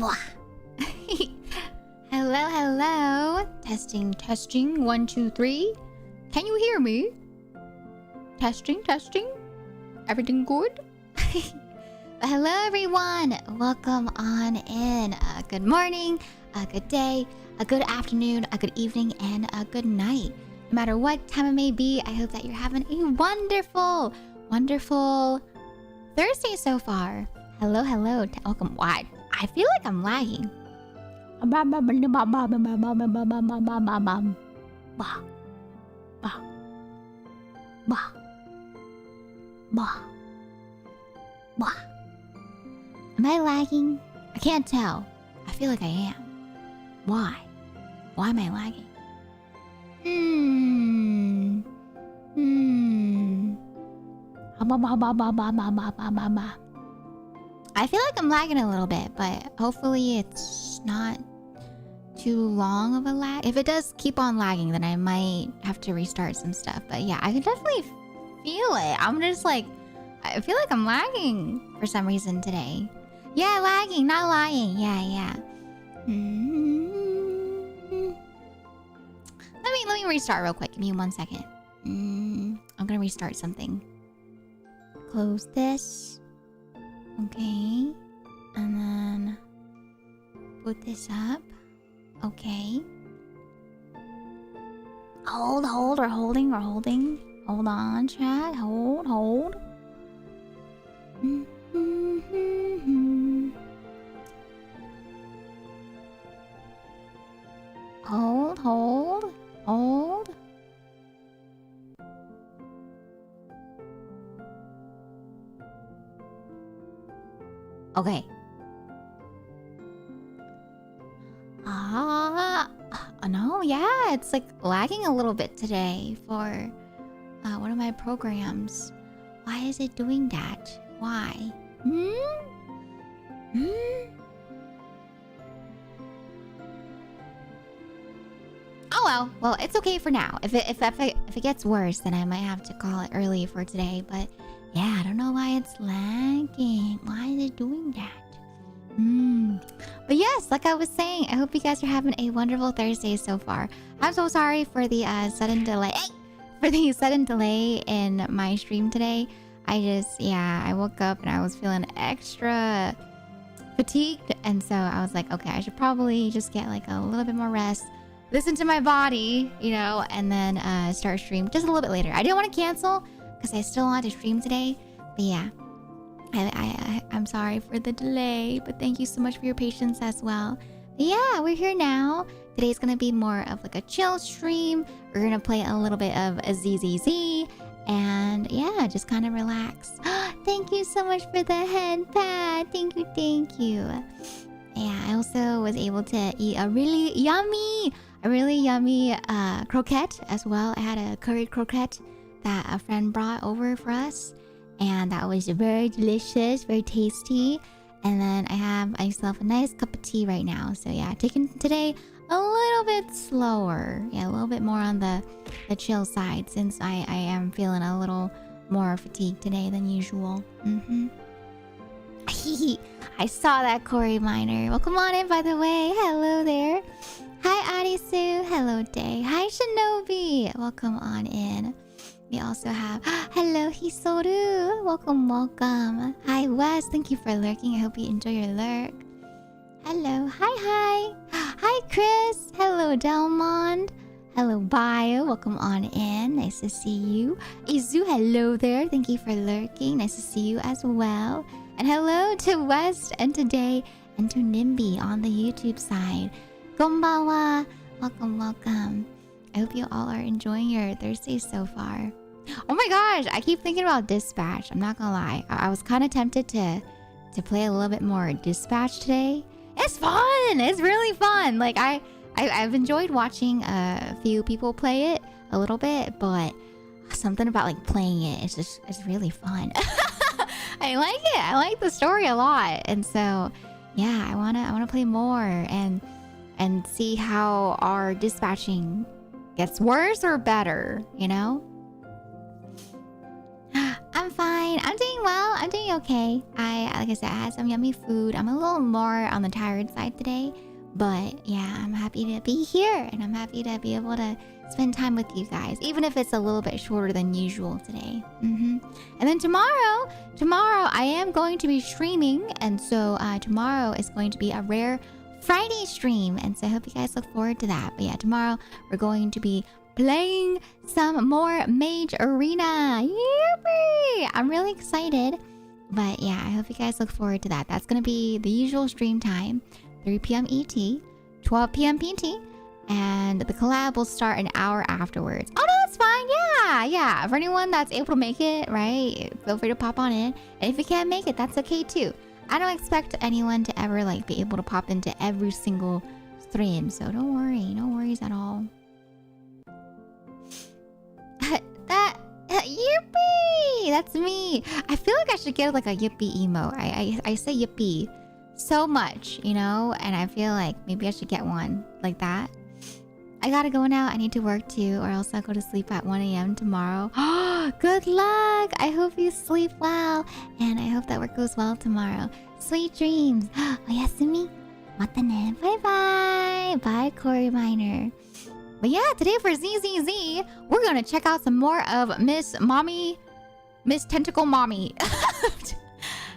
Blah. Hello, hello. Testing, testing. 1, 2, 3. Can you hear me? Testing, testing. Everything good? Hello, everyone. Welcome on in. Good morning, a good day, a good afternoon, a good evening, and a good night. No matter what time it may be, I hope that you're having a wonderful, wonderful Thursday so far. Hello, hello. Welcome. Why? I feel like I'm lagging. Am I lagging? I can't tell. I feel like I am. Why? Why am I lagging? I feel like I'm lagging a little bit, but hopefully it's not too long of a lag. If it does keep on lagging, then I might have to restart some stuff. But yeah, I can definitely feel it. I'm just like, I feel like I'm lagging for some reason today. Yeah, lagging, not lying. Yeah. Let me restart real quick. Give me 1 second. I'm gonna restart something. Close this. Okay. And then put this up. Okay. Hold, we're holding. Hold on, chat. Hold. Hold. Okay. No, yeah, it's like lagging a little bit today for one of my programs. Why is it doing that? Why? Oh well, it's okay for now. If it gets worse, then I might have to call it early for today. But yeah, I don't know why it's lagging. Why is it doing that? But yes, like I was saying, I hope you guys are having a wonderful Thursday so far. I'm so sorry for the sudden delay. For the sudden delay in my stream today. I woke up and I was feeling extra fatigued, and so I was like, okay, I should probably just get like a little bit more rest, listen to my body, and then start stream just a little bit later. I didn't want to cancel because I still wanted to stream today, but yeah. I'm sorry for the delay, but thank you so much for your patience as well. But yeah, we're here now. Today's gonna be more of like a chill stream. We're gonna play a little bit of a ZZZ, and yeah, just kind of relax. Thank you so much for the head pad. Thank you. Yeah, I also was able to eat a really yummy croquette as well. I had a curry croquette that a friend brought over for us, and that was very delicious, very tasty. And then I have myself a nice cup of tea right now. So yeah, taking today a little bit slower. Yeah, a little bit more on the chill side, since I am feeling a little more fatigued today than usual. I saw that, Corey Miner. Welcome on in, by the way. Hello there. Hi, Adisu. Hello, Day. Hi, Shinobi. Welcome on in. We also have hello, Hisoru. Welcome. Hi, Wes. Thank you for lurking. I hope you enjoy your lurk. Hello. Hi. Hi, Chris. Hello, Delmond. Hello, Bio. Welcome on in. Nice to see you. Izu, hello there. Thank you for lurking. Nice to see you as well. And hello to West and to Day and to Nimby on the YouTube side. Konbanwa. Welcome. I hope you all are enjoying your Thursday so far. Oh my gosh, I keep thinking about Dispatch. I'm not gonna lie. I was kind of tempted to play a little bit more Dispatch today. It's fun. It's really fun. Like I've enjoyed watching a few people play it a little bit, but something about like playing it, it's really fun. I like it. I like the story a lot, and so yeah, I wanna play more and see how our dispatching gets worse or better, I'm I'm fine. I'm doing well. I'm doing okay. Like I said, I had some yummy food. I'm a little more on the tired side today. But yeah, I'm happy to be here. And I'm happy to be able to spend time with you guys. Even if it's a little bit shorter than usual today. And then tomorrow I am going to be streaming. And so tomorrow is going to be a rare Friday stream. And so I hope you guys look forward to that. But yeah, tomorrow we're going to be playing some more Mage Arena. Yippee! I'm really excited. But yeah, I hope you guys look forward to that. That's going to be the usual stream time. 3 p.m. ET, 12 p.m. PT. And the collab will start an hour afterwards. Oh, no, that's fine. Yeah. For anyone that's able to make it, right? Feel free to pop on in. And if you can't make it, that's okay too. I don't expect anyone to ever like be able to pop into every single stream. So don't worry. No worries at all. Yippee! That's me. I feel like I should get like a yippee emo. I say yippee so much, you know? And I feel like maybe I should get one like that. I gotta go now. I need to work too, or else I'll go to sleep at 1 a.m. tomorrow. Good luck! I hope you sleep well. And I hope that work goes well tomorrow. Sweet dreams. Oyasumi. Matane. Bye-bye. Bye, Cory Miner. But yeah, today for ZZZ, we're gonna check out some more of Miss Tentacle Mommy.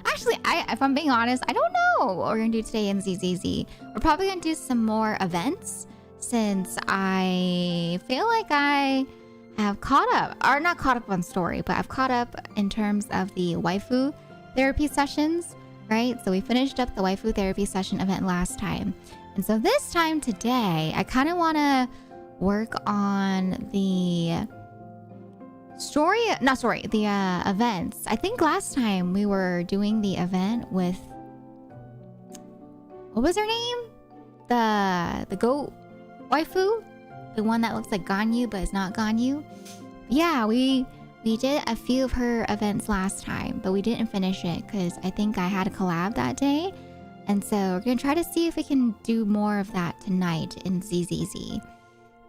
Actually, if I'm being honest, I don't know what we're gonna do today in ZZZ. We're probably gonna do some more events since I feel like I have caught up, or not caught up on story, but I've caught up in terms of the waifu therapy sessions, right? So we finished up the waifu therapy session event last time. And so this time today, I kind of want to work on the events. I think last time we were doing the event with, what was her name? The goat waifu? The one that looks like Ganyu but is not Ganyu? Yeah, we did a few of her events last time, but we didn't finish it because I think I had a collab that day. And so we're going to try to see if we can do more of that tonight in ZZZ.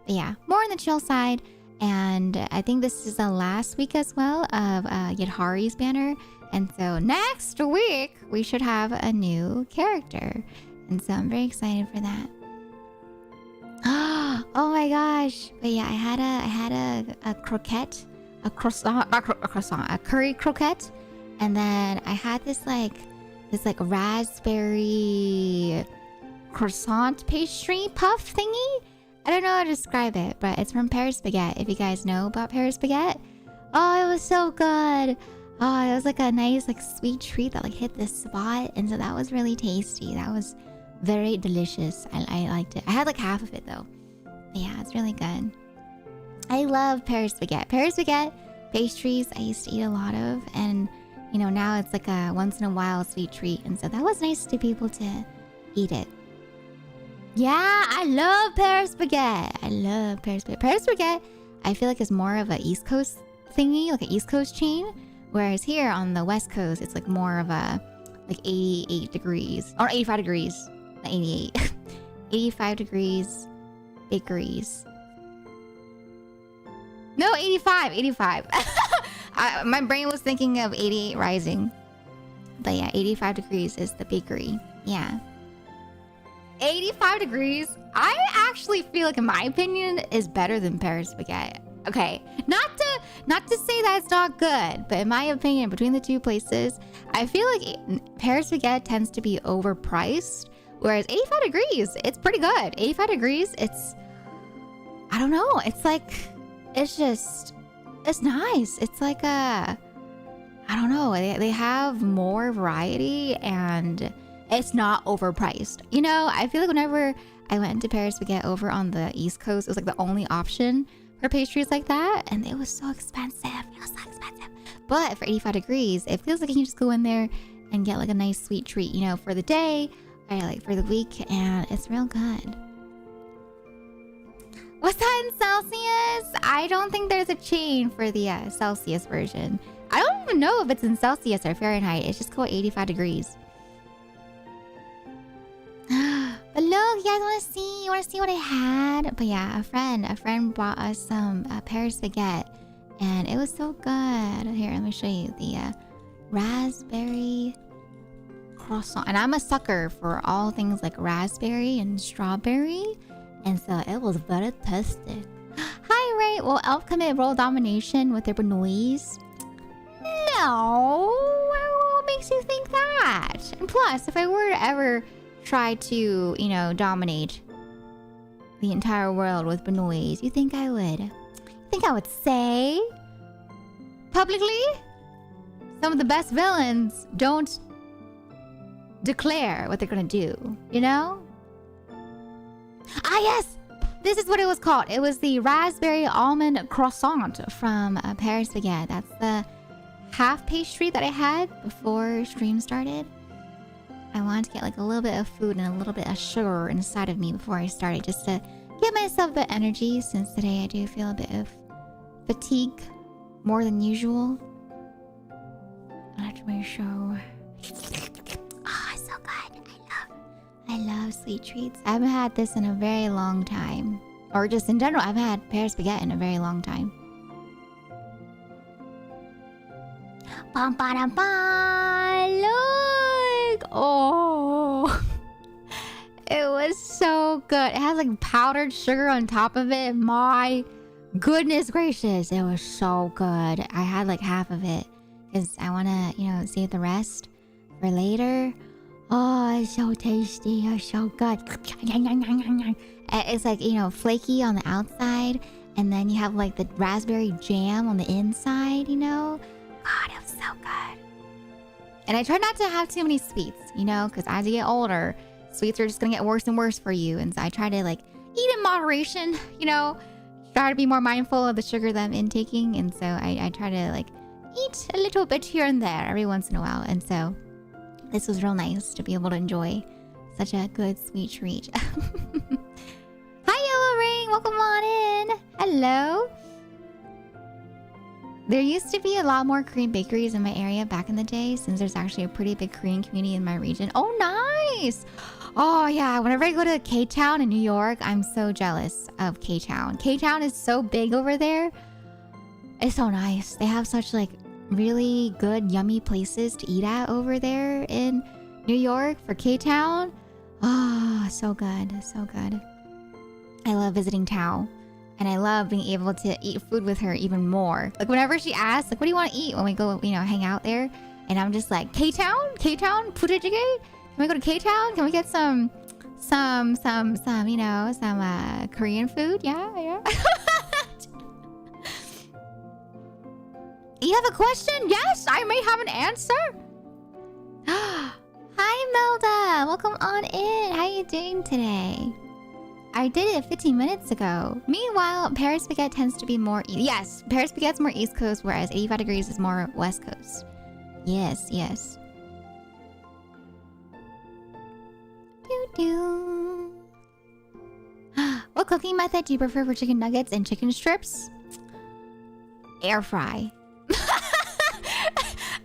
But yeah, more on the chill side. And I think this is the last week as well of Yidhari's banner. And so next week, we should have a new character. And so I'm very excited for that. Oh my gosh. But yeah, I had a croquette. A croissant, not a croissant, a curry croquette. And then I had this raspberry croissant pastry puff thingy. I don't know how to describe it, but it's from Paris Baguette. If you guys know about Paris Baguette. Oh, it was so good. Oh, it was like a nice sweet treat that hit this spot. And so that was really tasty. That was very delicious. I liked it. I had half of it though. But yeah, it's really good. I love Paris Baguette. Paris Baguette pastries I used to eat a lot of. And you know, now it's like a once in a while sweet treat. And so that was nice to be able to eat it. Yeah, I love Paris Baguette. I love Paris Baguette. Paris Baguette, I feel like is more of an East Coast thingy, like an East Coast chain. Whereas here on the West Coast, it's more of a 88 degrees. Or 85 degrees. Not 88. 85 degrees bakeries. No, 85. 85. My brain was thinking of 88 rising. But yeah, 85 degrees is the bakery. Yeah. 85 degrees, I actually feel like, in my opinion, is better than Paris Baguette. Okay, not to say that it's not good, but in my opinion, between the two places, I feel like Paris Baguette tends to be overpriced, whereas 85 degrees, it's pretty good. 85 degrees, I don't know, it's nice. It's I don't know, they have more variety and it's not overpriced. You know, I feel like whenever I went to Paris Baguette over on the East Coast, it was the only option for pastries like that. And it was so expensive. It was so expensive. But for 85 degrees, it feels like you can just go in there and get a nice sweet treat, you know, for the day or for the week. And it's real good. What's that in Celsius? I don't think there's a chain for the Celsius version. I don't even know if it's in Celsius or Fahrenheit. It's just called 85 degrees. But look, you guys want to see what I had? But yeah, a friend brought us some Paris Baguette, And it was so good. Here, let me show you the raspberry croissant. And I'm a sucker for all things like raspberry and strawberry. And so it was very tasty. Hi, Ray. Will Elf commit world domination with their Benoise? No. What makes you think that? And plus, if I were to ever try to, you know, dominate the entire world with Benoise, you think I would? You think I would say publicly? Some of the best villains don't declare what they're gonna do, you know? Ah, yes! This is what it was called. It was the raspberry almond croissant from Paris Baguette. That's the half pastry that I had before stream started. I wanted to get like a little bit of food and a little bit of sugar inside of me before I started, just to give myself the energy, since today I do feel a bit of fatigue more than usual. Let me show. Ah, so good. I love sweet treats. I haven't had this in a very long time. Or just in general, I haven't had Paris Baguette in a very long time. Bum, ba, da, ba, look! Oh! It was so good. It has like powdered sugar on top of it. My goodness gracious. It was so good. I had like half of it because I want to, you know, save the rest for later. Oh, it's so tasty. It's so good. It's like, you know, flaky on the outside. And then you have like the raspberry jam on the inside, you know? God, it was so good. And I try not to have too many sweets, you know? Because as you get older, sweets are just going to get worse and worse for you. And so I try to like eat in moderation, you know? Try to be more mindful of the sugar that I'm intaking. And so I try to like eat a little bit here and there every once in a while. And so this was real nice to be able to enjoy such a good sweet treat. Hi, Yellow Ring. Welcome on in. Hello. There used to be a lot more Korean bakeries in my area back in the day, since there's actually a pretty big Korean community in my region. Oh, nice. Oh, yeah. Whenever I go to K-Town in New York, I'm so jealous of K-Town. K-Town is so big over there. It's so nice. They have such like really good, yummy places to eat at over there in New York for K-Town. Oh, so good. So good. I love visiting Tao. And I love being able to eat food with her even more. Like whenever she asks, like, what do you want to eat when we go, you know, hang out there? And I'm just like, K-Town? K-Town? Purejjigae? Can we go to K-Town? Can we get some, you know, some Korean food? Yeah. You have a question? Yes, I may have an answer. Hi, Melda. Welcome on in. How you doing today? I did it 15 minutes ago. Meanwhile, Paris Baguette tends to be more... Yes, Paris Baguette's more East Coast, whereas 85 degrees is more West Coast. Yes. Doo-doo. What cooking method do you prefer for chicken nuggets and chicken strips? Air fry.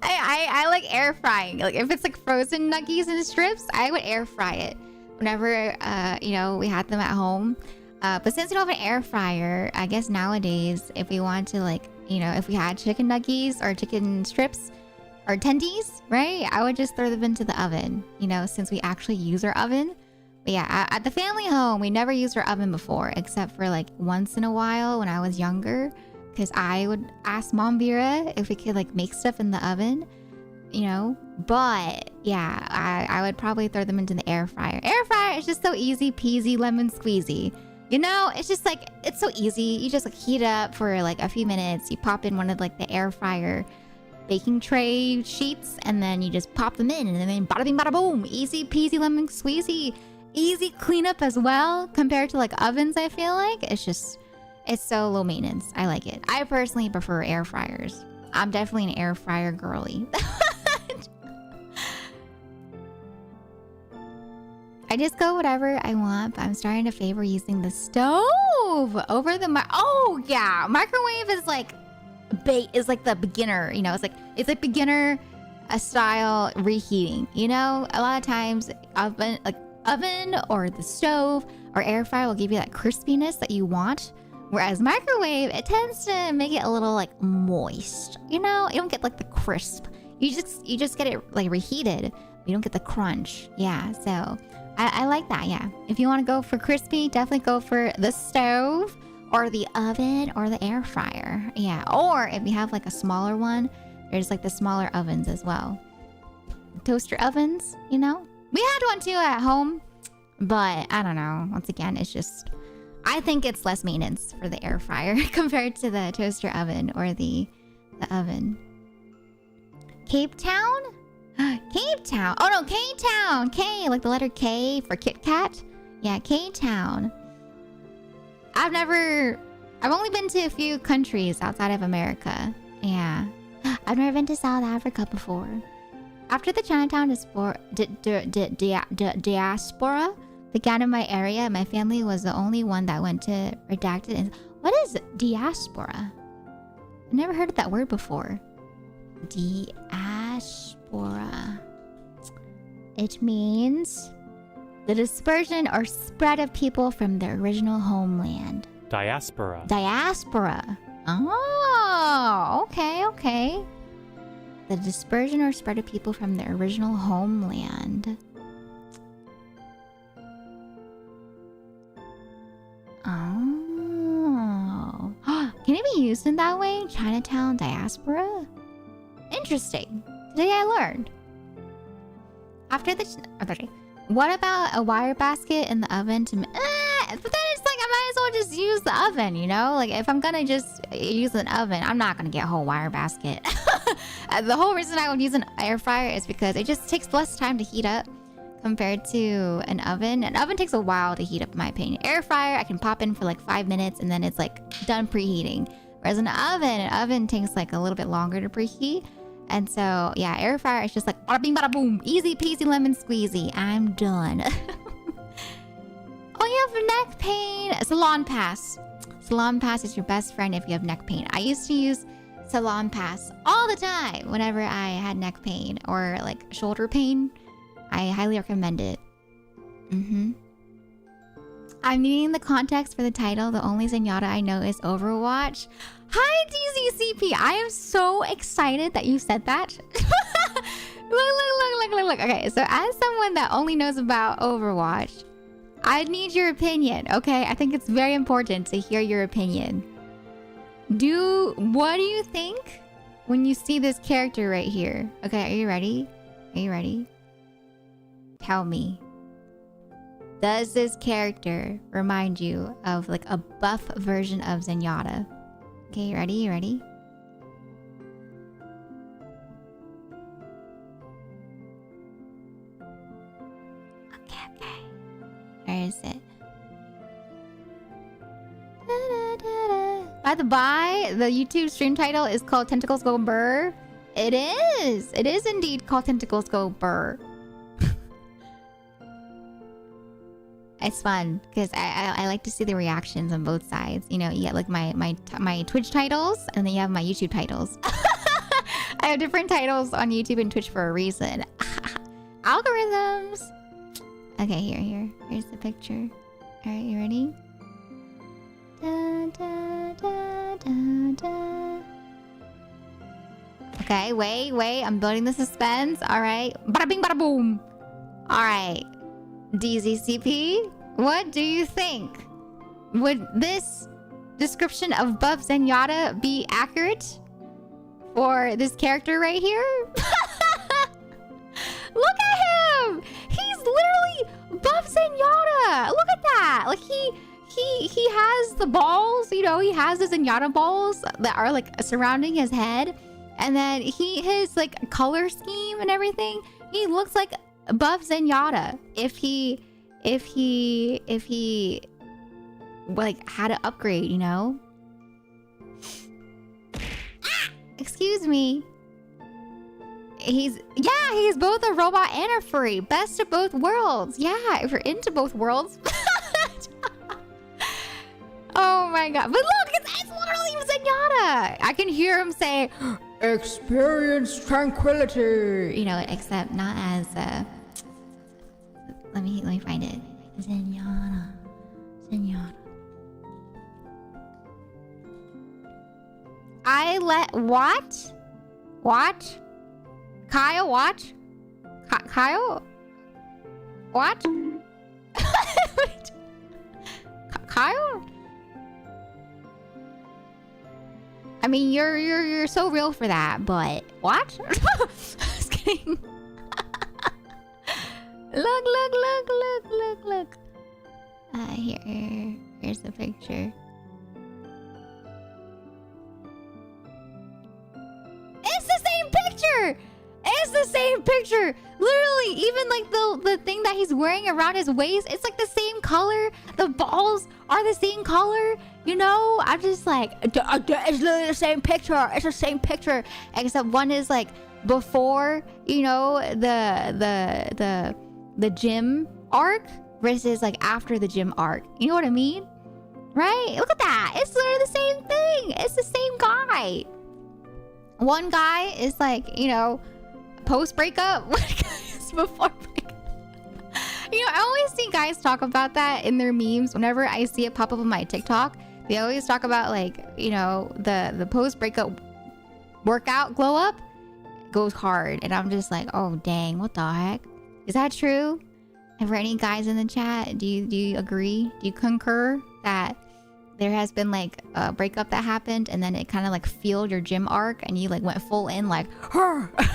I like air frying. Like if it's like frozen nuggies and strips, I would air fry it whenever you know, we had them at home. But since we don't have an air fryer, I guess nowadays if we want to, like, you know, if we had chicken nuggies or chicken strips or tendies, right, I would just throw them into the oven, you know, since we actually use our oven. But yeah, at the family home, we never used our oven before, except for like once in a while when I was younger, because I would ask Mom Vera if we could like make stuff in the oven, you know. But yeah, I would probably throw them into the air fryer. Air fryer is just so easy peasy lemon squeezy, you know. It's just like, it's so easy. You just like heat it up for like a few minutes. You pop in one of like the air fryer baking tray sheets, and then you just pop them in, and then bada bing bada boom, easy peasy lemon squeezy. Easy cleanup as well compared to like ovens. I feel like it's so low maintenance. I like it. I personally prefer air fryers. I'm definitely an air fryer girly. I just go whatever I want, but I'm starting to favor using the stove over the oh yeah, microwave is like the beginner, you know. It's like beginner style reheating, you know. A lot of times oven or the stove or air fryer will give you that crispiness that you want Whereas microwave, it tends to make it a little like moist. You know, you don't get like the crisp. You just get it like reheated. You don't get the crunch. Yeah, so I like that. Yeah, if you want to go for crispy, definitely go for the stove or the oven or the air fryer. Yeah, or if you have like a smaller one, there's like the smaller ovens as well. Toaster ovens, you know. We had one too at home, but I don't know. Once again, it's just, I think it's less maintenance for the air fryer compared to the toaster oven or the oven. Cape Town? Cape Town. Oh no, K-Town. K, like the letter K for Kit Kat. Yeah, K-Town. I've only been to a few countries outside of America. Yeah. I've never been to South Africa before. After the Chinatown diaspora began in my area, my family was the only one that went to redacted. And what is diaspora? I've never heard of that word before. Diaspora. It means the dispersion or spread of people from their original homeland. Diaspora. Diaspora. Oh, okay. The dispersion or spread of people from their original homeland. Oh. Can it be used in that way? Chinatown diaspora? Interesting. Today I learned. What about a wire basket in the oven to... but then it's like I might as well just use the oven, you know? Like if I'm gonna just use an oven, I'm not gonna get a whole wire basket. The whole reason I would use an air fryer is because it just takes less time to heat up compared to an oven. An oven takes a while to heat up, in my opinion. Air fryer, I can pop in for like 5 minutes and then it's like done preheating. Whereas an oven takes like a little bit longer to preheat. And so, yeah, air fryer is just like bada bing, bada boom. Easy peasy lemon squeezy. I'm done. Oh, you have neck pain. Salon Pass. Salon Pass is your best friend if you have neck pain. I used to use Salon Pass all the time whenever I had neck pain or like shoulder pain. I highly recommend it. I'm needing the context for the title. The only Zenyatta I know is Overwatch. Hi, DZCP. I am so excited that you said that. Look. Okay, so as someone that only knows about Overwatch, I need your opinion, okay? I think it's very important to hear your opinion. What do you think when you see this character right here? Okay, are you ready? Tell me. Does this character remind you of like a buff version of Zenyatta? Okay, you ready? Okay. Where is it? By the by, the YouTube stream title is called Tentacles Go Brrr. It is indeed called Tentacles Go Brrr. It's fun because I like to see the reactions on both sides. You know, you get like my Twitch titles and then you have my YouTube titles. I have different titles on YouTube and Twitch for a reason. Algorithms. Okay, here's the picture. All right, you ready? Okay, wait. I'm building the suspense. All right. Bada bing, bada boom. All right. DZCP, what do you think? Would this description of Buff Zenyatta be accurate for this character right here? Look at him! He's literally Buff Zenyatta! Look at that! Like he has the balls, you know, he has the Zenyatta balls that are like surrounding his head. And then his like color scheme and everything, he looks like Buff Zenyatta if he like had to upgrade, you know? Excuse me. He's both a robot and a furry. Best of both worlds. Yeah, if you're into both worlds. Oh my god. But look, it's literally Zenyatta. I can hear him say, experience tranquility. You know, except not as let me find it. Zenyatta. What? What? Kyle, what? Kyle? What? Kyle? I mean, you're so real for that, but what? Just kidding. Look. Here's the picture. It's the same picture! It's the same picture! Literally, even like the thing that he's wearing around his waist, it's like the same color. The balls are the same color. You know, I'm just like, it's literally the same picture. It's the same picture. Except one is like before, you know, the gym arc versus like after the gym arc. You know what I mean? Right? Look at that. It's literally the same thing. It's the same guy. One guy is like, you know, post breakup. One guy is before breakup. You know, I always see guys talk about that in their memes. Whenever I see it pop up on my TikTok, they always talk about like, you know, the post breakup workout glow up goes hard. And I'm just like, oh dang, what the heck? Is that true? And for any guys in the chat, do you agree? Do you concur that there has been like a breakup that happened and then it kind of like fueled your gym arc and you like went full in like, her? But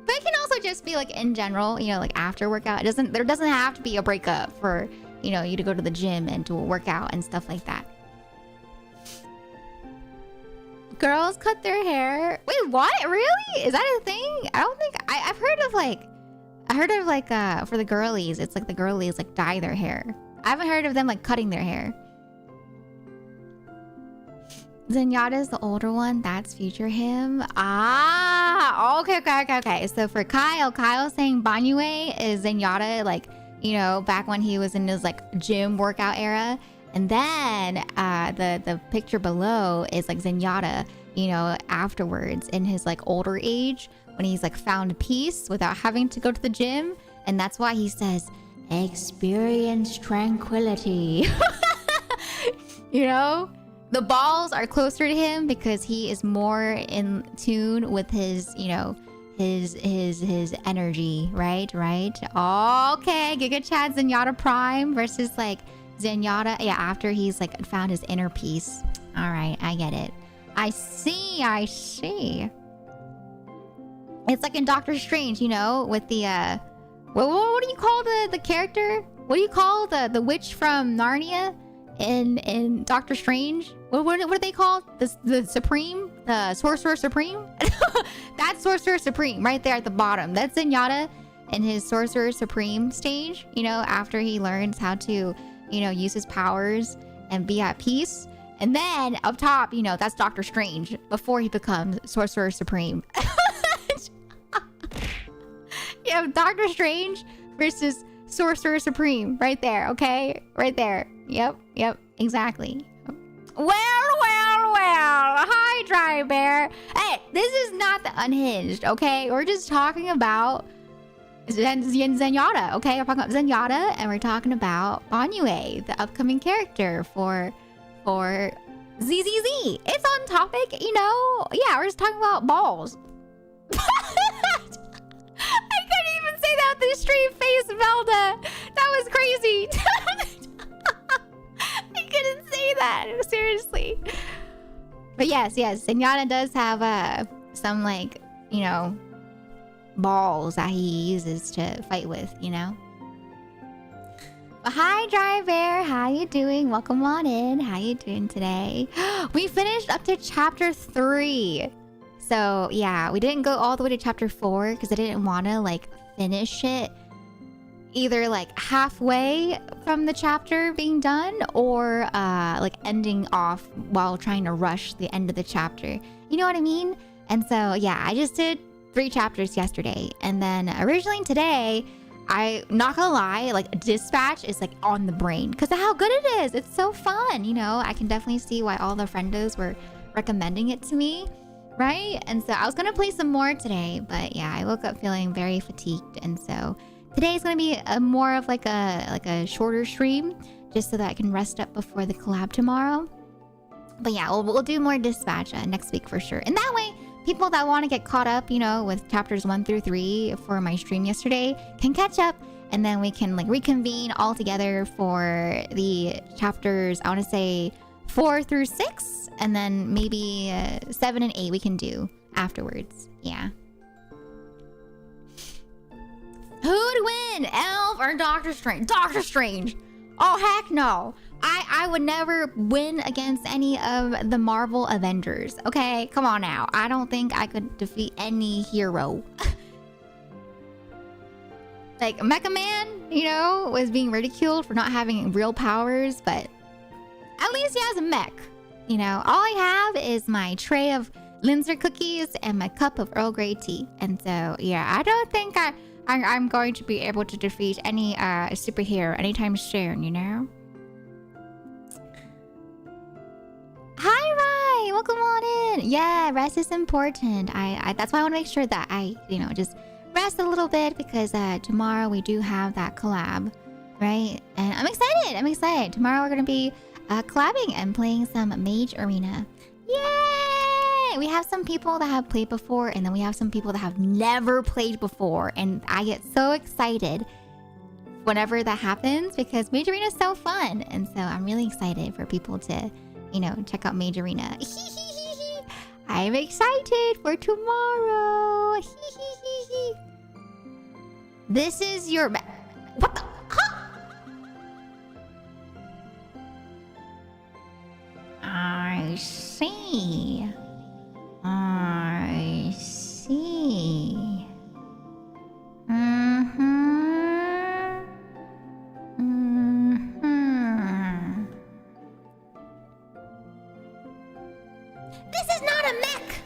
it can also just be like in general, you know, like after workout. There doesn't have to be a breakup for, you know, you to go to the gym and to a workout and stuff like that. Girls cut their hair. Wait, what? Really? Is that a thing? I don't think I've heard of like for the girlies, it's like the girlies like dye their hair. I haven't heard of them like cutting their hair. Zenyatta's the older one. That's future him. Ah, okay. So for Kyle's saying Banyue is Zenyatta, like, you know, back when he was in his like gym workout era. And then the picture below is like Zenyatta, you know, afterwards in his like older age when he's like found peace without having to go to the gym. And that's why he says, experience tranquility. You know, the balls are closer to him because he is more in tune with his, you know, his energy, right? Okay, Giga Chad Zenyatta Prime versus like Zenyatta, yeah, after he's like found his inner peace. All right, I get it. I see. It's like in Doctor Strange, you know, with the what do you call the character? What do you call the witch from Narnia in Doctor Strange? What are they called? The Supreme, the Sorcerer Supreme. That's Sorcerer Supreme right there at the bottom. That's Zenyatta in his Sorcerer Supreme stage. You know, after he learns how to, you know, use his powers and be at peace. And then up top, you know, that's Doctor Strange before he becomes Sorcerer Supreme. You have Doctor Strange versus Sorcerer Supreme right there, okay? Right there. Yep, exactly. Well. Hi, Dry Bear. Hey, this is not the Unhinged, okay? We're just talking about Zenyatta, okay? We're talking about Zenyatta and we're talking about Banyue, the upcoming character for ZZZ. It's on topic, you know? Yeah, we're just talking about balls. I couldn't even say that with a straight face, Velda. That was crazy. I couldn't say that, seriously. But yes, Zenyatta does have some like, you know, balls that he uses to fight with, you know. But hi, Dry Bear, how you doing? Welcome on in. How you doing today? We finished up to chapter 3. So yeah, we didn't go all the way to chapter 4 because I didn't want to like finish it either like halfway from the chapter being done or like ending off while trying to rush the end of the chapter. You know what I mean? And so yeah, I just did 3 chapters yesterday. And then originally today, I not gonna lie, like Dispatch is like on the brain because of how good it is. It's so fun, you know. I can definitely see why all the friendos were recommending it to me, right? And so I was gonna play some more today, but yeah, I woke up feeling very fatigued, and so today's gonna be more of like a shorter stream, just so that I can rest up before the collab tomorrow. But yeah, we'll do more dispatch next week for sure. And that way, people that want to get caught up, you know, with chapters 1 through 3 for my stream yesterday can catch up. And then we can like reconvene all together for the chapters, I want to say 4 through 6. And then maybe 7 and 8 we can do afterwards. Yeah. Who'd win? Elf or Doctor Strange? Doctor Strange. Oh, heck no. I would never win against any of the Marvel Avengers. Okay, come on now. I don't think I could defeat any hero. Like, Mecha Man, you know, was being ridiculed for not having real powers, but at least he has a mech. You know, all I have is my tray of Linzer cookies and my cup of Earl Grey tea. And so, yeah, I don't think I'm going to be able to defeat any superhero anytime soon, you know? Hi, Rai! Welcome on in! Yeah, rest is important. I that's why I want to make sure that I, you know, just rest a little bit because tomorrow we do have that collab, right? And I'm excited! Tomorrow we're going to be collabing and playing some Mage Arena. Yay! We have some people that have played before, and then we have some people that have never played before, and I get so excited whenever that happens because Mage Arena is so fun, and so I'm really excited for people to, you know, check out Mage Arena. I'm excited for tomorrow. This is your... What the... Huh? I see. I see. This is not a mech!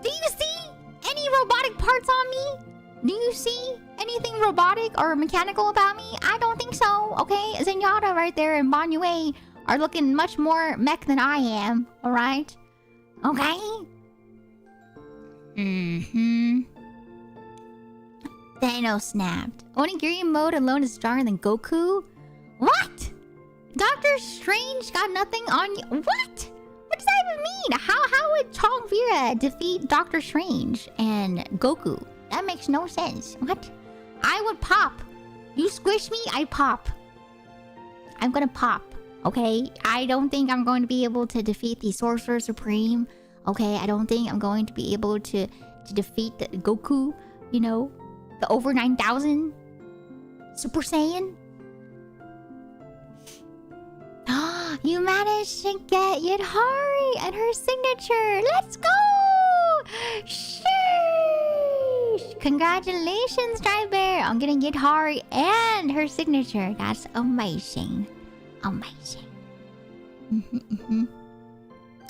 Do you see any robotic parts on me? Do you see anything robotic or mechanical about me? I don't think so, okay? Zenyatta right there and Banyue are looking much more mech than I am, alright? Okay? Thanos snapped. Onigiri mode alone is stronger than Goku? What? Doctor Strange got nothing on you? What? What does that even mean? How would Chong Vera defeat Doctor Strange and Goku? That makes no sense. What? I would pop. You squish me, I pop. I'm gonna pop, okay? I don't think I'm going to be able to defeat the Sorcerer Supreme, okay? I don't think I'm going to be able to defeat the Goku, you know? The over 9,000 Super Saiyan. You managed to get Yidhari and her signature. Let's go! Sheesh! Congratulations, Dry Bear, on getting Yidhari and her signature. That's amazing. Amazing.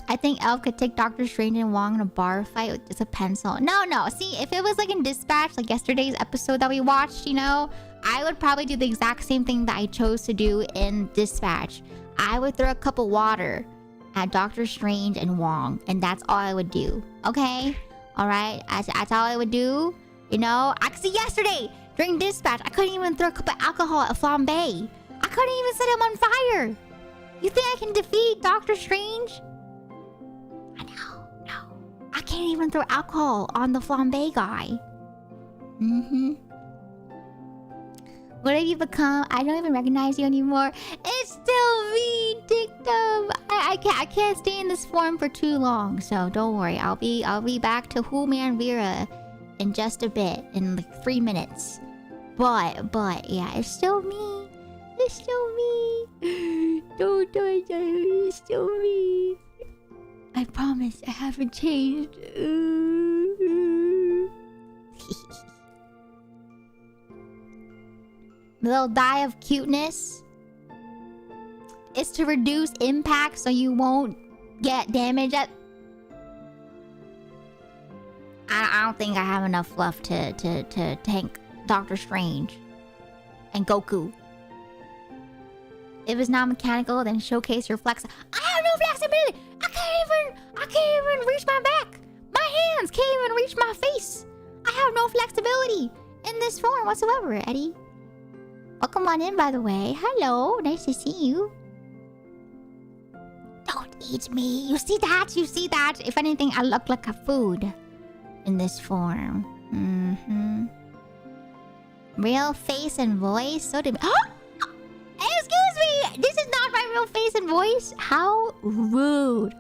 I think Elf could take Doctor Strange and Wong in a bar fight with just a pencil. No. See, if it was like in Dispatch, like yesterday's episode that we watched, you know, I would probably do the exact same thing that I chose to do in Dispatch. I would throw a cup of water at Doctor Strange and Wong, and that's all I would do. Okay? Alright? That's all I would do. You know? I could see yesterday during Dispatch, I couldn't even throw a cup of alcohol at Flambe. I couldn't even set him on fire. You think I can defeat Doctor Strange? I know. No. I can't even throw alcohol on the Flambe guy. What have you become? I don't even recognize you anymore. It's still me, Dictum. I can't stay in this form for too long, so don't worry. I'll be back to Who Man Vera in just a bit, in like 3 minutes. But yeah, it's still me. It's still me. Don't it. It's still me. I promise I haven't changed. Little die of cuteness is to reduce impact so you won't get damage at... I don't think I have enough fluff to tank Doctor Strange and Goku. If it's not mechanical, then showcase your flex. I have no flexibility. I can't even reach my back. My hands can't even reach my face. I have no flexibility in this form whatsoever, Eddie. Welcome on in, by the way. Hello, nice to see you. Don't eat me. You see that? You see that? If anything, I look like a food in this form. Real face and voice. So did. Excuse me. This is not my real face and voice. How rude.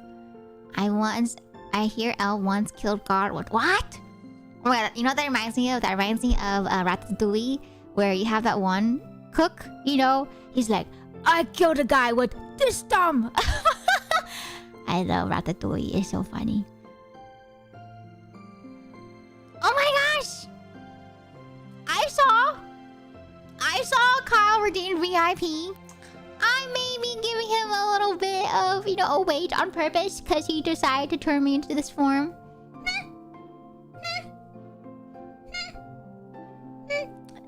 I hear Elle once killed God. What? Well, you know what that reminds me of? That reminds me of Ratatouille, where you have that one cook. You know, he's like, I killed a guy with this thumb. I love Ratatouille. It's so funny. Oh my gosh! I saw Kyle redeemed VIP. I may be giving him a little bit of, you know, a wage on purpose because he decided to turn me into this form.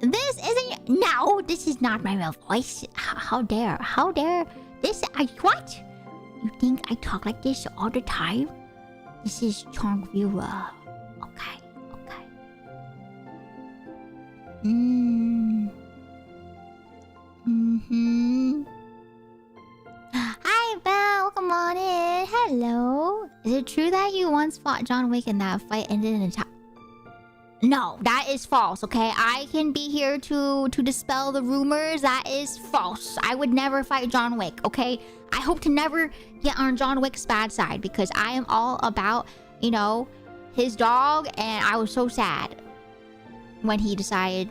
This isn't... No, this is not my real voice. How dare? How dare? This... what? You think I talk like this all the time? This is Chongvira. Okay. Hi, Belle. Welcome on in. Hello. Is it true that you once fought John Wick and that fight ended in a tie? No, that is false, okay? I can be here to dispel the rumors. That is false. I would never fight John Wick, okay? I hope to never get on John Wick's bad side because I am all about, you know, his dog, and I was so sad when they decided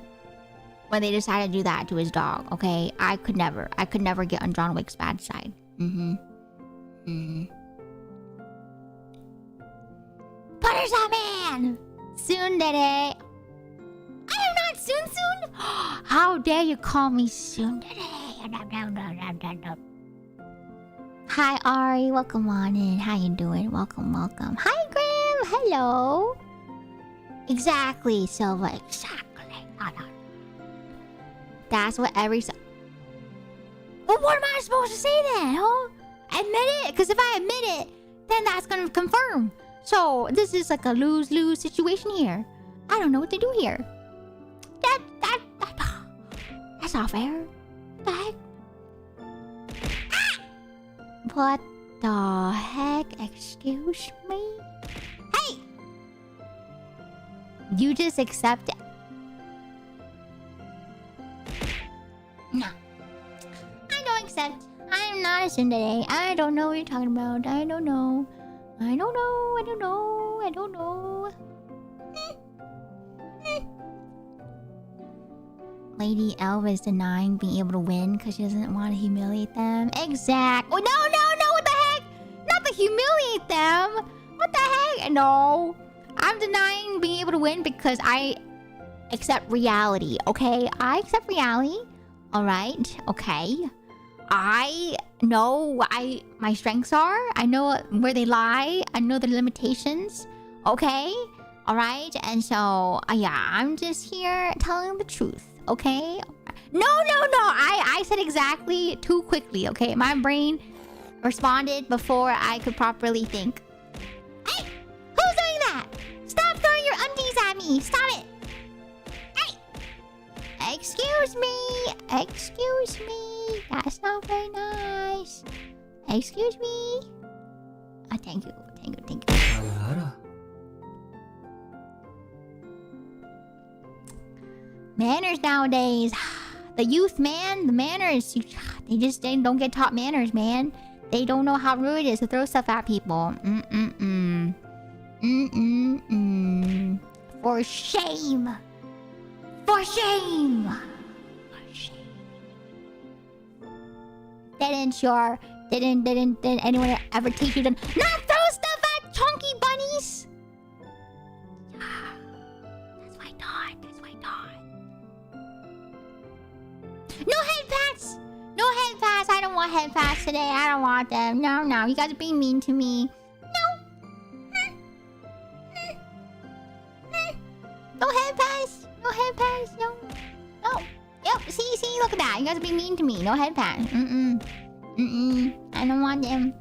to do that to his dog, okay? I could never get on John Wick's bad side. Butter's man! Tsundere. I am not soon. How dare you call me tsundere? Hi Ari, welcome on in. How you doing? Welcome. Hi Grim, hello. Exactly, Silva. Exactly. That's what every. Well, what am I supposed to say then? Huh? Admit it, because if I admit it, then that's gonna confirm. So this is like a lose-lose situation here. I don't know what to do here. That's not fair. What the heck? Ah! What the heck? Excuse me? Hey! You just accept it. No. I don't accept. I am not a tsundere. I don't know what you're talking about. I don't know. Lady Elva is denying being able to win because she doesn't want to humiliate them. Exactly. Oh, no. What the heck? Not to humiliate them. What the heck? No. I'm denying being able to win because I accept reality, okay? I accept reality. All right. Okay. I know what my strengths are. I know where they lie. I know the limitations. Okay? All right? And so, yeah, I'm just here telling the truth. Okay? No. I said exactly too quickly. Okay? My brain responded before I could properly think. Hey! Who's doing that? Stop throwing your undies at me. Stop it. Hey! Excuse me. That's not very nice. Excuse me. Thank you. Manners nowadays. The youth, man. The manners. They don't get taught manners, man. They don't know how rude it is to throw stuff at people. For shame. Didn't anyone ever teach you to not throw stuff at chunky bunnies? That's what I thought. No head pats. I don't want head pats today. I don't want them. No. You guys are being mean to me. No head pats. No. Yep. See. Look at that. You guys are being mean to me. No head pats. I don't want them.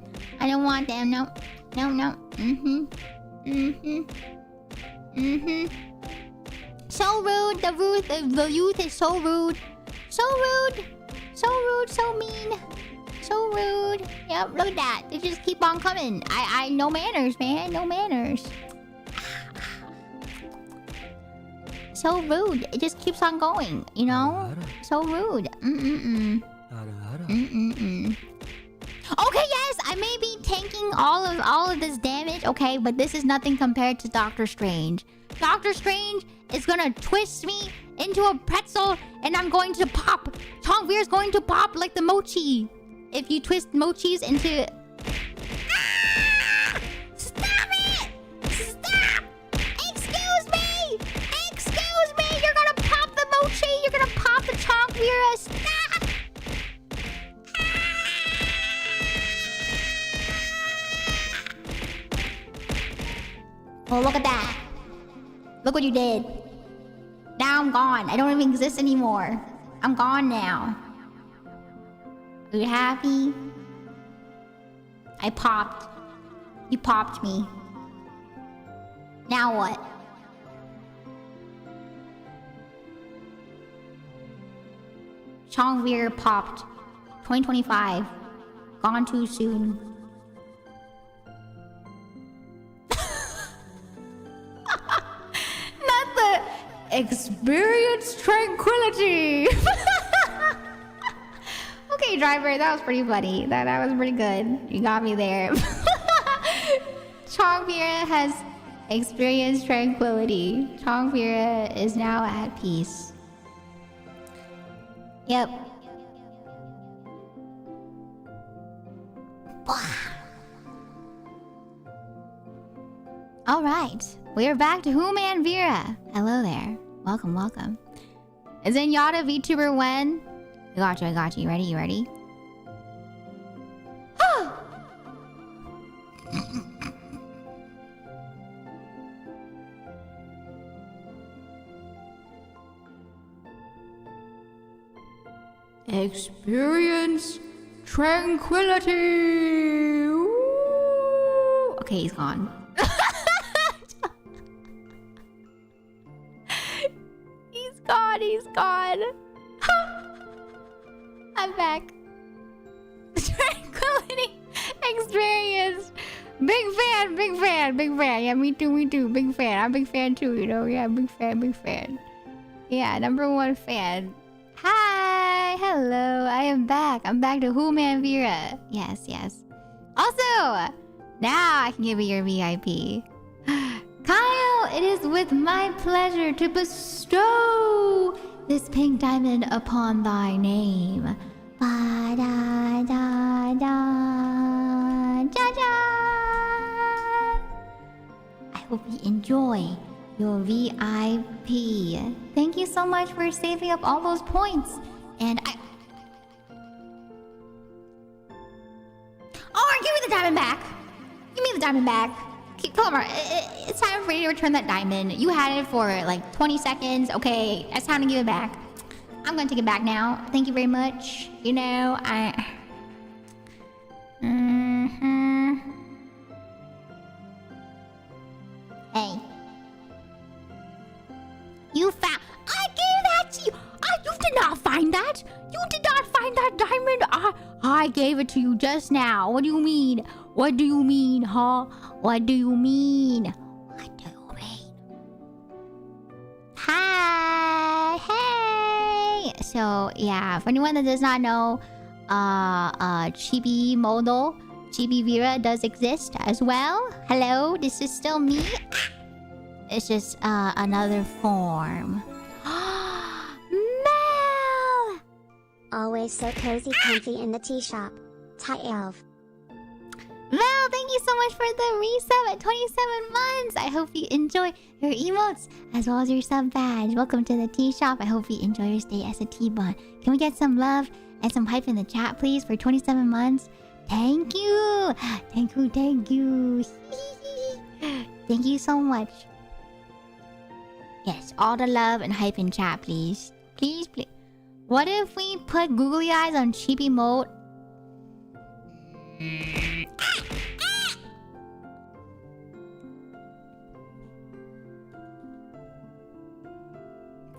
No. So rude. The youth is so rude. So mean. So rude. Yep. Yep, look at that. They just keep on coming. I no manners, man. No manners. So rude. It just keeps on going, you know? So rude. Okay, yes, I may be tanking all of this damage, okay, but this is nothing compared to Doctor Strange. Doctor Strange is gonna twist me into a pretzel, and I'm going to pop. Chongveer is going to pop like the mochi. If you twist mochis into... Ah! Stop it! Stop! Excuse me! Excuse me! You're gonna pop the mochi! You're gonna pop the Chongveer! Stop! Oh, look at that. Look what you did. Now I'm gone. I don't even exist anymore. I'm gone now. Are you happy? I popped. You popped me. Now what? Chongveer popped. 2025. Gone too soon. Not the experience tranquility. Okay, driver, that was pretty funny. That was pretty good. You got me there. Chongveer has experienced tranquility. Chongveer is now at peace. Yep. All right, we're back to Human Vera. Hello there. Welcome, welcome. Is Zenyatta VTuber when? I got you, I got you. You ready? Experience tranquility. Ooh. Okay, he's gone. He's gone. I'm back. Tranquility experience. Big fan. Yeah, me too. Big fan. I'm a big fan too, you know. Yeah, big fan. Yeah, #1 fan. Hi, hello. I am back. I'm back to Human Vera. Yes. Also, now I can give you your VIP. Kyle, it is with my pleasure to bestow this pink diamond upon thy name. Ba da da da da da. I hope you enjoy your VIP. Thank you so much for saving up all those points. And oh, give me the diamond back. Come on, it's time for you to return that diamond. You had it for like 20 seconds. Okay, it's time to give it back. I'm gonna take it back now. Thank you very much. You know, Hey. You found... I gave that to you! You did not find that! You did not find that diamond! I gave it to you just now. What do you mean? What do you mean, huh? What do you mean? Hi! Hey! So, yeah, for anyone that does not know, Chibi Model, Chibi Vera does exist as well. Hello, this is still me. It's just another form. Mel! Always so cozy comfy in the tea shop. Thai elf. Mel, thank you so much for the resub at 27 months. I hope you enjoy your emotes as well as your sub badge. Welcome to the tea shop. I hope you enjoy your stay as a tea bun. Can we get some love and some hype in the chat, please, for 27 months? Thank you. Thank you. Thank you so much. Yes, all the love and hype in chat, please. Please. What if we put googly eyes on Chibi mode?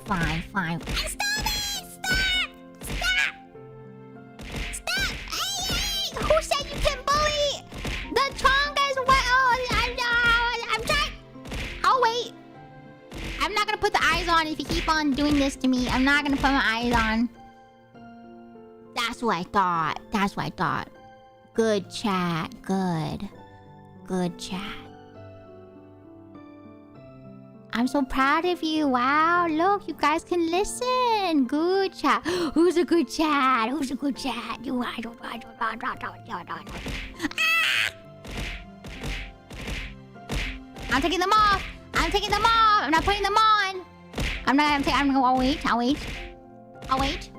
Fine. Stop it! Stop! Hey! Who said you can put the eyes on if you keep on doing this to me. I'm not gonna put my eyes on. That's what I thought. That's what I thought. Good chat. Good. Good chat. I'm so proud of you. Wow, look, you guys can listen. Good chat. Who's a good chat? Who's a good chat? I'm taking them off. I'm taking them off. I'm not putting them on. I'm gonna I'll wait. I'll wait. I'll wait.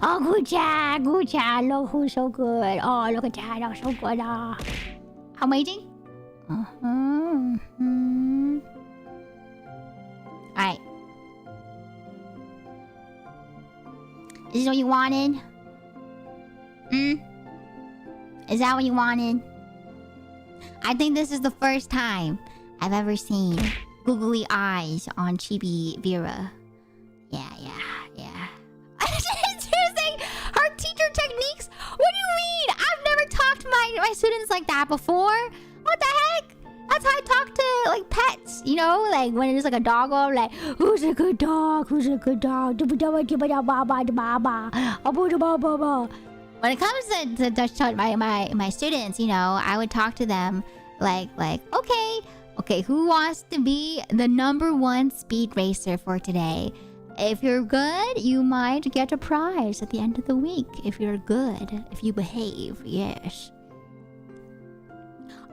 Oh, good chat. Good chat. Look who's so good. Oh, look at that. Oh, so good. Oh. I'm waiting. Alright. Is this what you wanted? Is that what you wanted? I think this is the first time I've ever seen googly eyes on Chibi Vera. Yeah. Seriously? Her teacher techniques? What do you mean? I've never talked to my students like that before. What the heck? That's how I talk to, like, pets, you know? Like, when it is, like, a doggo, I'm like, who's a good dog? Who's a good dog? When it comes to my students, you know, I would talk to them like, okay, who wants to be the #1 speed racer for today? If you're good, you might get a prize at the end of the week. If you're good, if you behave, yes.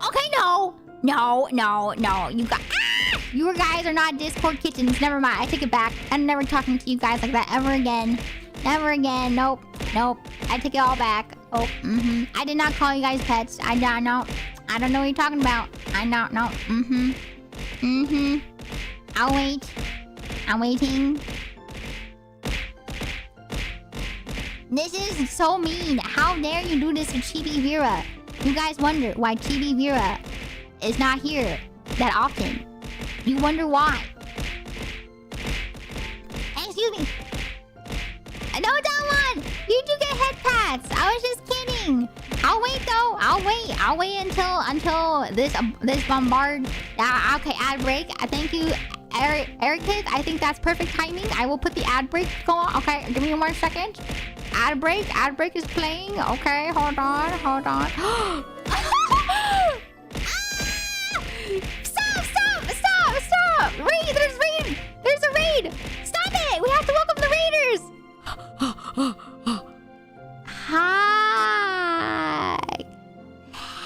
Okay, no. You guys are not Discord kittens. Never mind. I take it back. I'm never talking to you guys like that ever again. Never again. Nope. I take it all back. Oh, I did not call you guys pets. I don't know what you're talking about. I don't know. I'll wait. I'm waiting. This is so mean. How dare you do this to Chibi Vera? You guys wonder why Chibi Vera is not here that often. You wonder why. Excuse me. No, that one. You do get head pats. I was just kidding. I'll wait though. I'll wait until this bombard. Okay, ad break. Thank you, Eric. I think that's perfect timing. I will put the ad break go on. Okay, give me 1 second. Ad break is playing. Okay, hold on. Stop! Raid! There's a raid! Stop it! We have to welcome the raiders! Hi!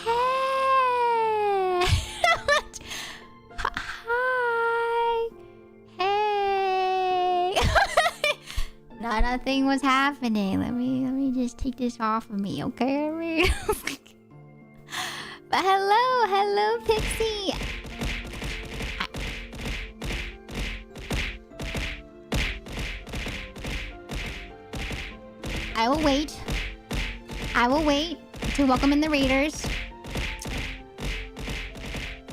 Hey! Hi! Hey! Nothing was happening. Let me just take this off of me, okay? But hello, Pixie. I will wait to welcome in the raiders.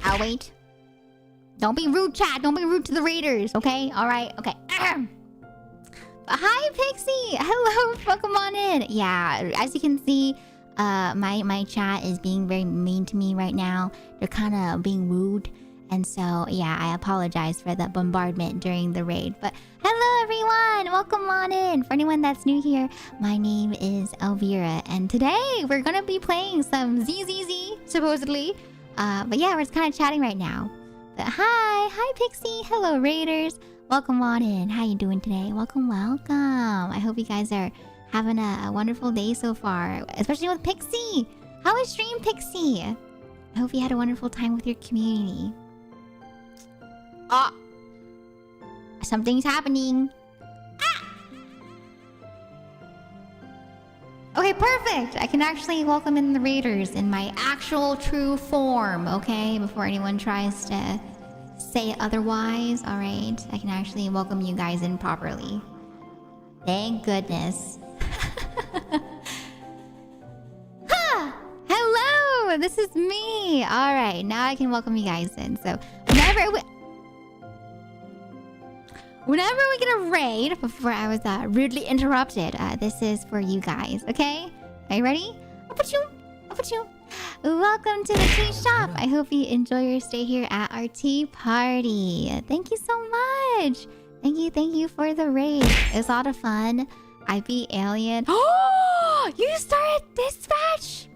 I'll wait. Don't be rude, chat. Don't be rude to the raiders, okay? Alright, okay. Hi, Pixie. Hello, welcome on in. Yeah, as you can see, my chat is being very mean to me right now. They're kind of being rude. And so, yeah, I apologize for the bombardment during the raid. But hello, everyone. Welcome on in. For anyone that's new here, my name is Elvira. And today, we're going to be playing some ZZZ, supposedly. But yeah, we're just kind of chatting right now. But hi, Pixie. Hello, raiders. Welcome on in. How you doing today? Welcome. I hope you guys are having a wonderful day so far. Especially with Pixie. How was stream, Pixie? I hope you had a wonderful time with your community. Oh, something's happening. Okay, perfect. I can actually welcome in the raiders in my actual true form, okay? Before anyone tries to say otherwise, all right? I can actually welcome you guys in properly. Thank goodness. Hello, this is me. All right, now I can welcome you guys in. So whenever we get a raid, before I was rudely interrupted, this is for you guys, okay? Are you ready? I'll put you. Welcome to the tea shop. I hope you enjoy your stay here at our tea party. Thank you so much. Thank you for the raid. It's a lot of fun. I beat Alien. Oh, you started Dispatch.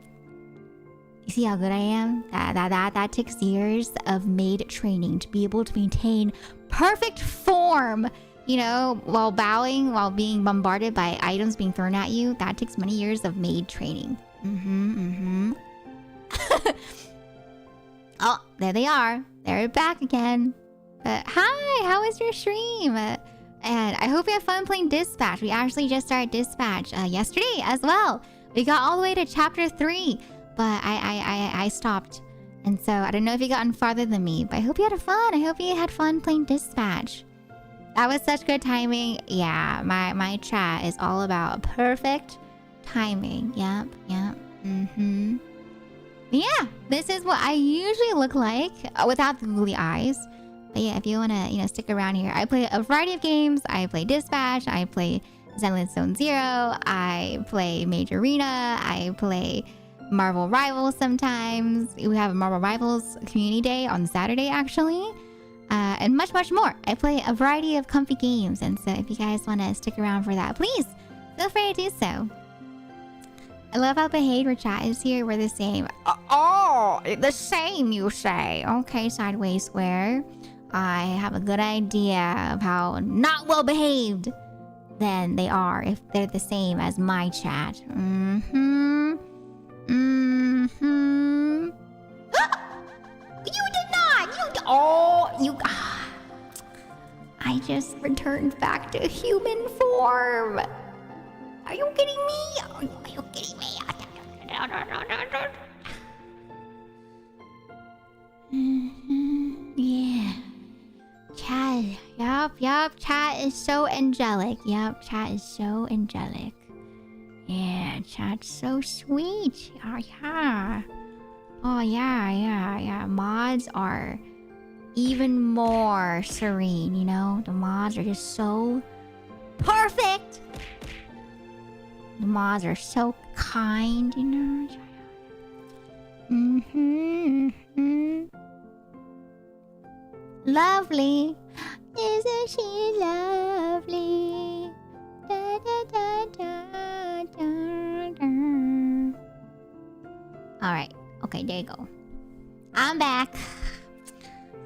You see how good I am? That takes years of maid training to be able to maintain perfect form. You know, while bowing, while being bombarded by items being thrown at you. That takes many years of maid training. Oh, there they are. They're back again. Hi, how was your stream? And I hope you have fun playing Dispatch. We actually just started Dispatch yesterday as well. We got all the way to chapter 3, but I stopped. And so I don't know if you gotten farther than me, but I hope you had fun. I hope you had fun playing Dispatch. That was such good timing. Yeah, my chat is all about perfect timing. Yep. Yeah, this is what I usually look like without the googly eyes. But yeah, if you want to, stick around here. I play a variety of games. I play Dispatch. I play Zenless Zone Zero. I play Major Arena. I play Marvel Rivals sometimes. We have a Marvel Rivals Community Day on Saturday, actually. And much, much more. I play a variety of comfy games. And so if you guys want to stick around for that, please feel free to do so. I love how behavior chat is here. We're the same. Oh, the same, you say. Okay, Sideways Square. I have a good idea of how not well behaved then they are if they're the same as my chat. You did not! I just returned back to human form. Are you kidding me? Are you kidding me? Yeah. Chat. Yup. Chat is so angelic. Yup, chat is so angelic. Yeah, chat's so sweet. Oh, yeah. Oh, yeah. Mods are even more serene, you know? The mods are just so perfect. The mods are so kind, you know? Lovely. Isn't she lovely? Da, da, da, da, da, da. Alright. Okay, there you go. I'm back.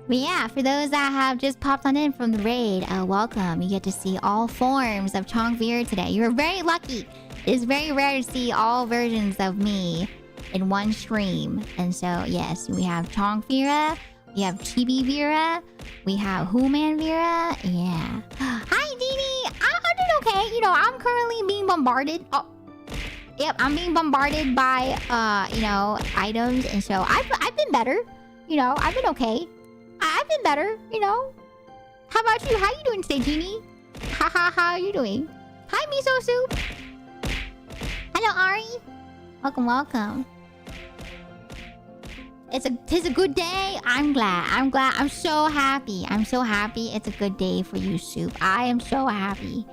But yeah, for those that have just popped on in from the raid, welcome. You get to see all forms of Chongveer today. You're very lucky. It is very rare to see all versions of me in one stream. And so, yes, we have Chongveer, we have Chibi Vera, we have Human Vera. Yeah. Hi, Dini. I'm doing okay. You know, I'm currently being bombarded. Oh, yep, I'm being bombarded by, items. And so I've been better. You know, I've been okay. I've been better, you know. How about you? How you doing today, Genie? How are you doing? Hi, Miso Soup. Hello, Ari. Welcome. Tis a good day. I'm glad. I'm so happy. It's a good day for you, Soup. I am so happy.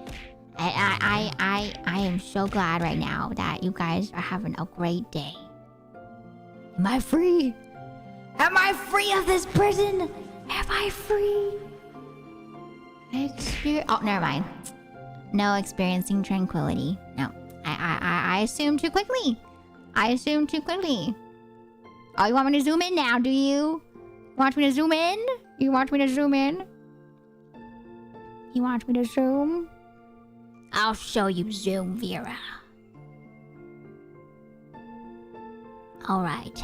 I am so glad right now that you guys are having a great day. Am I free? Am I free of this prison? Am I free? Oh, never mind. No experiencing tranquility. No. I assumed too quickly. Oh, you want me to zoom in now, do you? You want me to zoom in? You want me to zoom? I'll show you zoom, Vera. Alright.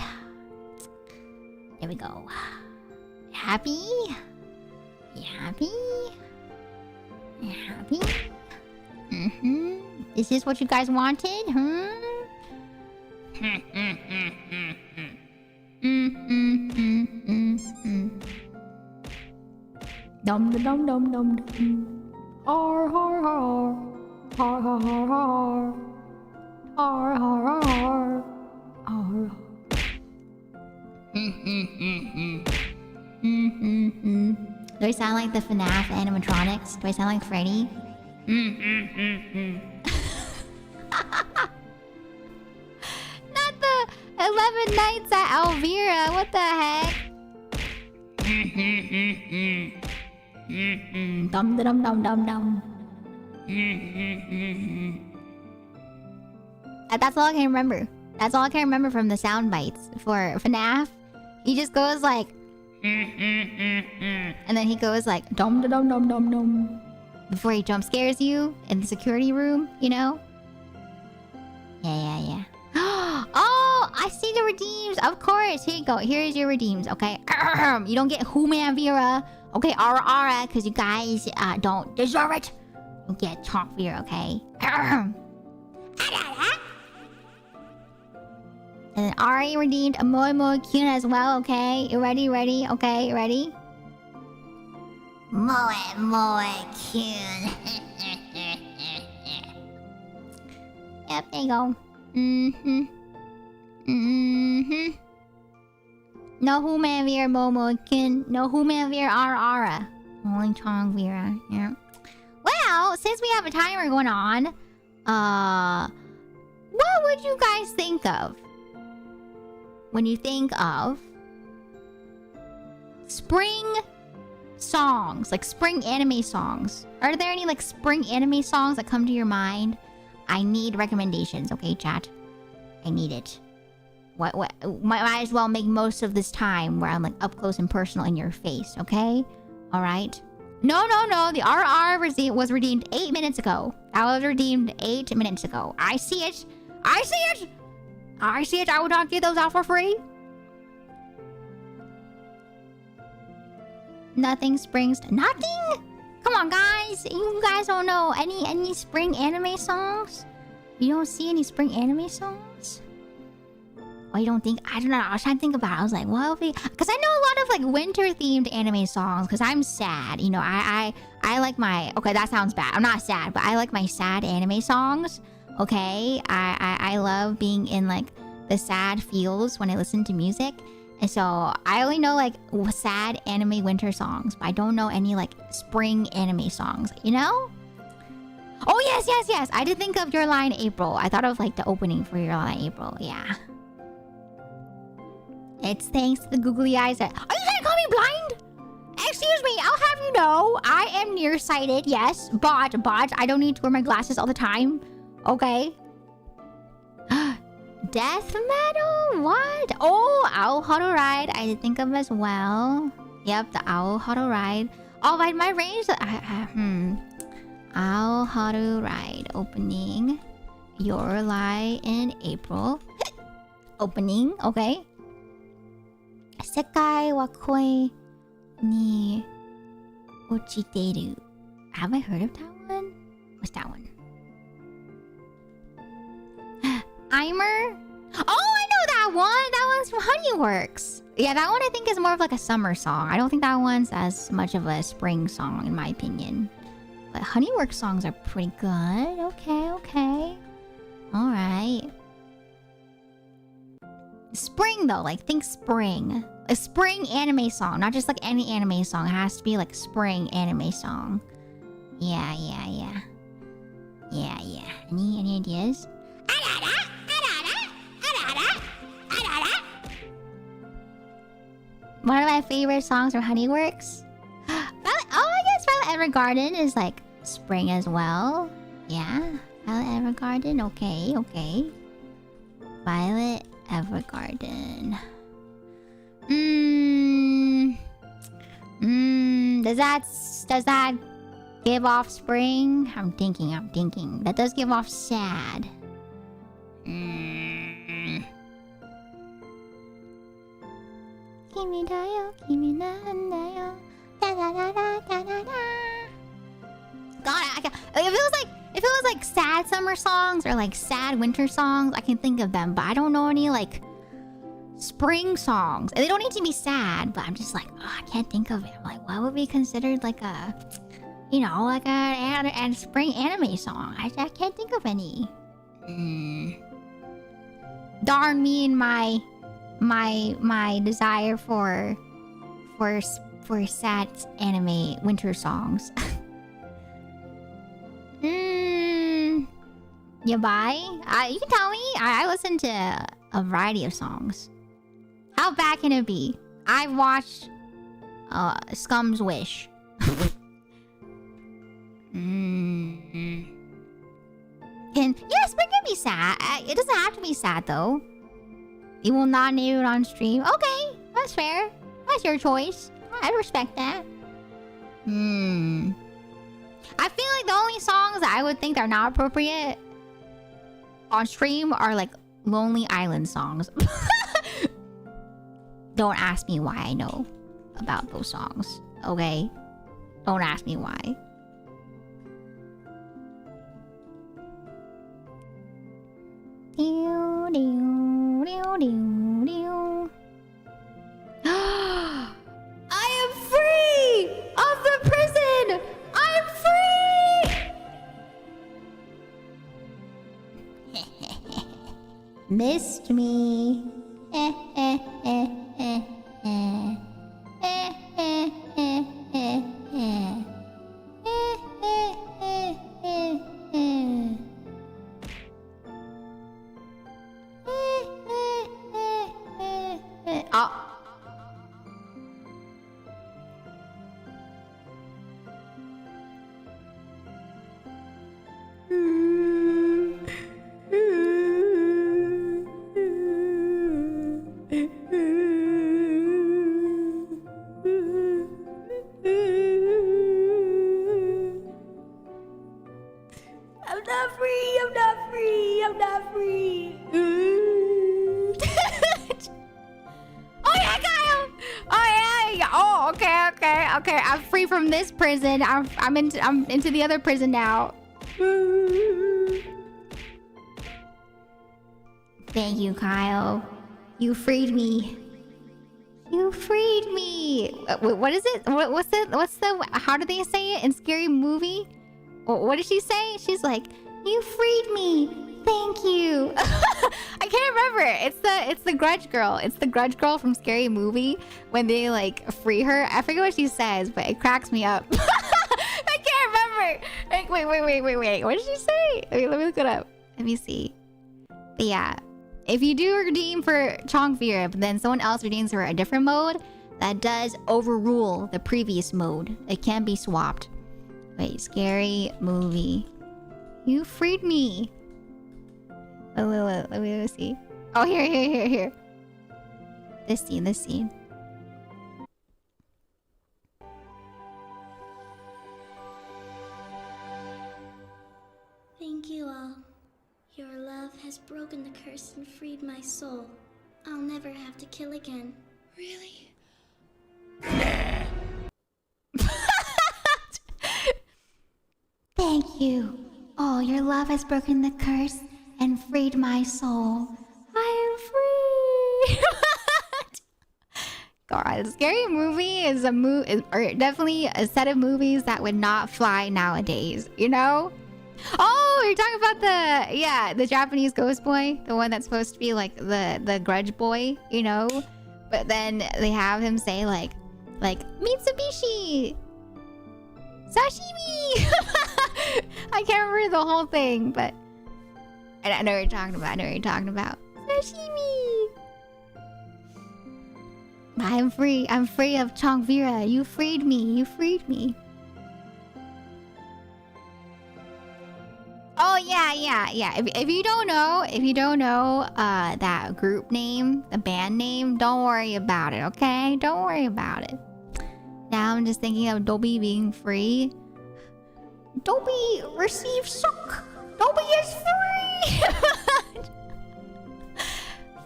There we go. Happy? You happy? Is this what you guys wanted? Dum dum dum dum dum. Har har har. Har har har har. Har har har. Har. Do I sound like the FNAF animatronics? Do I sound like Freddy? Not the 11 nights at Elvira. What the heck? Dum dum dum dum dum. That's all I can remember. That's all I can remember from the sound bites for FNAF. He just goes like, and then he goes like, dum dum dum dum dum, before he jump scares you in the security room. You know? Yeah. Oh, I see the redeems. Of course. Here you go. Here's your redeems. Okay. You don't get Human Vera. Okay, Ara, because you guys don't deserve it. You get Chomp Vera. Okay. And then Ari redeemed a Moe Kyun as well, okay? You ready? Okay, you ready? Moe Kyun. Yep, there you go. No Human Vera Momo Kyun. No Human Vera Ara. Only Chong Vera. Yeah. Well, since we have a timer going on, what would you guys think of when you think of spring songs, like spring anime songs? Are there any like spring anime songs that come to your mind? I need recommendations, okay, chat? I need it. What? Might as well make most of this time where I'm like up close and personal in your face, okay? All right. No. The RR was redeemed 8 minutes ago. That was redeemed 8 minutes ago. I see it. I will not give those out for free. Nothing springs. Nothing? Come on, guys. You guys don't know any spring anime songs? You don't see any spring anime songs? Oh, you don't think? I don't know. I was trying to think about it. I was like, well, because I know a lot of like winter-themed anime songs. Because I'm sad. You know, I like my... Okay, that sounds bad. I'm not sad, but I like my sad anime songs. Okay? I love being in like the sad feels when I listen to music. And so I only know like sad anime winter songs. But I don't know any like spring anime songs. You know? Oh, yes. I did think of Your Lie in April. I thought of like the opening for Your Lie in April. Yeah. It's thanks to the googly eyes that... Are you trying to call me blind? Excuse me, I'll have you know, I am nearsighted, yes. But, I don't need to wear my glasses all the time. Okay? Death metal? What? Oh, Owl Huddle Ride. I did think of as well. Yep, the Owl Huddle Ride. Oh, by my range... Owl Huddle Ride. Opening. Your Lie in April. Opening, okay. Sekai wa koi ni ochiteru. Have I heard of that one? What's that one? Eimer? Oh, I know that one! That one's from Honeyworks. Yeah, that one I think is more of like a summer song. I don't think that one's as much of a spring song in my opinion. But Honeyworks songs are pretty good. Okay. Alright. Spring though, like think spring. A spring anime song, not just like any anime song. It has to be like spring anime song. Yeah. Any ideas? One of my favorite songs from Honeyworks. I guess Violet Evergarden is like spring as well. Yeah, Violet Evergarden. Okay. Violet Evergarden. Does that give off spring? I'm thinking. That does give off sad. Kimi da yo, kimi nan da yo. Da da da da da da da. God, if it was like sad summer songs or like sad winter songs, I can think of them, but I don't know any like spring songs. They don't need to be sad, but I'm just like, I can't think of it. I'm like, what would be considered like a, like a spring anime song? I can't think of any. Darn me and my desire for sad anime winter songs. You buy? You can tell me. I listen to a variety of songs. How bad can it be? I've watched Scum's Wish. Yes, spring can be sad. It doesn't have to be sad though. You will not name it on stream. Okay, that's fair. That's your choice. I respect that. I feel like the only songs that I would think are not appropriate on stream are like Lonely Island songs. Don't ask me why I know about those songs, okay? Don't ask me why. I am free of the prison! I'm free! Missed me. Okay, I'm free from this prison. I'm into the other prison now. Thank you, Kyle. You freed me. You freed me. What is it? What's the? How do they say it in Scary Movie? What did she say? She's like, you freed me. Thank you. I can't remember. It's the Grudge Girl. It's the Grudge Girl from Scary Movie when they like free her. I forget what she says, but it cracks me up. I can't remember. Like, wait. What did she say? Wait, let me look it up. Let me see. But yeah, if you do redeem for Chong Vera, but then someone else redeems for a different mode, that does overrule the previous mode. It can be swapped. Wait, Scary Movie. You freed me. Let me see. Oh, here. This scene. Thank you all. Your love has broken the curse and freed my soul. I'll never have to kill again. Really? Thank you. Oh, your love has broken the curse and freed my soul. I am free. God, Scary Movie is or definitely a set of movies that would not fly nowadays. You know? Oh, you're talking about the Japanese ghost boy, the one that's supposed to be like the grudge boy, you know? But then they have him say like Mitsubishi, sashimi. I can't remember the whole thing, but I know what you're talking about. Sashimi. I'm free. I'm free of Chong Vera. You freed me. Oh yeah. If you don't know that group name, the band name, don't worry about it, okay? Don't worry about it. Now I'm just thinking of Dobby being free. Dobby receives shock. Dobby is free.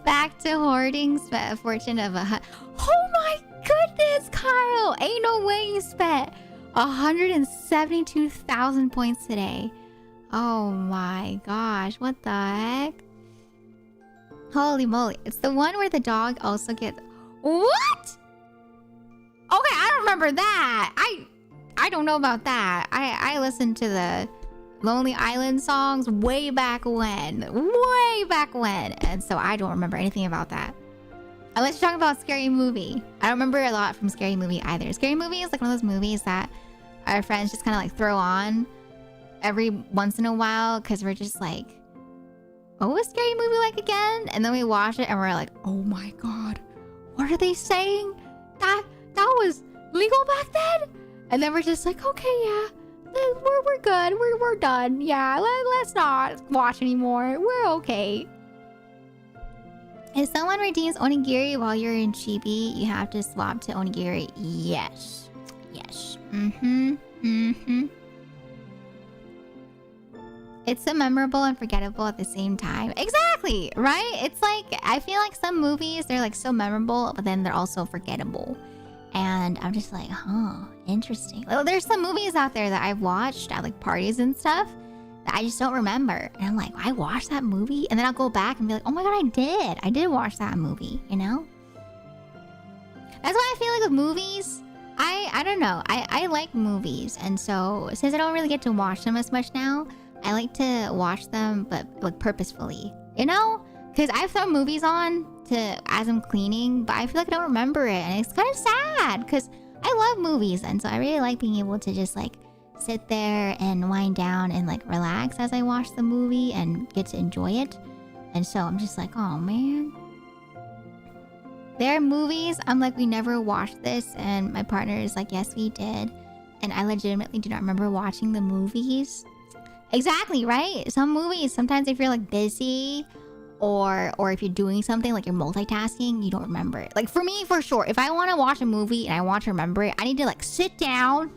Back to hoarding. Spent a fortune of oh my goodness, Kyle! Ain't no way you spent 172,000 points today. Oh my gosh, what the heck? Holy moly. It's the one where the dog also gets... What? Okay, I don't remember that. I don't know about that. I listened to the Lonely Island songs way back when. And so I don't remember anything about that. Unless you're talking about Scary Movie. I don't remember a lot from Scary Movie either. Scary Movie is like one of those movies that our friends just kind of like throw on every once in a while because we're just like, what was Scary Movie like again? And then we watched it and we're like, oh my god, what are they saying? That was legal back then? And then we're just like, okay, yeah, we're good, we're done. Yeah, let's not watch anymore. We're okay. If someone redeems onigiri while you're in Chibi, you have to swap to onigiri. Yes. Yes. It's so memorable and forgettable at the same time. Exactly, right? It's like, I feel like some movies, they're like so memorable, but then they're also forgettable. And I'm just like, huh, interesting. Well, there's some movies out there that I've watched at like parties and stuff that I just don't remember. And I'm like, I watched that movie? And then I'll go back and be like, oh my god, I did watch that movie, you know? That's why I feel like with movies, I don't know. I like movies. And so since I don't really get to watch them as much now, I like to watch them, but like purposefully, you know? Because I've thrown movies on as I'm cleaning, but I feel like I don't remember it. And it's kind of sad because I love movies. And so I really like being able to just like sit there and wind down and like relax as I watch the movie and get to enjoy it. And so I'm just like, oh man. There are movies I'm like, we never watched this. And my partner is like, yes, we did. And I legitimately do not remember watching the movies. Exactly, right? Some movies, sometimes if you're like busy or if you're doing something like you're multitasking, you don't remember it. Like for me, for sure, if I want to watch a movie and I want to remember it, I need to like sit down,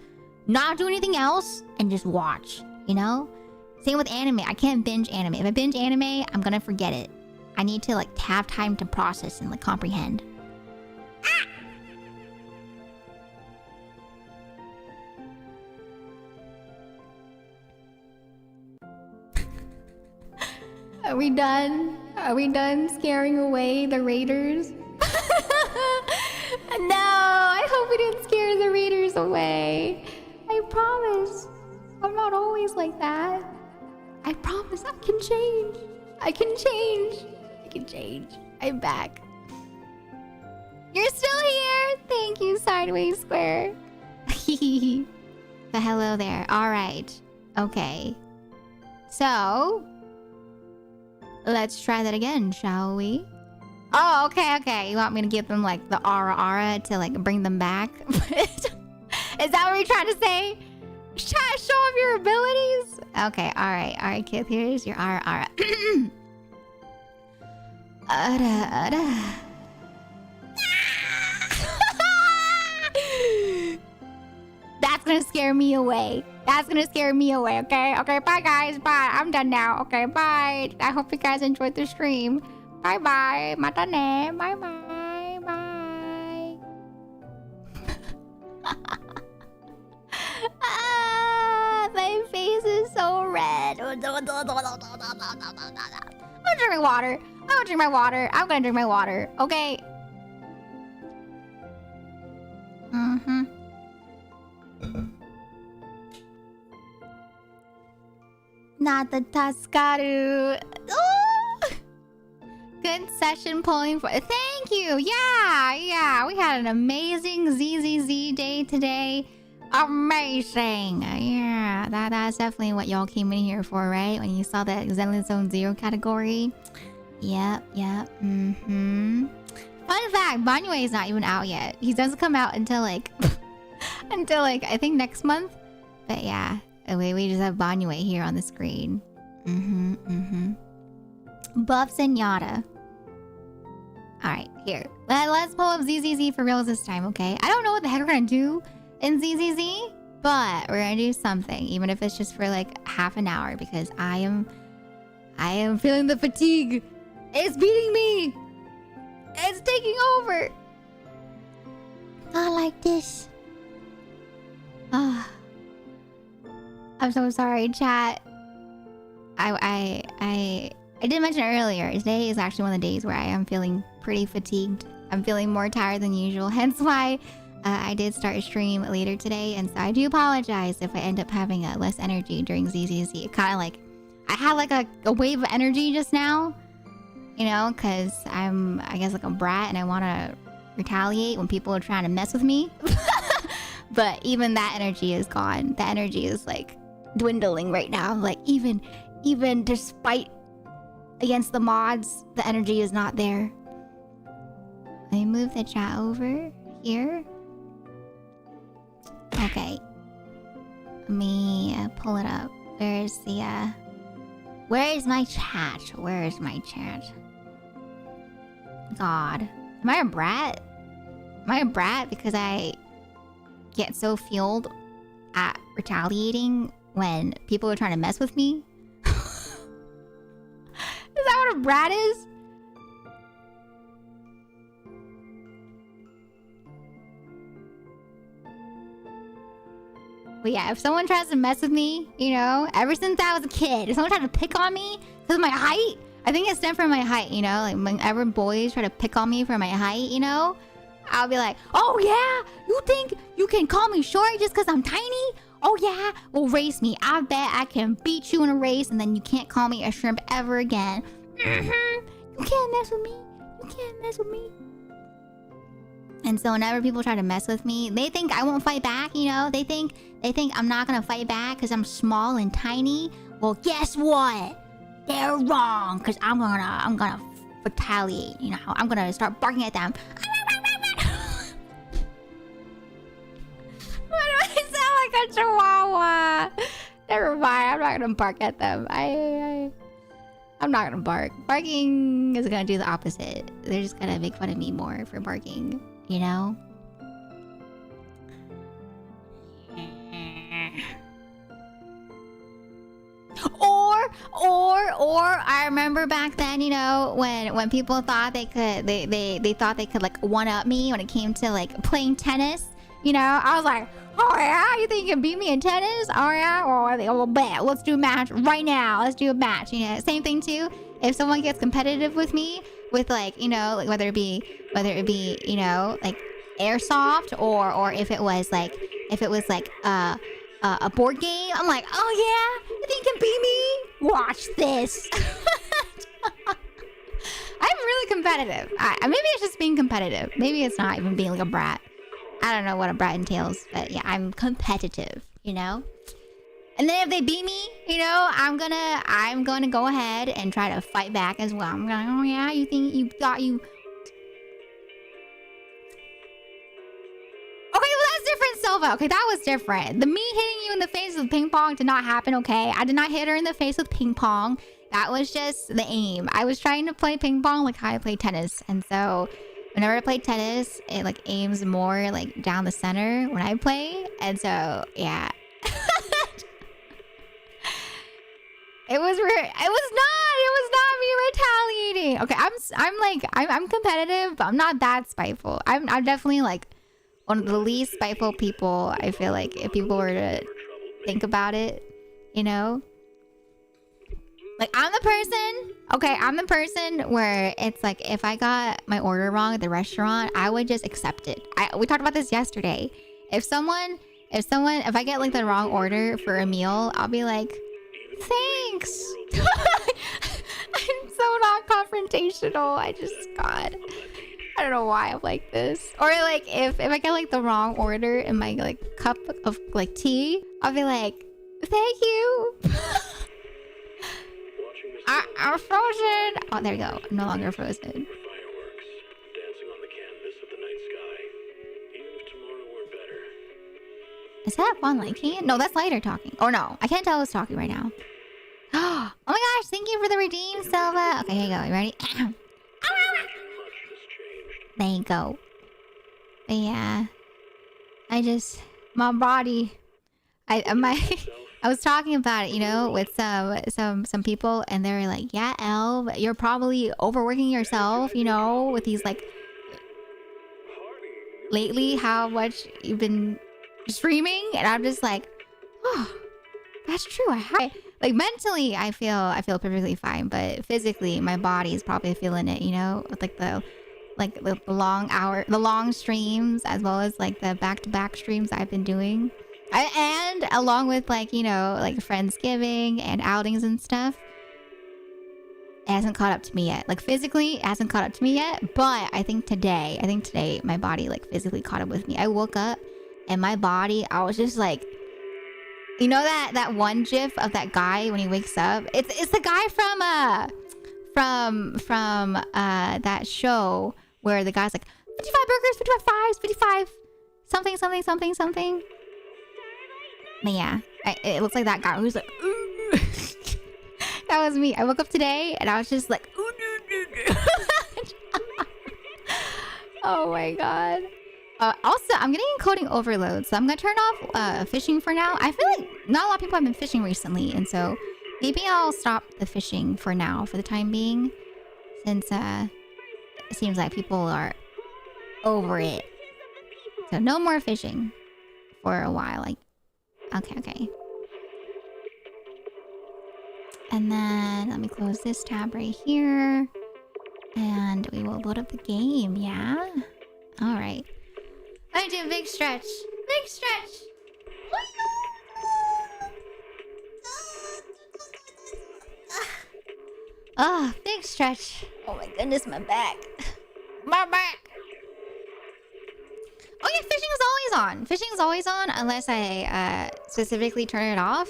not do anything else, and just watch, you know? Same with anime. I can't binge anime. If I binge anime, I'm gonna forget it. I need to like have time to process and like comprehend. Are we done? Are we done scaring away the raiders? No, I hope we didn't scare the raiders away. I promise. I'm not always like that. I promise I can change. I can change. I can change. I'm back. You're still here. Thank you, Sideways Square. But hello there. All right. Okay. So... let's try that again, shall we? Oh, okay. You want me to give them like the aura to like bring them back? Is that what you're trying to say? Try to show off your abilities? Okay, alright, kid. Here's your aura. That's gonna scare me away. Okay? Okay, bye guys. Bye. I'm done now. Okay, bye. I hope you guys enjoyed the stream. Bye-bye. Mata ne. Bye-bye. Bye. My face is so red. I'm gonna drink my water. I'm gonna drink my water. Okay. Not the Taskaru. Oh! Good session pulling for. Thank you. Yeah. We had an amazing ZZZ day today. Amazing. Yeah, that's definitely what y'all came in here for, right? When you saw the Zenless Zone Zero category. Yep. Fun fact: Banyue is not even out yet. He doesn't come out until like I think next month. But yeah. We just have Banyue here on the screen. Buffs and Yada. Alright, here. Let's pull up ZZZ for reals this time, okay? I don't know what the heck we're gonna do in ZZZ, but we're gonna do something, even if it's just for like half an hour, because I am feeling the fatigue. It's beating me. It's taking over. Not like this. I'm so sorry, chat. I did mention earlier, today is actually one of the days where I am feeling pretty fatigued. I'm feeling more tired than usual, hence why I did start a stream later today, and so I do apologize if I end up having less energy during ZZZ. It kind of like, I had like a wave of energy just now, you know, because I'm, I guess, like a brat and I want to retaliate when people are trying to mess with me. But even that energy is gone. The energy is like dwindling right now. Like even despite against the mods. The energy is not there. Let me move the chat over here. Okay. Let me pull it up. Where's the where is my chat? Where is my chat? God. Am I a brat? Am I a brat because I get so fueled at retaliating when people are trying to mess with me? Is that what a brat is? But yeah, if someone tries to mess with me, you know, ever since I was a kid, if someone tried to pick on me because of my height, I think it stemmed from my height, you know? Like, whenever boys try to pick on me for my height, you know? I'll be like, oh yeah? You think you can call me short just because I'm tiny? Oh yeah? Well, race me. I bet I can beat you in a race and then you can't call me a shrimp ever again. You can't mess with me. You can't mess with me. And so whenever people try to mess with me, they think I won't fight back, you know? They think I'm not gonna fight back because I'm small and tiny. Well, guess what? They're wrong, because I'm gonna retaliate, you know? I'm gonna start barking at them. Why do I sound like a chihuahua? Never mind, I'm not gonna bark at them. I'm not gonna bark. Barking is gonna do the opposite. They're just gonna make fun of me more for barking, you know? Or I remember back then, you know, when people thought they could they thought they could like one up me when it came to like playing tennis, you know? I was like, oh yeah, you think you can beat me in tennis? Oh yeah, well bet, let's do a match right now. Let's do a match. You know, same thing too. If someone gets competitive with me with like, you know, like whether it be, you know, like airsoft or if it was like a board game, I'm like, oh yeah, you think you can beat me? Watch this. I'm really competitive. Maybe it's just being competitive. Maybe it's not even being like a brat. I don't know what a brat entails, but yeah, I'm competitive, you know? And then if they beat me, you know, I'm gonna go ahead and try to fight back as well. I'm gonna, oh yeah, you think you thought you... Okay, well that's different, Silva. Okay, that was different. The me hitting you in the face with ping pong did not happen, okay? I did not hit her in the face with ping pong. That was just the aim. I was trying to play ping pong like how I play tennis. And so whenever I play tennis, it like aims more like down the center when I play. And so, yeah. It was not me retaliating. Okay, I'm competitive, but I'm not that spiteful. I'm definitely like one of the least spiteful people. I feel like if people were to think about it, you know, like I'm the person where it's like if I got my order wrong at the restaurant, I would just accept it. We talked about this yesterday. If I get like the wrong order for a meal, I'll be like, thanks. I'm so not confrontational. God, I don't know why I'm like this. Or like if I get like the wrong order in my like cup of like tea, I'll be like, thank you. I'm frozen. Oh, there you go. I'm no longer frozen. Is that Von Lycan? No, that's Lighter talking. Or no, I can't tell who's talking right now. Oh my gosh, thank you for the redeem, Silva. Okay, here you go. You ready? There you go. But yeah. My body. I was talking about it, you know, with some people, and they were like, yeah, Elle, you're probably overworking yourself, you know, with these like lately how much you've been streaming. And I'm just like, oh, that's true. Like mentally I feel perfectly fine, but physically my body is probably feeling it, you know, with like the long streams, as well as like the back-to-back streams I've been doing. And along with like, you know, like Friendsgiving and outings and stuff, it hasn't caught up to me yet. Like physically, it hasn't caught up to me yet. But I think today, my body like physically caught up with me. I woke up and my body, I was just like, you know that one gif of that guy when he wakes up? It's the guy from that show where the guy's like 55 burgers, 55 fries, 55 something something something something. But yeah, it looks like that guy who's like that was me. I woke up today and I was just like oh my god. Also, I'm getting encoding overload, so I'm gonna turn off fishing for now. I feel like not a lot of people have been fishing recently, and so maybe I'll stop the fishing for now, for the time being, since it seems like people are over it. So no more fishing for a while. Like, okay. And then let me close this tab right here, and we will load up the game. Yeah. All right. I do a big stretch. Big stretch. Oh, big stretch. Oh my goodness, my back. My back. Oh yeah, fishing is always on. Fishing is always on unless I specifically turn it off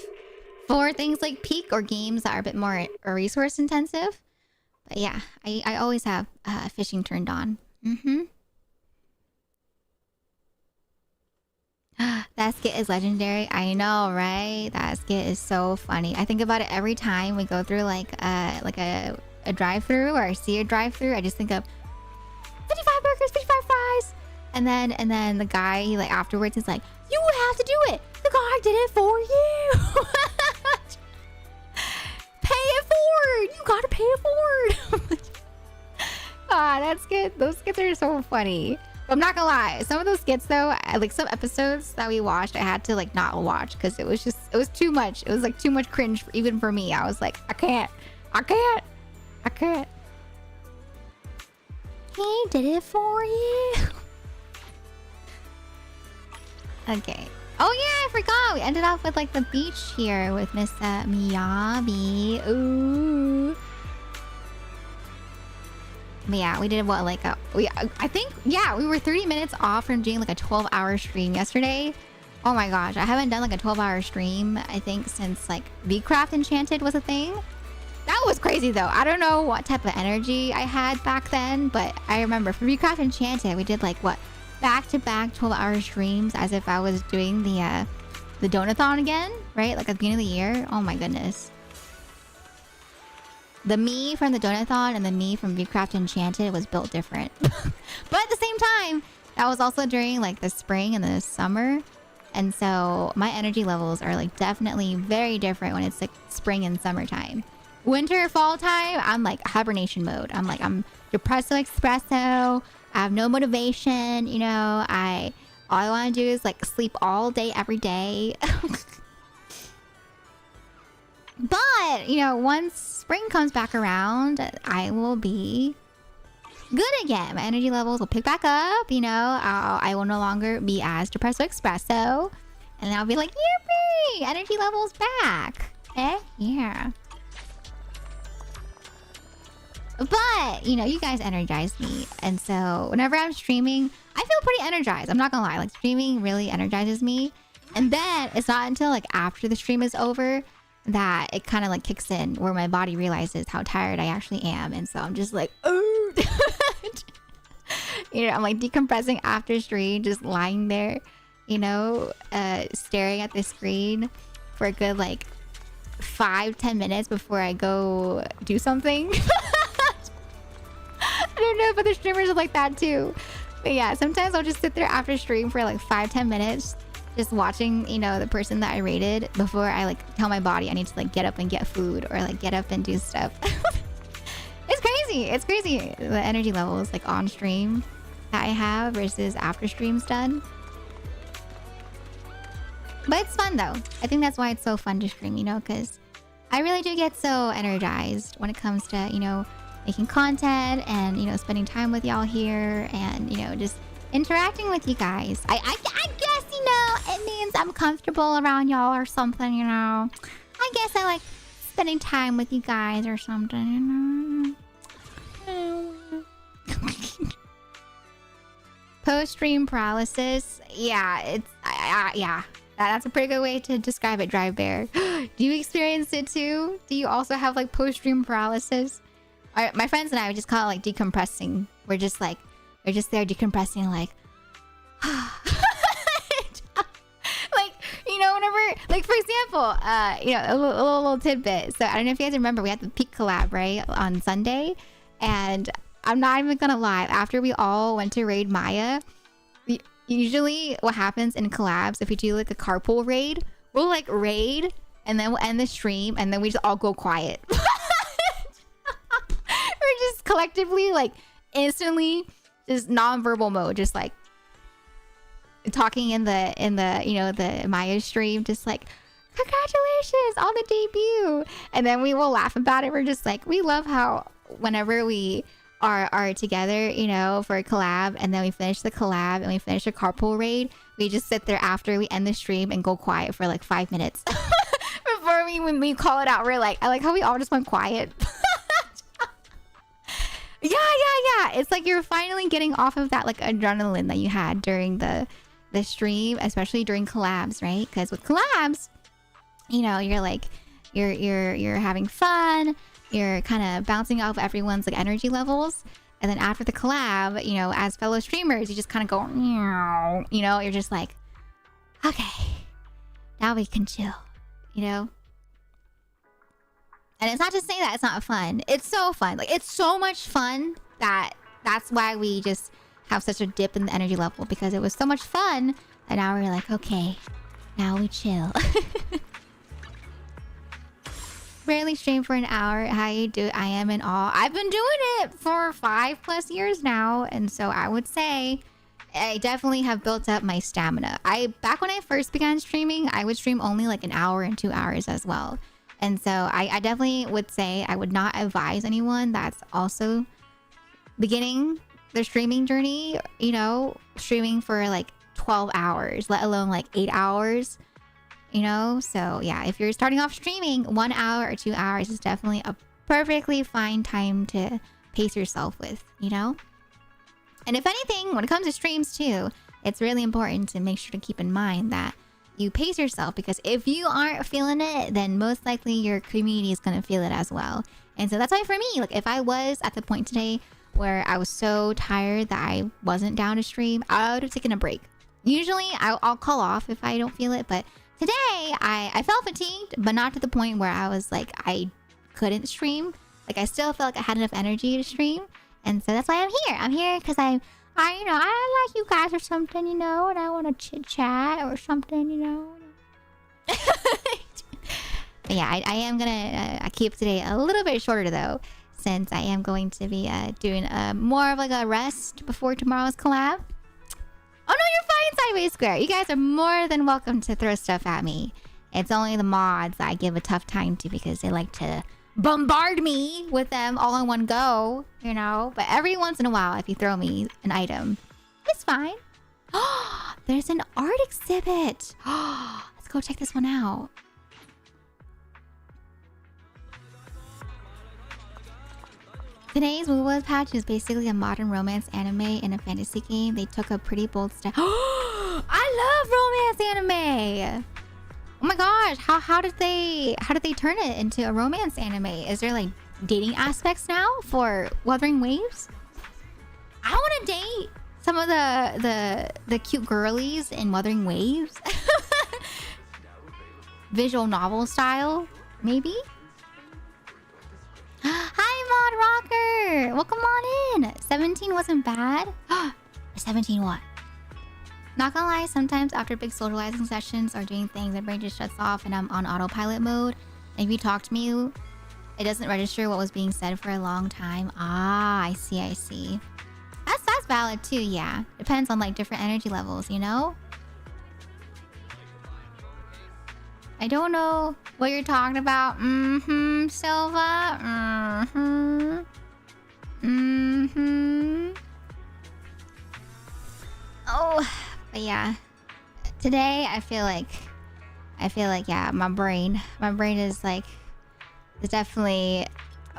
for things like peak or games that are a bit more resource intensive. But yeah, I always have fishing turned on. That skit is legendary. I know, right? That skit is so funny. I think about it every time we go through like a drive-through, or I see a drive-through. I just think of 55 burgers, 55 fries, and then the guy, he like afterwards is like, "You have to do it. The guy did it for you. Pay it forward. You gotta pay it forward." Ah, that's good. Those skits are so funny. I'm not gonna lie, some of those skits though, like some episodes that we watched, I had to like not watch because it was too much. It was like too much cringe even for me. I was like, I can't. He did it for you. Okay. Oh yeah, I forgot. We ended off with like the beach here with Miss Miyabi. Ooh. But yeah, we did what, like I think, yeah, we were 30 minutes off from doing like a 12-hour stream yesterday. Oh my gosh, I haven't done like a 12-hour stream, I think, since like VCraft Enchanted was a thing. That was crazy though. I don't know what type of energy I had back then, but I remember for VCraft Enchanted, we did like what, back-to-back 12-hour streams as if I was doing the Donathon again, right? Like at the beginning of the year. Oh my goodness. The me from the Donathon and the me from VCraft Enchanted was built different. But at the same time, that was also during like the spring and the summer. And so my energy levels are like definitely very different when it's like spring and summertime. Winter, fall time, I'm like hibernation mode. I'm depresso espresso. I have no motivation, you know. All I want to do is like sleep all day, every day. But, you know, once spring comes back around, I will be good again. My energy levels will pick back up, you know. I will no longer be as depresso espresso. And I'll be like, yippee! Energy levels back. Yeah. But, you know, you guys energize me. And so whenever I'm streaming, I feel pretty energized. I'm not gonna lie. Like, streaming really energizes me. And then it's not until like after the stream is over that it kind of like kicks in, where my body realizes how tired I actually am. And so I'm just like, oh. You know, I'm like decompressing after stream, just lying there, you know, staring at the screen for a good like 5-10 minutes before I go do something. I don't know if other streamers are like that too. But yeah, sometimes I'll just sit there after stream for like 5-10 minutes, just watching, you know, the person that I rated before I like tell my body I need to like get up and get food or like get up and do stuff. It's crazy the energy levels like on stream that I have versus after stream's done. But it's fun though. I think that's why it's so fun to stream, you know, because I really do get so energized when it comes to, you know, making content and, you know, spending time with y'all here and, you know, just interacting with you guys. I guess, you know, it means I'm comfortable around y'all or something, you know. I guess I like spending time with you guys or something, you know. Post-stream paralysis. Yeah, it's... yeah. That's a pretty good way to describe it, Drive Bear. Do you experience it too? Do you also have like post-stream paralysis? My friends and I would just call it like decompressing. We're just there decompressing, like, like, you know, whenever, like, for example, you know, a little tidbit. So I don't know if you guys remember, we had the Peak collab, right, on Sunday, and I'm not even gonna lie. After we all went to raid Maya, usually what happens in collabs, if we do like a carpool raid, we'll like raid and then we'll end the stream and then we just all go quiet. We're just collectively, like, instantly just non-verbal mode, just like talking in the you know, the Maya stream, just like, congratulations on the debut, and then we will laugh about it. We're just like, we love how whenever we are together, you know, for a collab, and then we finish the collab and we finish a carpool raid, we just sit there after we end the stream and go quiet for like 5 minutes before when we call it out. We're like, I like how we all just went quiet. yeah, it's like you're finally getting off of that like adrenaline that you had during the stream, especially during collabs, right? Because with collabs, you know, you're like, you're having fun, you're kind of bouncing off everyone's like energy levels, and then after the collab, you know, as fellow streamers, you just kind of go, you know, you're just like, okay, now we can chill, you know. And it's not to say that it's not fun. It's so fun. Like, it's so much fun that's why we just have such a dip in the energy level, because it was so much fun, and now we're like, okay, now we chill. Barely stream for an hour. How you do? I am in awe. I've been doing it for 5+ years now, and so I would say I definitely have built up my stamina. Back when I first began streaming, I would stream only like an hour and 2 hours as well. And so I definitely would say I would not advise anyone that's also beginning their streaming journey, you know, streaming for like 12 hours, let alone like 8 hours. You know, so yeah, if you're starting off streaming, 1 hour or 2 hours is definitely a perfectly fine time to pace yourself with, you know? And if anything, when it comes to streams too, it's really important to make sure to keep in mind that you pace yourself, because if you aren't feeling it, then most likely your community is going to feel it as well. And so that's why for me, like, if I was at the point today where I was so tired that I wasn't down to stream, I would have taken a break. Usually I'll call off if I don't feel it, but today, I felt fatigued, but not to the point where I was like, I couldn't stream. Like, I still felt like I had enough energy to stream. And so that's why I'm here. I'm here because you know, I like you guys or something, you know, and I want to chit chat or something, you know. But yeah, I am gonna keep today a little bit shorter though, since I am going to be doing more of like a rest before tomorrow's collab. Oh no, you're fine, Sideways Square. You guys are more than welcome to throw stuff at me. It's only the mods that I give a tough time to, because they like to bombard me with them all in one go, you know. But every once in a while, if you throw me an item, it's fine. There's an art exhibit. Let's go check this one out. Today's Wuwa patch is basically a modern romance anime in a fantasy game. They took a pretty bold step. I love romance anime. Oh my gosh, how did they turn it into a romance anime? Is there like dating aspects now for Wuthering Waves? I want to date some of the cute girlies in Wuthering Waves. Visual novel style, maybe. Hi, Mod Rocker! Welcome on in! 17 wasn't bad. 17 what? Not gonna lie, sometimes after big socializing sessions or doing things, my brain just shuts off and I'm on autopilot mode. And if you talk to me, it doesn't register what was being said for a long time. Ah, I see. That's valid too, yeah. Depends on like different energy levels, you know? I don't know what you're talking about. Silva. Oh, but yeah. Today I feel like yeah, my brain is like, is definitely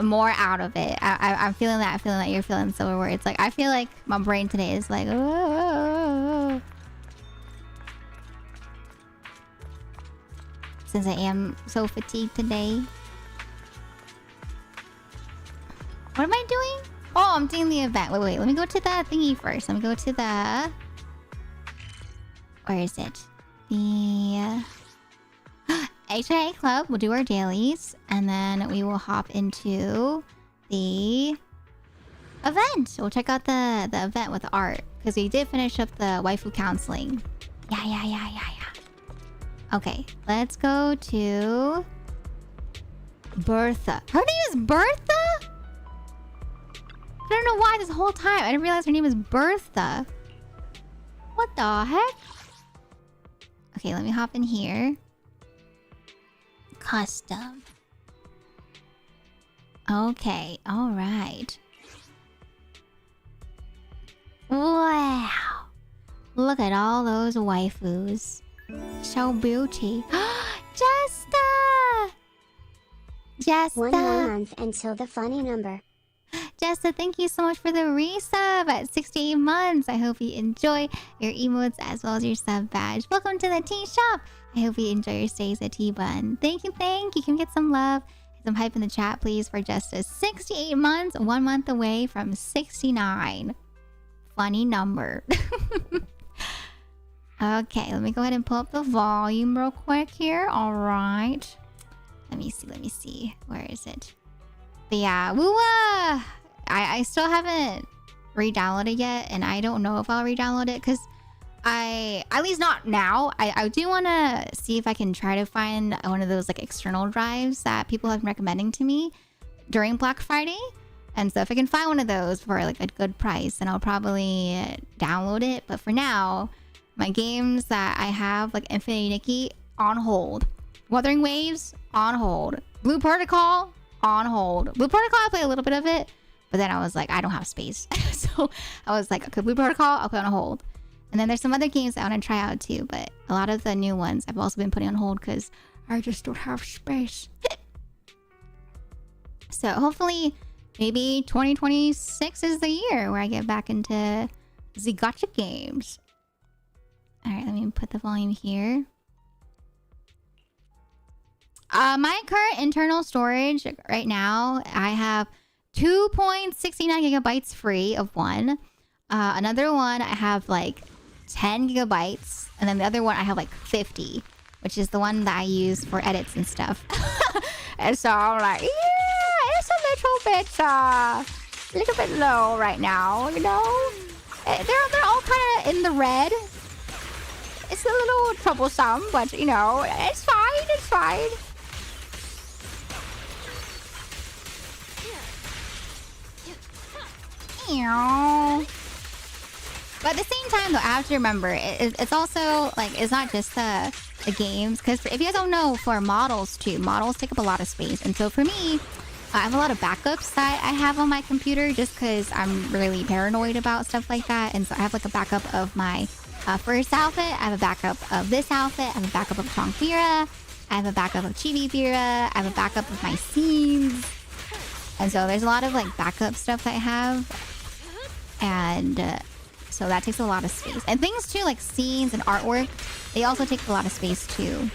more out of it. I'm feeling that you're feeling, so where it's like I feel like my brain today is like, oh. Since I am so fatigued today. What am I doing? Oh, I'm doing the event. Wait. Let me go to the thingy first. Let me go to the... Where is it? The... HIA Club. We'll do our dailies. And then we will hop into the event. We'll check out the event with art. Because we did finish up the waifu counseling. Yeah. Okay, let's go to... Bertha. Her name is Bertha? I don't know why this whole time I didn't realize her name is Bertha. What the heck? Okay, let me hop in here. Custom. Okay, alright. Wow. Look at all those waifus. So beauty. Jesta! 1 more month until the funny number. Jesta, thank you so much for the resub at 68 months. I hope you enjoy your emotes as well as your sub badge. Welcome to the tea shop. I hope you enjoy your stays at T-Bun. Thank you. Can we get some love? Some hype in the chat, please, for Jesta. 68 months, 1 month away from 69. Funny number. Okay, let me go ahead and pull up the volume real quick here. All right. Let me see. Where is it? But yeah, I still haven't re-downloaded yet, and I don't know if I'll re-download it because at least not now. I do want to see if I can try to find one of those like external drives that people have been recommending to me during Black Friday. And so if I can find one of those for like a good price, then I'll probably download it. But for now, my games that I have, like Infinity Nikki, on hold. Wuthering Waves, on hold. Blue Protocol, on hold. Blue Protocol, I play a little bit of it, but then I was like, I don't have space. So I was like, okay, Blue Protocol, I'll put on hold. And then there's some other games I want to try out too, but a lot of the new ones I've also been putting on hold because I just don't have space. So hopefully, maybe 2026 is the year where I get back into the gacha games. All right, let me put the volume here. My current internal storage right now, I have 2.69 gigabytes free of one. Another one, I have like 10 gigabytes. And then the other one, I have like 50, which is the one that I use for edits and stuff. And so I'm like, yeah, it's a little bit low right now, you know? They're all kind of in the red. It's a little troublesome, but you know, it's fine. But at the same time, though, I have to remember it's also like it's not just the games, because if you guys don't know, for models too, models take up a lot of space, and so for me, I have a lot of backups that I have on my computer just because I'm really paranoid about stuff like that, and so I have like a backup of my first outfit, I have a backup of this outfit, I have a backup of Chong Fira, I have a backup of Chibi Fira, I have a backup of my scenes, and so there's a lot of like backup stuff that I have. And so that takes a lot of space. And things too, like scenes and artwork, they also take a lot of space too.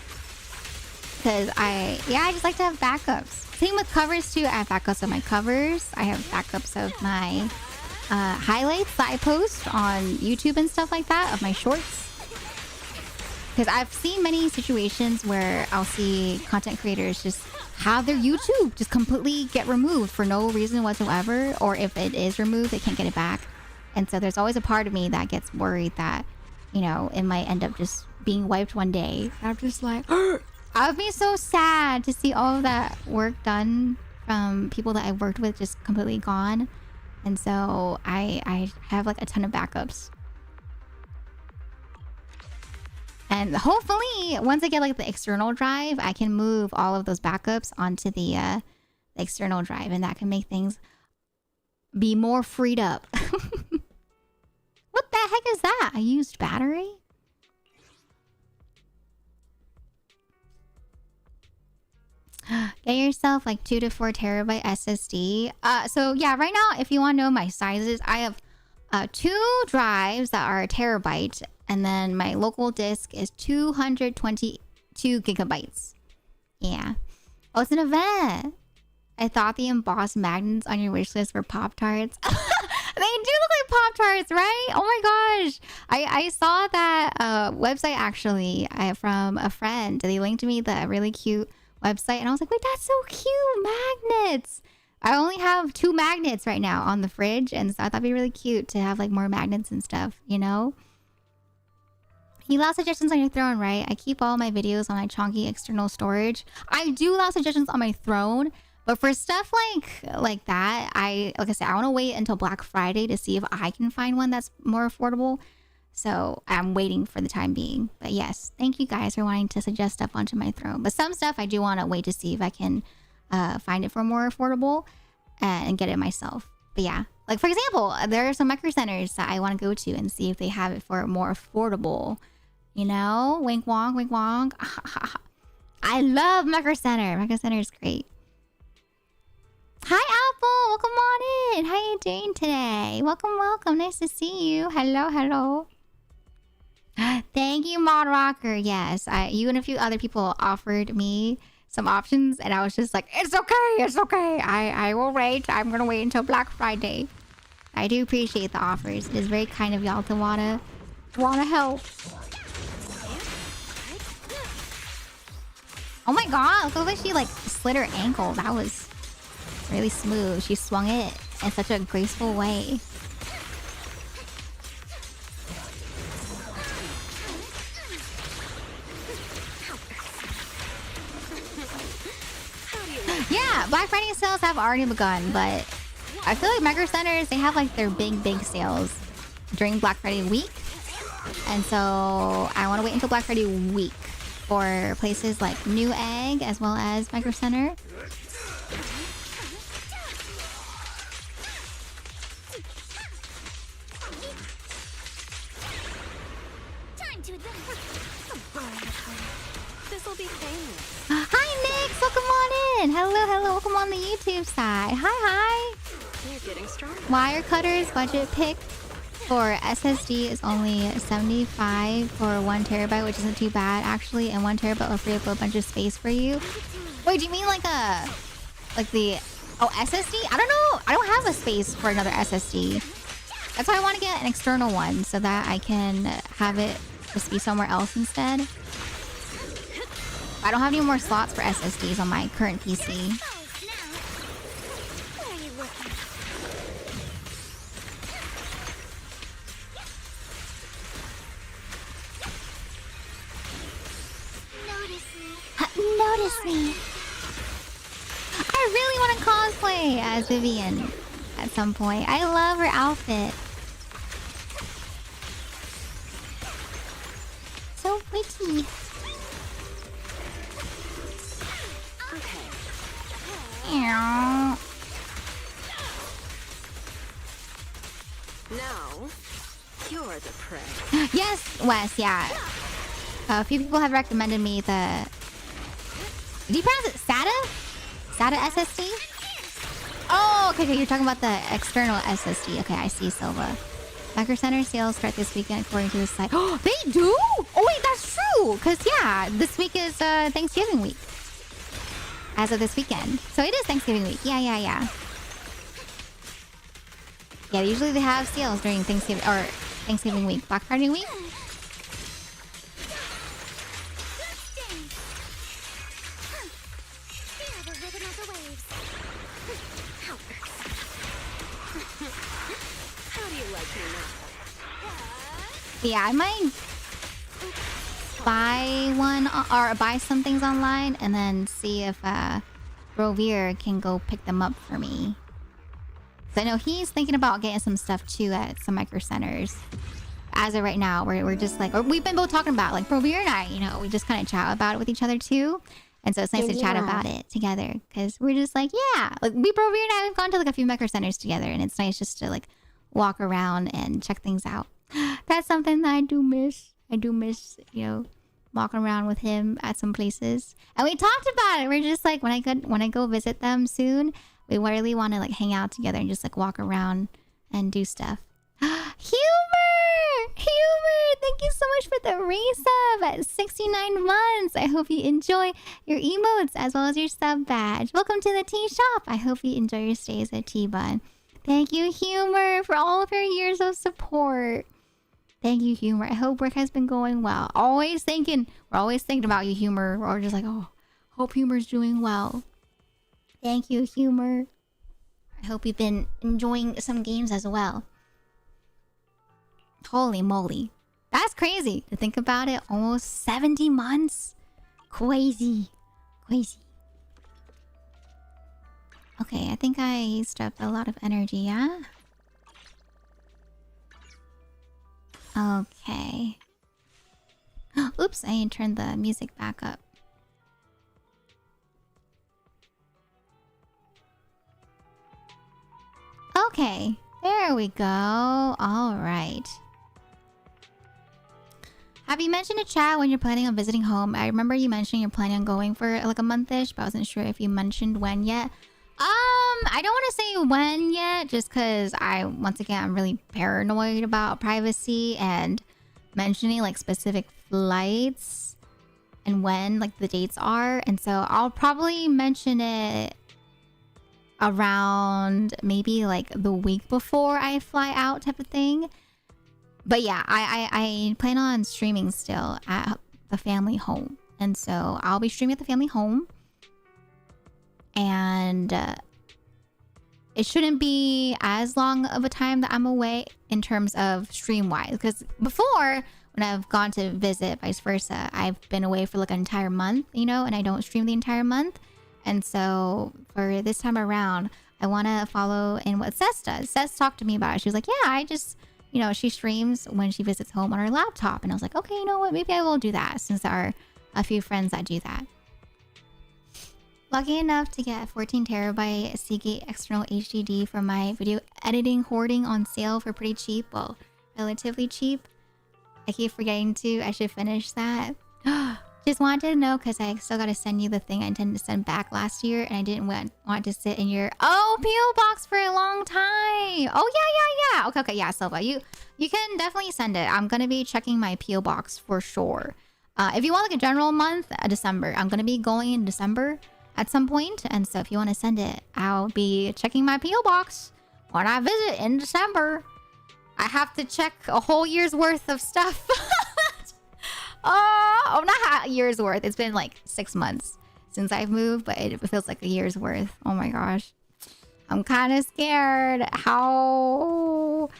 Because I just like to have backups. Same with covers too. I have backups of my covers. I have backups of my highlights that I post on YouTube and stuff like that, of my shorts. Because I've seen many situations where I'll see content creators just have their YouTube just completely get removed for no reason whatsoever. Or if it is removed, they can't get it back. And so there's always a part of me that gets worried that, you know, it might end up just being wiped one day. I'm just like, I'd be so sad to see all of that work done from people that I worked with just completely gone. And so I have like a ton of backups. And hopefully, once I get like the external drive, I can move all of those backups onto the external drive, and that can make things be more freed up. What the heck is that? A used battery? Get yourself like 2 to 4 terabyte SSD. So yeah, right now, if you want to know my sizes, I have 2 drives that are a terabyte, and then my local disk is 222 gigabytes. Yeah. Oh, it's an event. I thought the embossed magnets on your wish list were Pop-Tarts. They do look like Pop-Tarts, right? Oh my gosh. I saw that website actually from a friend. They linked me the really cute website and I was like, wait, that's so cute. Magnets. I only have 2 magnets right now on the fridge, and so I thought it'd be really cute to have like more magnets and stuff, you know? You allow suggestions on your throne, right? I keep all my videos on my chunky external storage. I do allow suggestions on my throne, but for stuff like that, like I said, I want to wait until Black Friday to see if I can find one that's more affordable. So I'm waiting for the time being. But yes, thank you guys for wanting to suggest stuff onto my throne. But some stuff I do want to wait to see if I can find it for more affordable and get it myself. But yeah, like for example, there are some micro centers that I want to go to and see if they have it for more affordable. You know, wink wonk, wink wonk. I love micro center. Micro center is great. Hi Apple, welcome on in. How you doing today? Welcome, welcome. Nice to see you. Hello, hello. Thank you, Mod Rocker. Yes, you and a few other people offered me some options, and I was just like, it's okay, it's okay. I will wait. I'm gonna wait until Black Friday. I do appreciate the offers. It is very kind of y'all to wanna help. Oh my god, look like she like slid her ankle. That was really smooth. She swung it in such a graceful way. Yeah, Black Friday sales have already begun, but I feel like micro centers, they have like their big sales during Black Friday week. And so I want to wait until Black Friday week for places like New Egg as well as Micro Center. This'll be famous. Hi Nix, welcome on in. Hello, welcome on the YouTube side. Hi. You're getting stronger. Wire cutters budget pick for SSD is only 75 for 1 terabyte, which isn't too bad actually, and 1 terabyte will free up a bunch of space for you. Wait, do you mean like the SSD? I don't know. I don't have a space for another SSD. That's why I want to get an external one so that I can have it just be somewhere else instead. I don't have any more slots for SSDs on my current PC. Notice me. I really want to cosplay as Vivian at some point. I love her outfit. So pretty. Now, you're the prey. Yes, Wes, yeah. A few people have recommended me the... Do you pronounce it SATA? SATA SSD? Oh, okay, you're talking about the external SSD. Okay, I see, Silva. Micro Center sales start this weekend according to the site. Oh, they do? Oh, wait, that's true. Because, yeah, this week is Thanksgiving week. As of this weekend. So it is Thanksgiving week. Yeah. Yeah, usually they have sales during Thanksgiving week. Black Friday week? How do you like me now? Yeah, I might buy one or buy some things online and then see if Rovere can go pick them up for me. So I know he's thinking about getting some stuff too at some micro centers. As of right now, we're just like, or we've been both talking about, like Rovere and I, you know, we just kind of chat about it with each other too. And so it's nice to chat about it together because we're just like, yeah, like Rovere and I, we've gone to like a few micro centers together, and it's nice just to like walk around and check things out. That's something that I do miss. I do miss, you know, walking around with him at some places. And we talked about it. We're just like, when I go visit them soon, we really want to like hang out together and just like walk around and do stuff. Humor! thank you so much for the resub at 69 months. I hope you enjoy your emotes as well as your sub badge. Welcome to the tea shop. I hope you enjoy your stays at T-Bun. Thank you, Humor, for all of your years of support. Thank you, Humor. I hope work has been going well. We're always thinking about you, Humor. We're just like, oh, hope Humor's doing well. Thank you, Humor. I hope you've been enjoying some games as well. Holy moly. That's crazy to think about it. Almost 70 months. Crazy. Crazy. Okay, I think I used up a lot of energy, yeah? Okay. Oops, I didn't turn the music back up. Okay, there we go. All right. Have you mentioned in chat when you're planning on visiting home? I remember you mentioned you're planning on going for like a month-ish, but I wasn't sure if you mentioned when yet. I don't want to say when yet, just because once again, I'm really paranoid about privacy and mentioning like specific flights and when like the dates are. And so I'll probably mention it around maybe like the week before I fly out type of thing. But yeah, I plan on streaming still at the family home. And so I'll be streaming at the family home. And it shouldn't be as long of a time that I'm away in terms of stream-wise. Because before, when I've gone to visit, vice versa, I've been away for like an entire month, you know, and I don't stream the entire month. And so for this time around, I want to follow in what Cess does. Cess talked to me about it. She was like, yeah, I just, you know, she streams when she visits home on her laptop. And I was like, okay, you know what? Maybe I will do that since there are a few friends that do that. Lucky enough to get a 14 terabyte Seagate external HDD for my video editing hoarding on sale for pretty cheap. Well, relatively cheap. I keep forgetting to. I should finish that. Just wanted to know because I still got to send you the thing I intended to send back last year. And I didn't want to sit in your... Oh, P.O. box for a long time. Oh, yeah. Okay, yeah, Silva. You can definitely send it. I'm going to be checking my P.O. box for sure. If you want like a general month, December. I'm going to be going in December at some point, and so if you want to send it, I'll be checking my P.O. box when I visit in December. I have to check a whole year's worth of stuff. Oh, not a year's worth. It's been like 6 months since I've moved, but it feels like a year's worth. Oh my gosh. I'm kind of scared how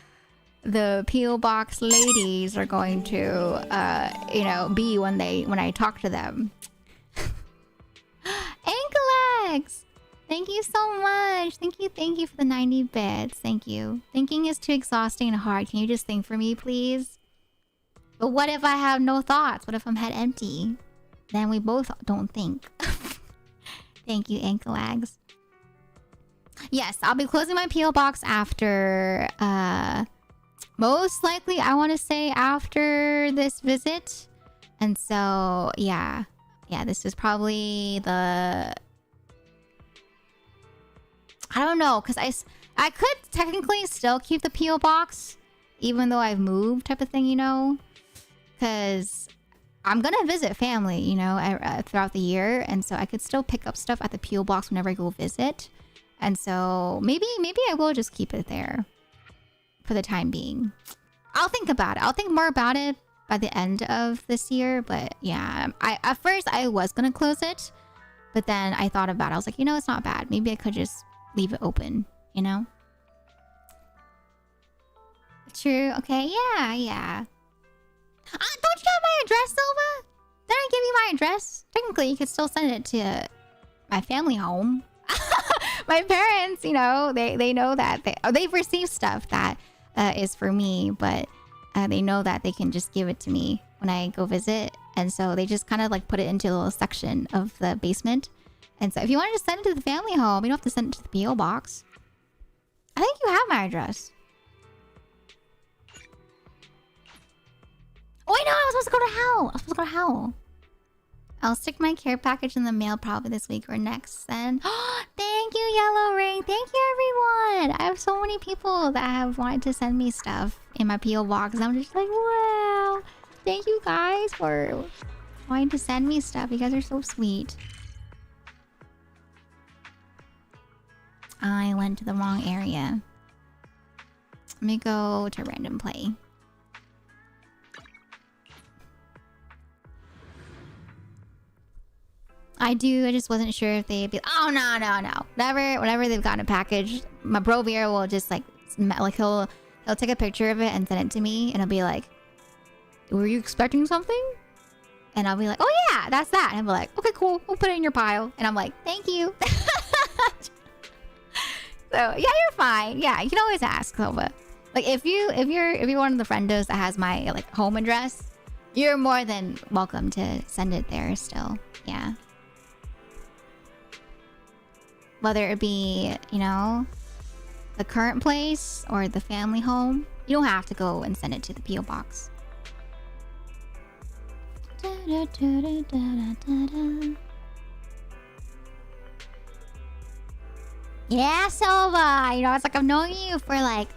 the P.O. box ladies are going to, you know, be when I talk to them. Anklex! Thank you so much. Thank you for the 90 bits. Thank you. Thinking is too exhausting and hard. Can you just think for me, please? But what if I have no thoughts? What if I'm head empty? Then we both don't think. Thank you, Anklex. Yes, I'll be closing my P.O. box after... most likely, I want to say after this visit. And so, yeah. Yeah, this is probably the... I don't know, because I could technically still keep the P.O. box, even though I've moved type of thing, you know? Because I'm going to visit family, you know, throughout the year. And so I could still pick up stuff at the P.O. box whenever I go visit. And so maybe I will just keep it there for the time being. I'll think about it. I'll think more about it by the end of this year. But yeah, at first I was going to close it. But then I thought about it. I was like, you know, it's not bad. Maybe I could just leave it open, you know? True. Okay. Yeah. Don't you have my address, Silva? Did I give you my address? Technically, you could still send it to my family home. My parents, you know, they know that they've received stuff that is for me, but they know that they can just give it to me when I go visit. And so they just kind of like put it into a little section of the basement. And so if you want to just send it to the family home, you don't have to send it to the P.O. box. I think you have my address. Oh, wait, no, I was supposed to go to Howl. I'll stick my care package in the mail probably this week or next then. Thank you, Yellow Ring. Thank you, everyone. I have so many people that have wanted to send me stuff in my P.O. box. And I'm just like, wow. Thank you guys for wanting to send me stuff. You guys are so sweet. I went to the wrong area. Let me go to random play. I just wasn't sure if they'd be. Oh no. Whenever they've gotten a package, my bro beer will just like he'll take a picture of it and send it to me, and I'll be like, "Were you expecting something?" And I'll be like, "Oh yeah, that's that." And I'll be like, "Okay, cool. We'll put it in your pile." And I'm like, "Thank you." So yeah, you're fine. Yeah, you can always ask, Silva. Like if you're one of the friendos that has my like home address, you're more than welcome to send it there still. Yeah. Whether it be, you know, the current place or the family home, you don't have to go and send it to the P.O. box. Yeah, Silva. You know, it's like I've known you for like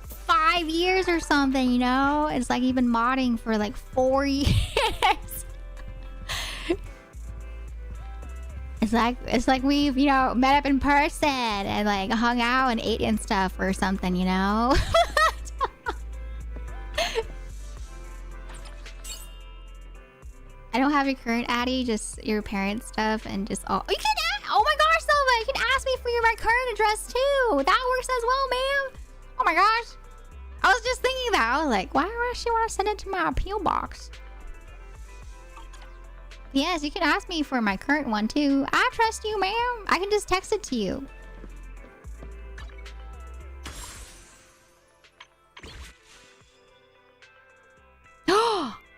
5 years or something, you know? It's like you've been modding for like 4 years. It's like we've, you know, met up in person and like hung out and ate and stuff or something, you know? I don't have your current Addy, just your parents' stuff and just all. You can oh my gosh, Silva, you can ask me for my current address too. That works as well, ma'am. Oh my gosh. I was just thinking that. I was like, why does she want to send it to my P.O. box? Yes, you can ask me for my current one too. I trust you, ma'am. I can just text it to you.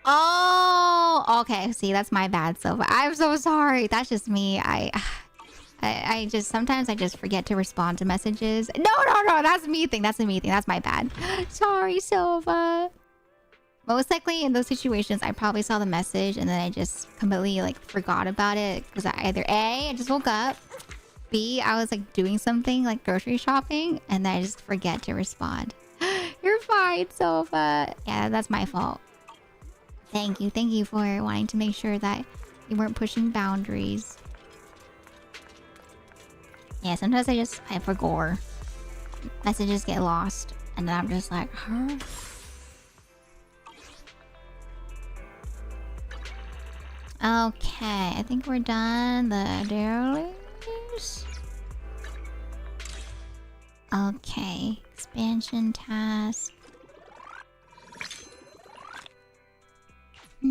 Oh, okay. See, that's my bad, Silva. I'm so sorry. That's just me. I just sometimes I just forget to respond to messages. No. That's a me thing. That's my bad. Sorry, Silva. Most likely in those situations, I probably saw the message and then I just completely like forgot about it because either A, I just woke up, B, I was like doing something like grocery shopping, and then I just forget to respond. You're fine, Silva. Yeah, that's my fault. Thank you for wanting to make sure that you weren't pushing boundaries. Yeah, sometimes I forgot. Messages get lost, and then I'm just like, huh? Okay, I think we're done. The dailies. Okay, expansion task. Oh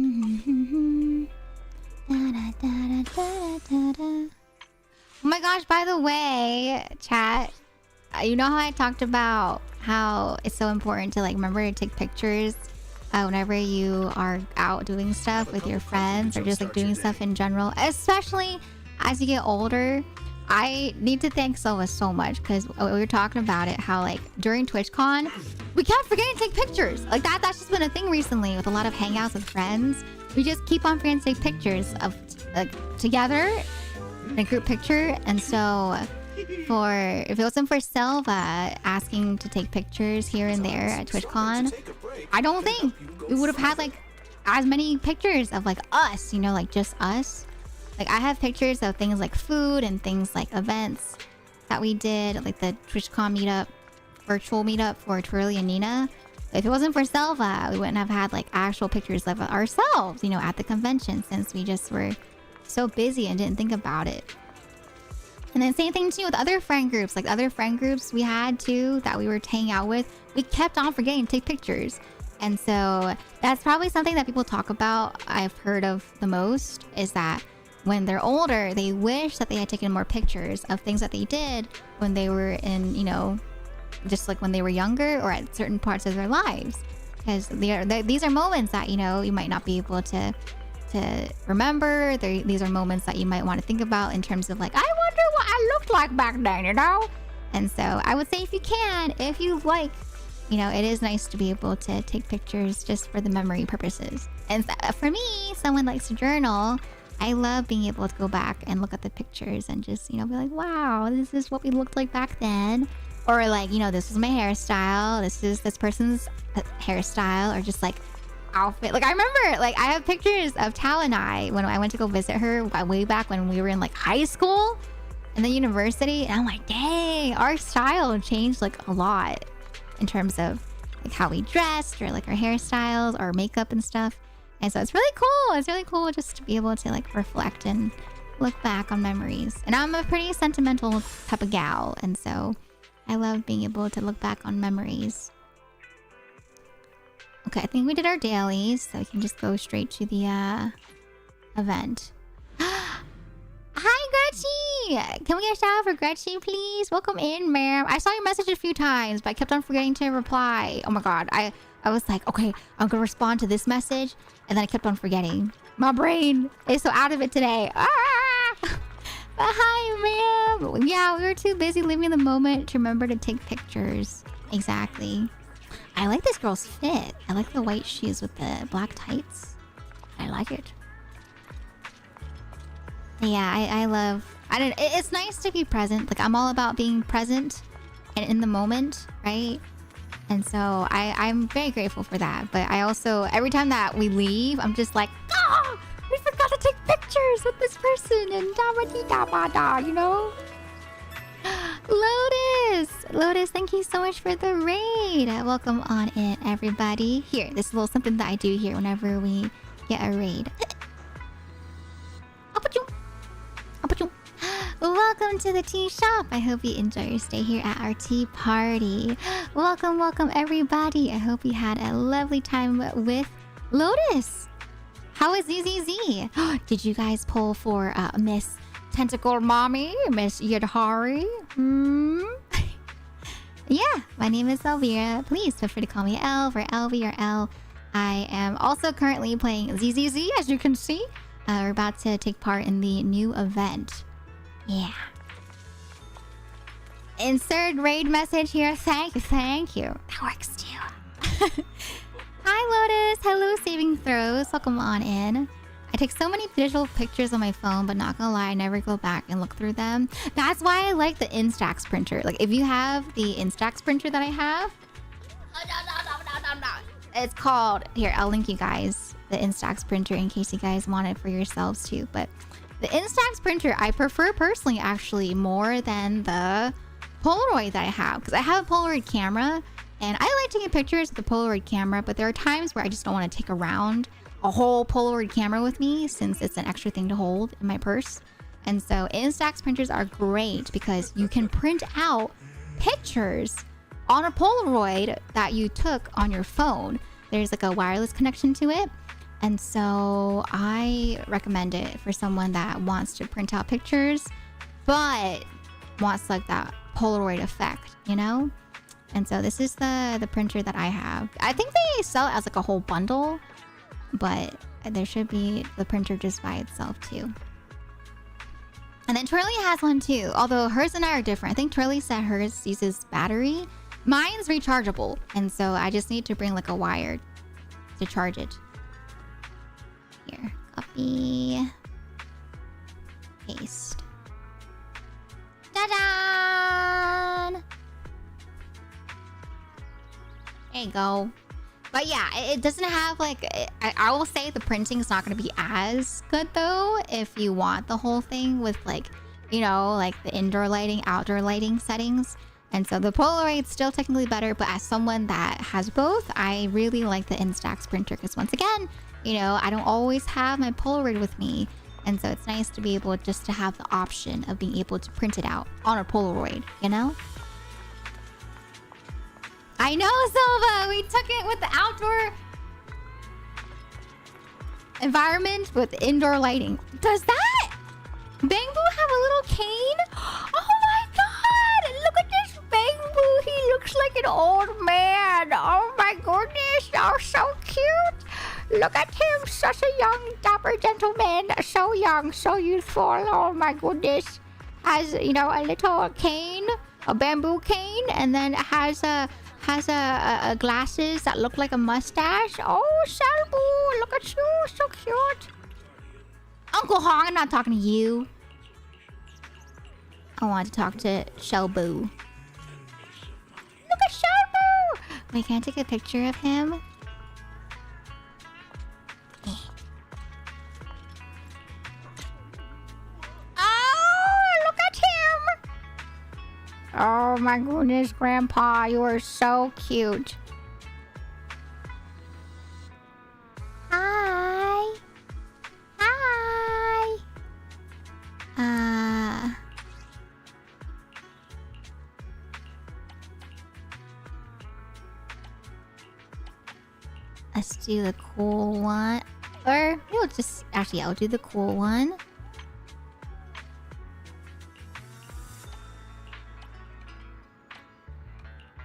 my gosh, by the way, chat, you know how I talked about how it's so important to like remember to take pictures whenever you are out doing stuff with your friends or just like doing stuff in general, especially as you get older. I need to thank Silva so much because we were talking about it, how like during TwitchCon we kept forgetting to take pictures. Like that's just been a thing recently with a lot of hangouts with friends. We just keep on forgetting to take pictures of together in a group picture. And so if it wasn't for Silva asking to take pictures here and there at TwitchCon, I don't think we would have had like as many pictures of like us, you know, like just us. Like I have pictures of things like food and things like events that we did, like the TwitchCon meetup, virtual meetup for Twirly and Nina. If it wasn't for Silva, we wouldn't have had like actual pictures of ourselves, you know, at the convention, since we just were so busy and didn't think about it. And then same thing too with other friend groups, like other friend groups we had too that we were hanging out with. We kept on forgetting to take pictures. And so that's probably something that people talk about, I've heard of the most, is that when they're older, they wish that they had taken more pictures of things that they did when they were in, you know, just like when they were younger or at certain parts of their lives. Because these are moments that, you know, you might not be able to remember. These are moments that you might want to think about in terms of like, I wonder what I looked like back then, you know? And so I would say if you can, if you like, you know, it is nice to be able to take pictures just for the memory purposes. And for me, someone likes to journal. I love being able to go back and look at the pictures and just, you know, be like, wow, this is what we looked like back then. Or like, you know, this is my hairstyle. This is this person's hairstyle. Or just like, outfit. Like I remember, like I have pictures of Tal and I when I went to go visit her way back when we were in like high school and then university. And I'm like, dang, our style changed like a lot in terms of like how we dressed or like our hairstyles or makeup and stuff. And so it's really cool. It's really cool just to be able to like reflect and look back on memories. And I'm a pretty sentimental type of gal, and so I love being able to look back on memories. Okay, I think we did our dailies, so we can just go straight to the event. Hi, Gretchy! Can we get a shout out for Gretchy, please? Welcome in, ma'am. I saw your message a few times, but I kept on forgetting to reply. Oh my god, I was like, okay, I'm gonna respond to this message, and then I kept on forgetting. My brain is so out of it today. But hi, ma'am. Yeah, we were too busy living the moment to remember to take pictures. Exactly. I like this girl's fit. I like the white shoes with the black tights. I like it. Yeah, I love... it's nice to be present. Like, I'm all about being present and in the moment, right? And so I'm very grateful for that. But I also, every time that we leave, I'm just like, oh, we forgot to take pictures with this person and da-ba-dee-da-ba-da, you know? Lotus, thank you so much for the raid. Welcome on in, everybody. Here, this is a little something that I do here whenever we get a raid. Welcome to the tea shop. I hope you enjoy your stay here at our tea party. Welcome, everybody. I hope you had a lovely time with Lotus. How is ZZZ? Did you guys pull for Miss Tentacle Mommy, Miss Yidhari? Yeah, my name is Elvira. Please feel free to call me Elv or Elvie or L. I am also currently playing ZZZ, as you can see. We're about to take part in the new event. Yeah. Insert raid message here. Thank you. That works too. Hi, Lotus. Hello, saving throws. Welcome on in. I take so many digital pictures on my phone, but not gonna lie, I never go back and look through them. That's why I like the Instax printer. Like, if you have the Instax printer that I have... It's called... Here, I'll link you guys the Instax printer in case you guys want it for yourselves too. But the Instax printer, I prefer personally, actually, more than the Polaroid that I have. Because I have a Polaroid camera, and I like taking pictures with the Polaroid camera, but there are times where I just don't want to take around a whole Polaroid camera with me since it's an extra thing to hold in my purse. And so Instax printers are great because you can print out pictures on a Polaroid that you took on your phone. There's like a wireless connection to it. And so I recommend it for someone that wants to print out pictures, but wants like that Polaroid effect, you know? And so this is the printer that I have. I think they sell it as like a whole bundle, but there should be the printer just by itself too. And then Twirly has one too, although hers and I are different. I think Twirly said hers uses battery. Mine's rechargeable, and so I just need to bring like a wire to charge it. Here, copy, paste. Ta-da! There you go. But yeah, it doesn't have like... I will say the printing is not going to be as good though if you want the whole thing with like, you know, like the indoor lighting, outdoor lighting settings. And so the Polaroid's still technically better, but as someone that has both, I really like the Instax printer because once again, you know, I don't always have my Polaroid with me. And so it's nice to be able just to have the option of being able to print it out on a Polaroid, you know? I know, Silva! We took it with the outdoor environment with indoor lighting. Does that Bangbu have a little cane? Oh my god! Look at this Bangbu! He looks like an old man! Oh my goodness! Oh, so cute! Look at him! Such a young, dapper gentleman! So young, so youthful! Oh my goodness! Has, you know, a little cane, a bamboo cane, and then has a glasses that look like a mustache. Oh, Shelbu, look at you, so cute. Uncle Hong, I'm not talking to you. I want to talk to Shelbu. Look at Shelbu. Wait, can I take a picture of him? my goodness, Grandpa, you are so cute. Hi. Hi. Let's do the cool one. Or we'll just... Actually, I'll do the cool one.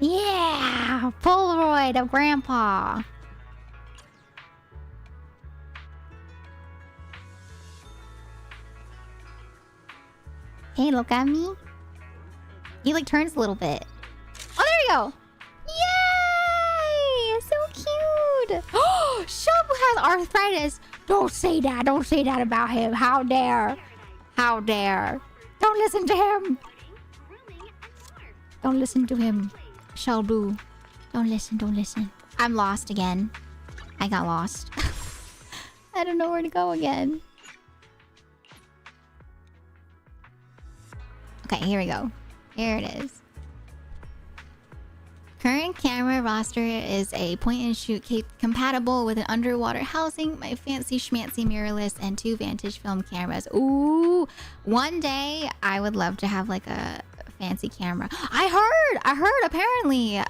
Yeah! Polaroid of Grandpa. Hey, look at me. He like turns a little bit. Oh, there we go. Yay! So cute. Oh, Shabu has arthritis. Don't say that. Don't say that about him. How dare. How dare. Don't listen to him. Don't listen to him. Shabu. Don't listen. Don't listen. I'm lost again. I got lost. I don't know where to go again. Okay, here we go. Here it is. Current camera roster is a point-and-shoot compatible with an underwater housing, my fancy schmancy mirrorless, and 2 Vantage film cameras. Ooh! One day, I would love to have like a fancy camera. I heard apparently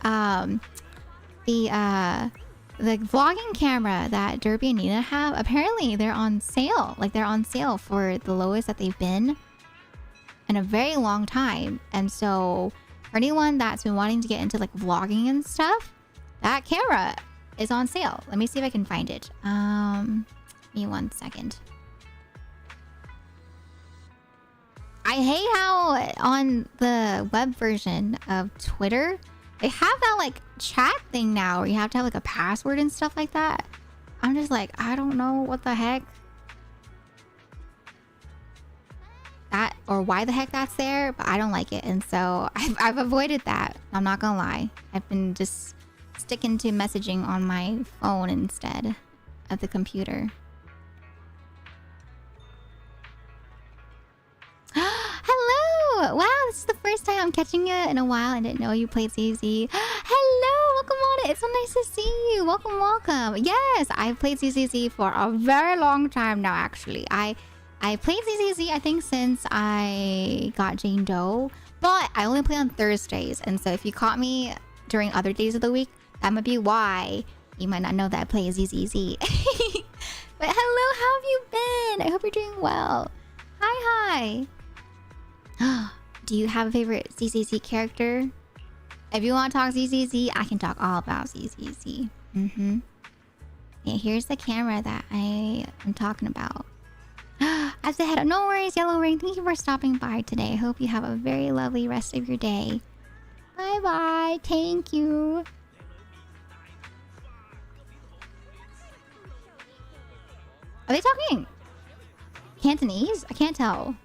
the vlogging camera that Derby and Nina have, apparently they're on sale. Like they're on sale for the lowest that they've been in a very long time. And so for anyone that's been wanting to get into like vlogging and stuff, that camera is on sale. Let me see if I can find it. Give me 1 second. I hate how on the web version of Twitter, they have that like chat thing now where you have to have like a password and stuff like that. I'm just like, I don't know what the heck. That or why the heck that's there, but I don't like it, and so I've avoided that. I'm not gonna lie. I've been just sticking to messaging on my phone instead of the computer. Hello! Wow, this is the first time I'm catching you in a while. I didn't know you played ZZ. Hello! Welcome on it. It's so nice to see you. Welcome, welcome. Yes, I've played ZZZ for a very long time now, actually. I played ZZZ, I think, since I got Jane Doe. But I only play on Thursdays. And so if you caught me during other days of the week, that might be why you might not know that I play ZZZ. But hello, how have you been? I hope you're doing well. Hi, hi. Do you have a favorite ZZZ character? If you want to talk ZZZ, I can talk all about ZZZ. Yeah, here's the camera that I am talking about. As the head, no worries, Yellow Ring. Thank you for stopping by today. I hope you have a very lovely rest of your day. Bye bye. Thank you. Are they talking Cantonese? I can't tell.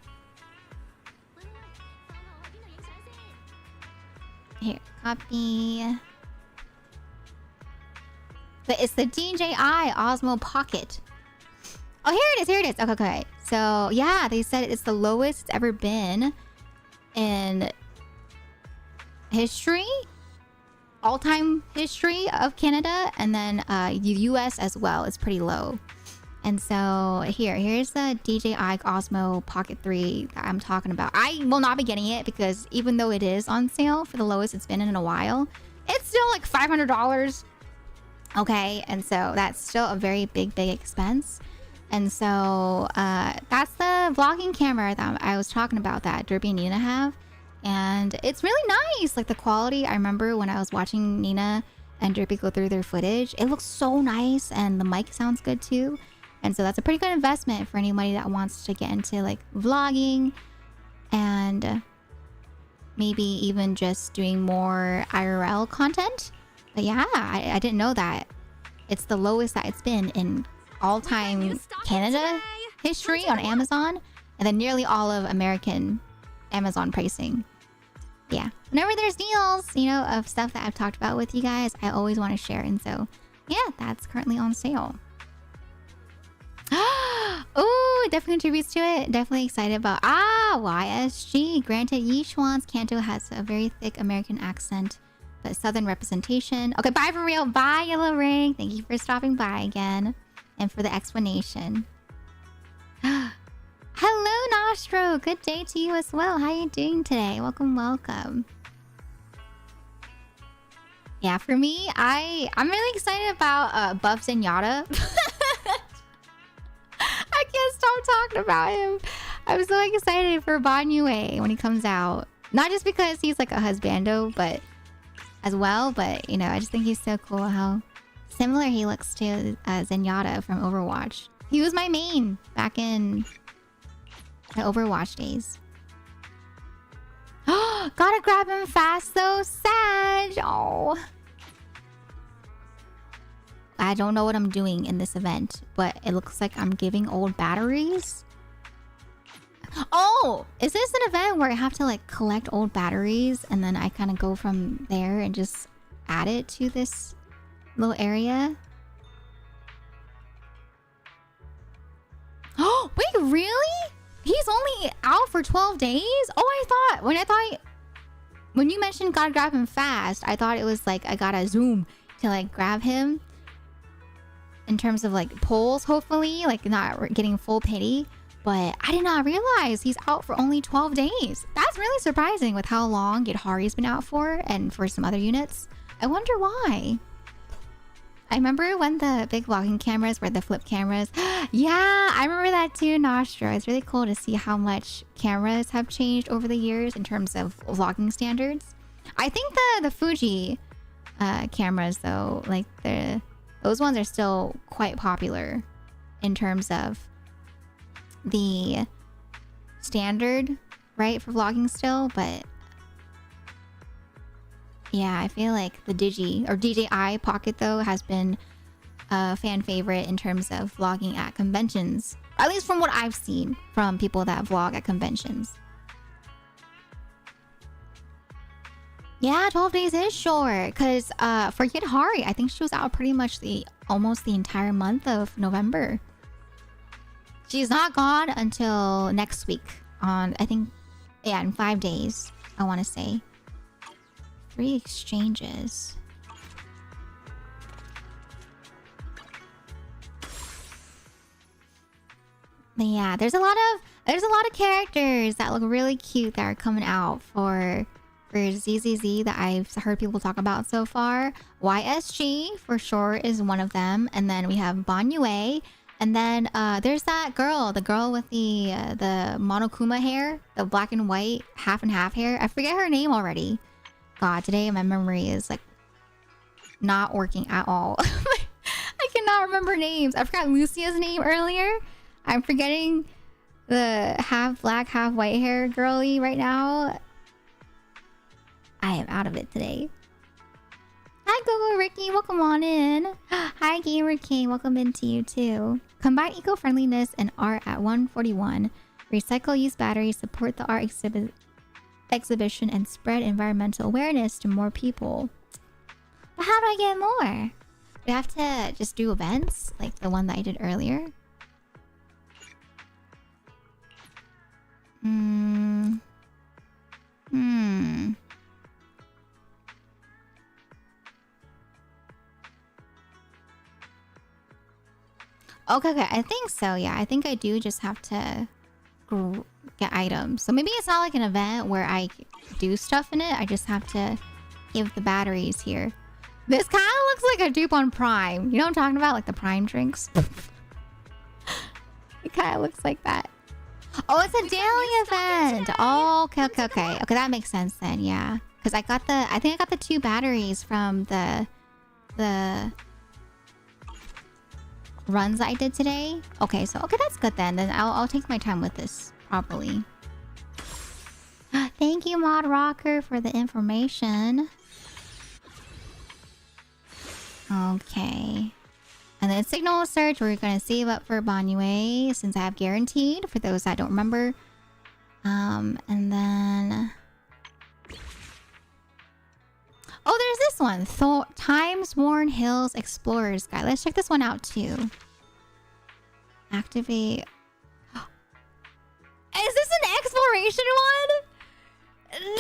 Here, copy. But it's the DJI Osmo Pocket. Oh, here it is. Here it is. Okay, okay. So, yeah, they said it's the lowest it's ever been in history, all-time history of Canada, and then the US as well. It's pretty low. And so, here's the DJI Osmo Pocket 3 that I'm talking about. I will not be getting it because even though it is on sale for the lowest it's been in a while, it's still like $500. Okay, and so that's still a very big expense. And so that's the vlogging camera that I was talking about that Derby and Nina have. And it's really nice. Like the quality, I remember when I was watching Nina and Derby go through their footage, it looks so nice and the mic sounds good too. And so that's a pretty good investment for anybody that wants to get into like vlogging and maybe even just doing more IRL content. But yeah, I didn't know that. It's the lowest that it's been in all-time Canada history on Amazon, and then nearly all of American Amazon pricing. Yeah, whenever there's deals, you know, of stuff that I've talked about with you guys, I always want to share. And so yeah, that's currently on sale. Ooh, It definitely contributes to it. Definitely excited about YSG. Granted, Yi Xuan's Kanto has a very thick American accent, but Southern representation. Okay, bye for real. Bye, Yellow Ring. Thank you for stopping by again and for the explanation. Hello, Nostro. Good day to you as well. How are you doing today? Welcome, welcome. Yeah, for me, I'm really excited about Buff Zenyatta. I can't stop talking about him. I'm so excited for Banyue when he comes out. Not just because he's like a husbando, but as well. But you know, I just think he's so cool how similar he looks to Zenyatta from Overwatch. He was my main back in the Overwatch days. Gotta grab him fast though. Sad. Oh. I don't know what I'm doing in this event, but it looks like I'm giving old batteries. Oh, is this an event where I have to like collect old batteries and then I kind of go from there and just add it to this little area? Oh, wait, really? He's only out for 12 days? Oh, when you mentioned gotta grab him fast, I thought it was like I gotta zoom to like grab him. In terms of like pulls, hopefully, like not getting full pity. But I did not realize he's out for only 12 days. That's really surprising with how long Yidhari's been out for and for some other units. I wonder why. I remember when the big vlogging cameras were the flip cameras. Yeah, I remember that too, Nostro. It's really cool to see how much cameras have changed over the years in terms of vlogging standards. I think the Fuji cameras though, like those ones are still quite popular in terms of the standard, right, for vlogging still. But yeah, I feel like the DJI Pocket though has been a fan favorite in terms of vlogging at conventions, at least from what I've seen from people that vlog at conventions. Yeah, 12 days is short because for Yidhari, I think she was out pretty much almost the entire month of November. She's not gone until next week on, I think, yeah, in 5 days, I want to say. 3 exchanges. But yeah, there's a lot of characters that look really cute that are coming out for ZZZ that I've heard people talk about so far. YSG for sure is one of them, and then we have Banyue, and then there's that girl, the girl with the Monokuma hair, the black and white half and half hair. I forget her name already. God, today my memory is like not working at all. I cannot remember names. I forgot Lucia's name earlier. I'm forgetting the half black, half white hair girly right now. I am out of it today. Hi, Gogo Ricky. Welcome on in. Hi, Gamer King. Welcome into you too. Combine eco-friendliness and art at 141. Recycle used batteries, support the art exhibition, and spread environmental awareness to more people. But how do I get more? Do I have to just do events like the one that I did earlier? Okay, I think so. Yeah, I think I do just have to get items. So maybe it's not like an event where I do stuff in it. I just have to give the batteries here. This kind of looks like a dupe on Prime. You know what I'm talking about? Like the Prime drinks. It kind of looks like that. Oh, it's a daily event. Oh, okay. Okay, that makes sense then. Yeah, because I think I got the 2 batteries from the runs I did today. Okay, that's good then. Then I'll take my time with this properly. Thank you, Mod Rocker, for the information. Okay. And then Signal Search, we're going to save up for Banyue since I have guaranteed, for those that don't remember. And then... oh, there's this one. Times Worn Hills Explorers Guide. Let's check this one out too. Activate... Is this an exploration one?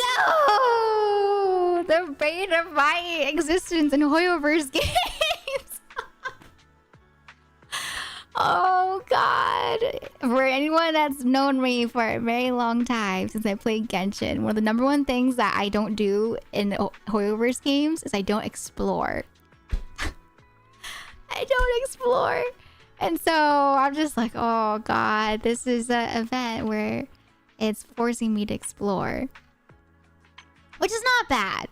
No! The bane of my existence in Hoyoverse games. Oh god. For anyone that's known me for a very long time since I played Genshin, one of the number one things that I don't do in Hoyoverse games is I don't explore. I don't explore. And so I'm just like, oh god, this is an event where it's forcing me to explore. Which is not bad.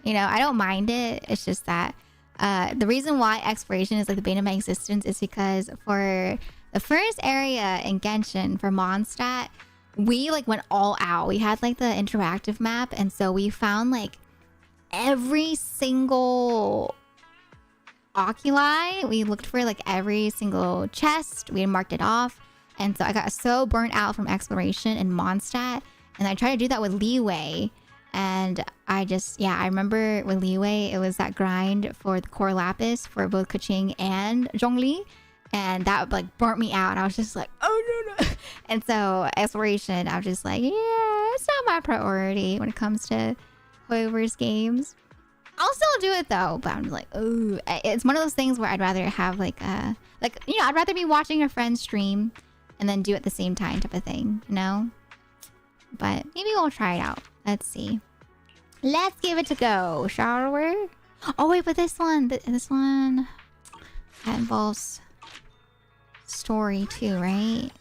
You know, I don't mind it. It's just that the reason why exploration is like the bane of my existence is because for the first area in Genshin for Mondstadt, we like went all out. We had like the interactive map, and so we found like every single oculi. We looked for like every single chest. We marked it off, and so I got so burnt out from exploration in Mondstadt, and I tried to do that with Leeway. And I just, yeah, I remember with Leeway, it was that grind for the core lapis for both Keqing and Zhongli. And that like burnt me out. I was just like, oh no. And so exploration, I was just like, yeah, it's not my priority when it comes to Hoyoverse games. I'll still do it though, but I'm just like, oh, it's one of those things where I'd rather have like, you know, I'd rather be watching a friend stream and then do it at the same time type of thing, you know? But maybe we'll try it out. Let's see. Let's give it a go, shall we? Oh wait, but this one, that involves story too, right?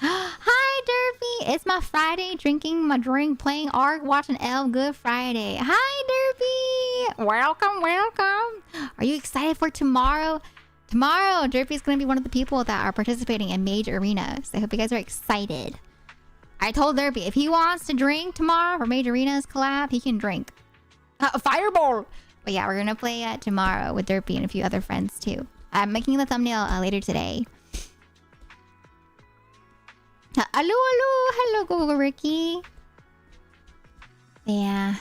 Hi, Derpy. It's my Friday, drinking my drink, playing ARK, watching L. Good Friday. Hi, Derpy. Welcome. Are you excited for tomorrow? Tomorrow, Derpy's gonna be one of the people that are participating in Mage Arena. So I hope you guys are excited. I told Derpy if he wants to drink tomorrow for Mage Arena's collab, he can drink. Fireball! But yeah, we're gonna play tomorrow with Derpy and a few other friends too. I'm making the thumbnail later today. Hello, Google Ricky. Yeah.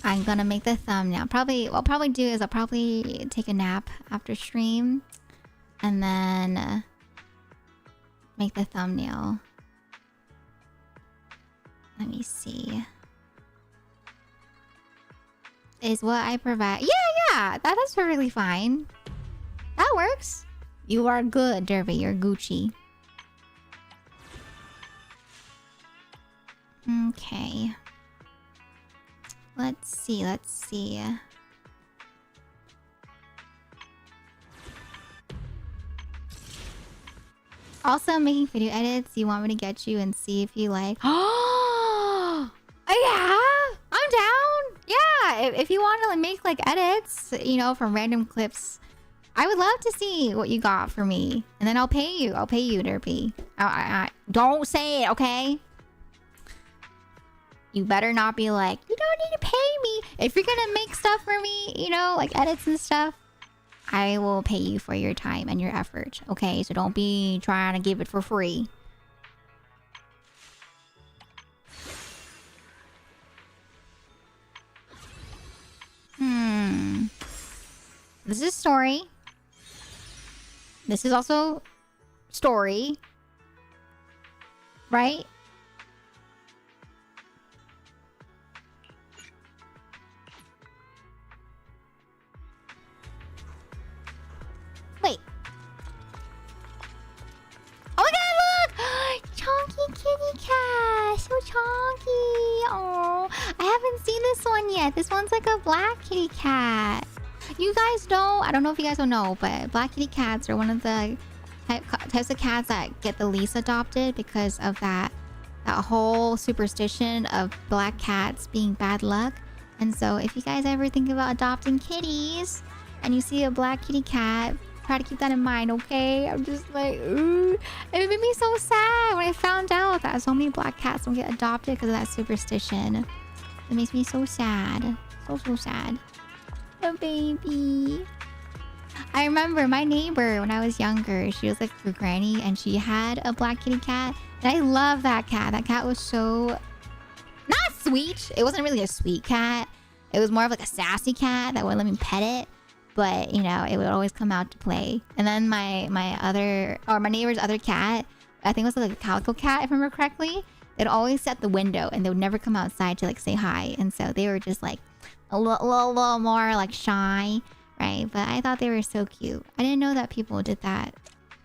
I'm gonna make the thumbnail. What I'll probably do is I'll probably take a nap after stream. And then... make the thumbnail. Let me see. Is what I provide. Yeah. That's perfectly fine. That works. You are good, Derby. You're Gucci. Okay. Let's see. Also, making video edits. You want me to get you and see if you like. Oh, yeah, I'm down. Yeah, if you want to like, make like edits, you know, from random clips, I would love to see what you got for me, and then I'll pay you. I'll pay you, Derpy. I don't say it, okay? You better not be like, you don't need to pay me. If you're gonna make stuff for me, you know, like edits and stuff, I will pay you for your time and your effort. Okay, so don't be trying to give it for free. This is story. This is also story. Right? Wait. Oh my god, look! Chonky kitty cat! So chonky! Oh, I haven't seen this one yet. This one's like a black kitty cat. You guys know, I don't know if you guys don't know, but black kitty cats are one of the types of cats that get the least adopted because of that whole superstition of black cats being bad luck. And so if you guys ever think about adopting kitties and you see a black kitty cat, try to keep that in mind, okay? I'm just like, ooh. It made me so sad when I found out that so many black cats don't get adopted because of that superstition. It makes me so sad. So sad. Oh, baby. I remember my neighbor when I was younger. She was like her granny and she had a black kitty cat. And I love that cat. That cat was so... not sweet. It wasn't really a sweet cat. It was more of like a sassy cat that wouldn't let me pet it. but you know, it would always come out to play. And then my neighbor's other cat, I think it was like a calico cat, if I remember correctly, they'd always sit at the window and they would never come outside to like say hi. And so they were just like a little more like shy, right? But I thought they were so cute. I didn't know that people did that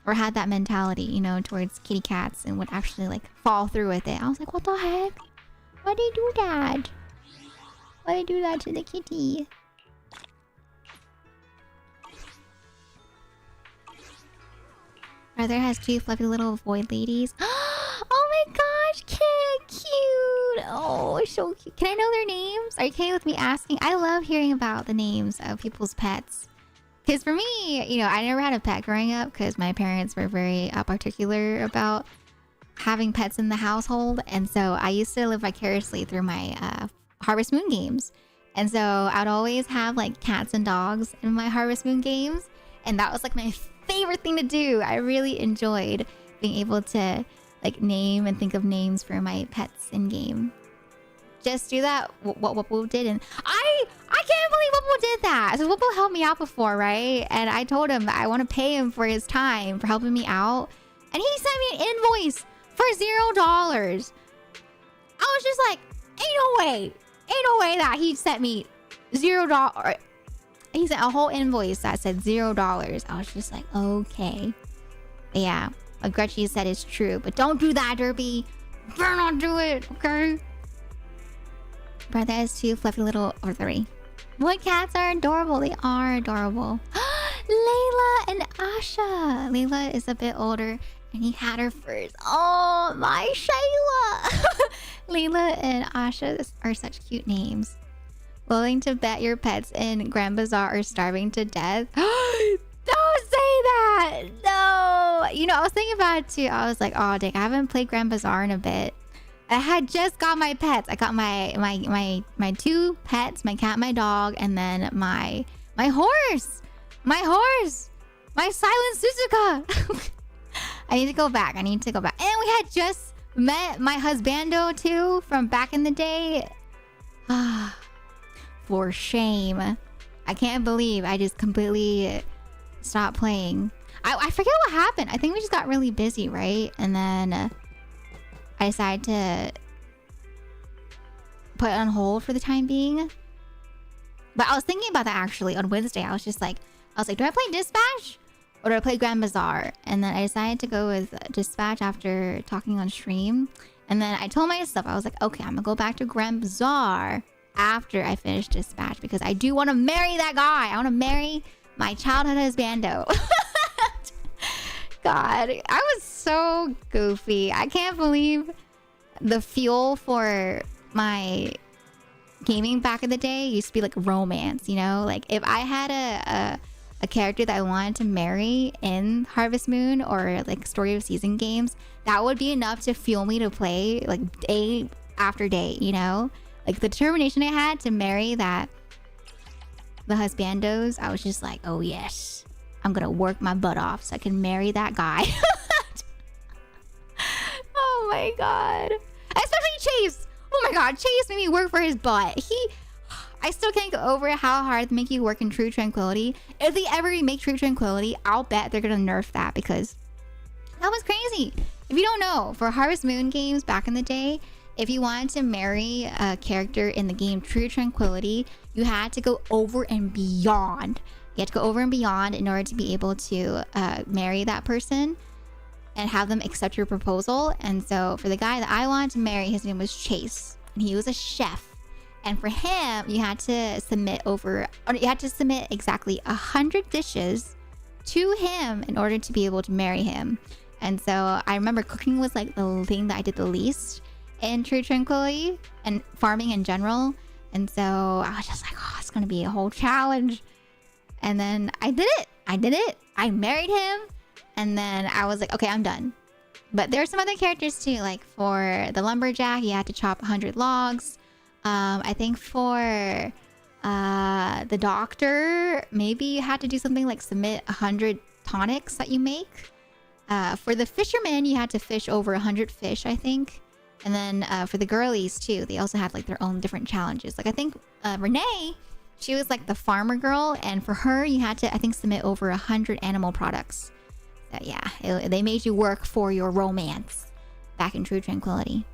or had that mentality, you know, towards kitty cats and would actually like fall through with it. I was like, what the heck? Why'd they do that? Why'd they do that to the kitty? Brother has 2 fluffy little void ladies. Oh my gosh, cute! Oh, so cute. Can I know their names? Are you okay with me asking? I love hearing about the names of people's pets. Because for me, you know, I never had a pet growing up because my parents were very particular about having pets in the household. And so I used to live vicariously through my Harvest Moon games. And so I'd always have like cats and dogs in my Harvest Moon games. And that was like my favorite thing to do. I really enjoyed being able to like name and think of names for my pets in game. Just do that. What Whoopo did, and I can't believe Whoopo did that. So Whoopo helped me out before, right? And I told him that I want to pay him for his time for helping me out, and he sent me an invoice for $0. I was just like, ain't no way that he sent me $0. He sent a whole invoice that said $0. I was just like, okay. But yeah, what Gretchen said is true. But don't do that, Derpy. Better not do it, okay? Brother has 2 fluffy little, or 3. Wood cats are adorable. They are adorable. Layla and Asha. Layla is a bit older and he had her first. Oh, my Shayla. Layla and Asha are such cute names. Willing to bet your pets in Grand Bazaar are starving to death? Don't say that! No! You know, I was thinking about it too. I was like, oh, dang, I haven't played Grand Bazaar in a bit. I had just got my pets. I got my 2 pets, my cat, my dog, and then my horse! My horse! My silent Suzuka! I need to go back. And we had just met my husbando too from back in the day. Ah. For shame. I can't believe I just completely stopped playing. I forget what happened. I think we just got really busy, right? And then I decided to put it on hold for the time being. But I was thinking about that actually on Wednesday. I was like, do I play Dispatch or do I play Grand Bazaar? And then I decided to go with Dispatch after talking on stream. And then I told myself, I was like, okay, I'm gonna go back to Grand Bazaar after I finish Dispatch because I do want to marry that guy. I want to marry my childhood husbando. God, I was so goofy. I can't believe the fuel for my gaming back in the day used to be like romance, you know? Like if I had a character that I wanted to marry in Harvest Moon or like Story of Season games, that would be enough to fuel me to play like day after day, you know? Like the determination I had to marry the husbandos, I was just like, oh yes, I'm gonna work my butt off so I can marry that guy. Oh my god. Especially Chase. Oh my god, Chase made me work for his butt. I still can't get over how hard they make you work in True Tranquility. If they ever remake True Tranquility, I'll bet they're gonna nerf that because that was crazy. If you don't know, for Harvest Moon games back in the day, if you wanted to marry a character in the game True Tranquility, you had to go over and beyond. You had to go over and beyond in order to be able to marry that person and have them accept your proposal. And so for the guy that I wanted to marry, his name was Chase, and he was a chef. And for him, you had to submit exactly 100 dishes to him in order to be able to marry him. And so I remember cooking was like the thing that I did the least in True Tranquility and farming in general. And so I was just like, oh, it's gonna be a whole challenge. And then I did it. I married him. And then I was like, okay, I'm done. But there are some other characters too. Like for the lumberjack, you had to chop 100 logs. I think for the doctor, maybe you had to do something like submit 100 tonics that you make. For the fisherman, you had to fish over 100 fish, I think. And then for the girlies too, they also had like their own different challenges. Like I think Renee, She was like the farmer girl, and for her, you had to, I think, submit over 100 animal products. So yeah, they made you work for your romance back in True Tranquility.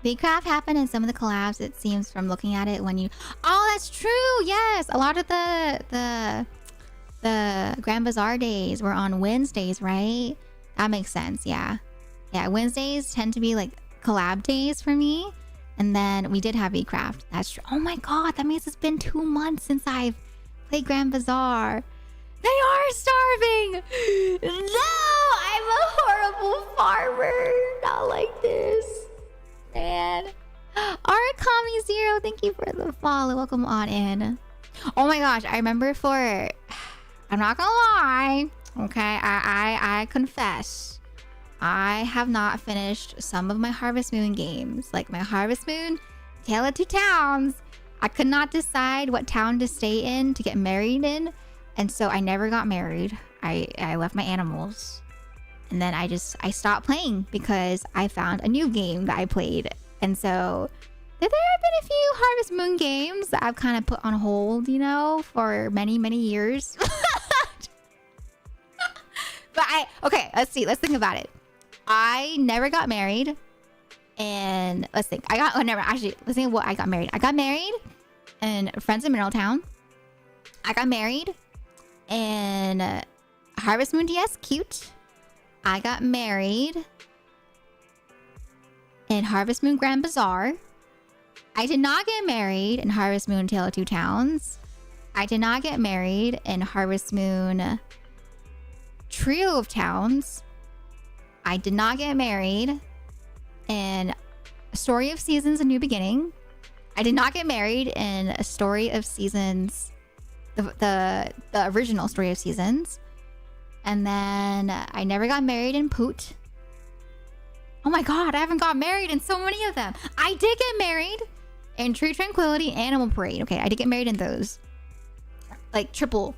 Big craft happened in some of the collabs, it seems, from looking at it when you... Oh, that's true! Yes! A lot of the Grand Bazaar days were on Wednesdays, right? That makes sense, yeah. Yeah, Wednesdays tend to be like collab days for me. And then we did have Craft. That's true. Oh my god, that means it's been 2 months since I've played Grand Bazaar. They are starving! No! I'm a horrible farmer! Not like this. Man. Arakami Zero, thank you for the follow. Welcome on in. Oh my gosh, I remember for... I'm not gonna lie. Okay, I confess. I have not finished some of my Harvest Moon games. Like my Harvest Moon, Tale of Two Towns. I could not decide what town to stay in, to get married in. And so I never got married. I left my animals. And then I stopped playing because I found a new game that I played. And so there have been a few Harvest Moon games that I've kind of put on hold, you know, for many, many years. But okay, let's think about it. I never got married. And let's think. Let's think of what I got married. I got married in Friends in Middletown. I got married in Harvest Moon DS Cute. I got married in Harvest Moon Grand Bazaar. I did not get married in Harvest Moon Tale of Two Towns. I did not get married in Harvest Moon Trio of Towns. I did not get married in A Story of Seasons, A New Beginning. I did not get married in A Story of Seasons, the original Story of Seasons. And then I never got married in Poot. Oh my god, I haven't got married in so many of them. I did get married in True Tranquility, Animal Parade. Okay, I did get married in those. Like triple.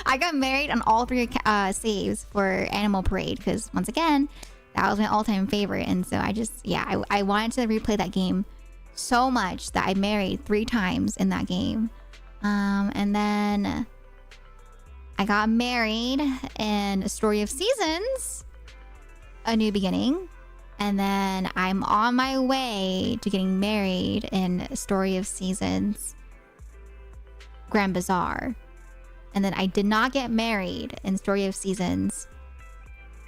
I got married on all 3 saves for Animal Parade because once again, that was my all-time favorite. And so I wanted to replay that game so much that I married 3 times in that game. And then I got married in A Story of Seasons, A New Beginning. And then I'm on my way to getting married in A Story of Seasons, Grand Bazaar. And then I did not get married in Story of Seasons,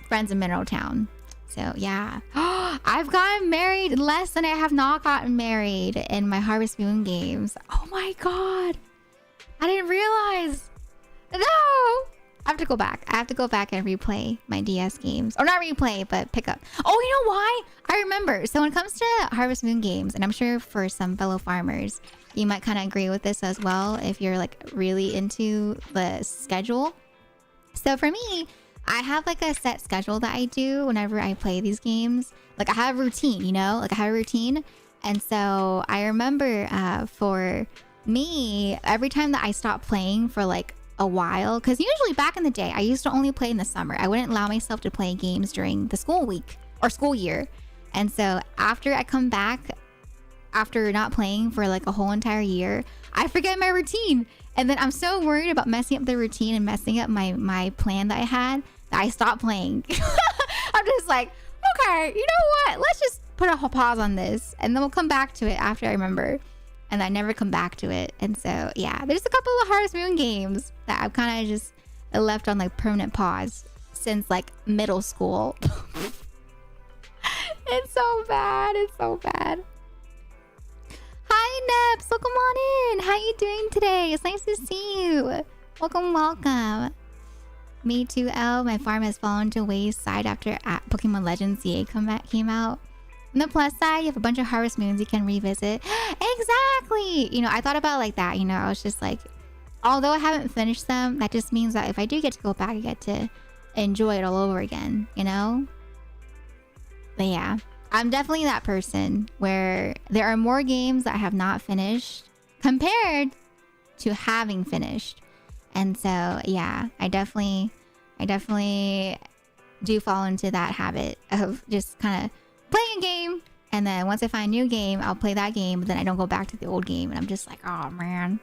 Friends in Mineral Town. So yeah, I've gotten married less than I have not gotten married in my Harvest Moon games. Oh my god, I didn't realize. No, I have to go back. I have to go back and replay my DS games. Or not replay, but pick up. Oh, you know why? I remember. So when it comes to Harvest Moon games, and I'm sure for some fellow farmers, you might kind of agree with this as well if you're like really into the schedule. So for me, I have like a set schedule that I do whenever I play these games. Like I have a routine, you know? Like I have a routine. And so I remember for me, every time that I stopped playing for like a while, because usually back in the day, I used to only play in the summer. I wouldn't allow myself to play games during the school week or school year. And so after I come back, after not playing for like a whole entire year, I forget my routine. And then I'm so worried about messing up the routine and messing up my plan that I had that I stopped playing. I'm just like, okay, you know what? Let's just put a pause on this and then we'll come back to it after I remember. And I never come back to it. And so, yeah, there's a couple of Harvest Moon games that I've kind of just left on like permanent pause since like middle school. It's so bad. It's so bad. Hi, Neps. Welcome on in. How you doing today? It's nice to see you. Welcome, welcome. Me too, L. My farm has fallen to wayside after Pokemon Legends ZA came out. On the plus side, you have a bunch of Harvest Moons you can revisit. Exactly! You know, I thought about it like that. You know, I was just like, although I haven't finished them, that just means that if I do get to go back, I get to enjoy it all over again, you know? But yeah, I'm definitely that person where there are more games that I have not finished compared to having finished. And so, yeah, I definitely do fall into that habit of just kind of playing a game And then once I find a new game, I'll play that game, but then I don't go back to the old game. And I'm just like, oh man.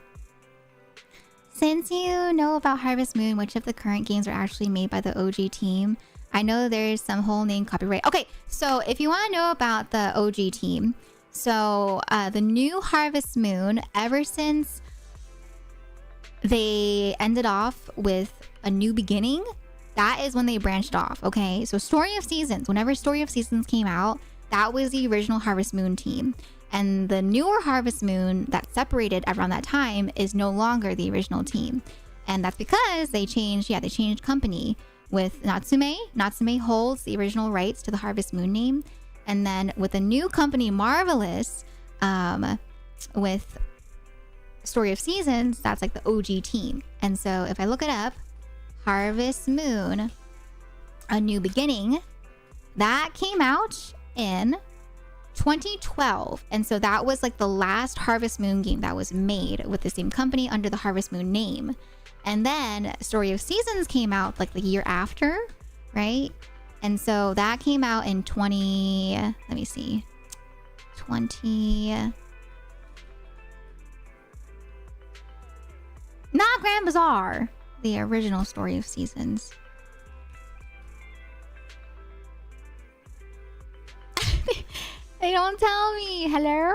Since you know about Harvest Moon, which of the current games are actually made by the OG team? I know there's some whole name copyright. Okay, so if you want to know about the OG team, so the new Harvest Moon, ever since they ended off with a new beginning, that is when they branched off, okay? So Story of Seasons, whenever Story of Seasons came out, that was the original Harvest Moon team. And the newer Harvest Moon that separated around that time is no longer the original team. And that's because they changed, they changed company with Natsume. Natsume holds the original rights to the Harvest Moon name. And then with the new company, Marvelous, with Story of Seasons, that's like the OG team. And so if I look it up, Harvest Moon, A New Beginning, that came out in 2012. And so that was like the last Harvest Moon game that was made with the same company under the Harvest Moon name. And then Story of Seasons came out like the year after, right? And so that came out in 20 not Grand Bazaar, the original Story of Seasons. They don't tell me. Hello?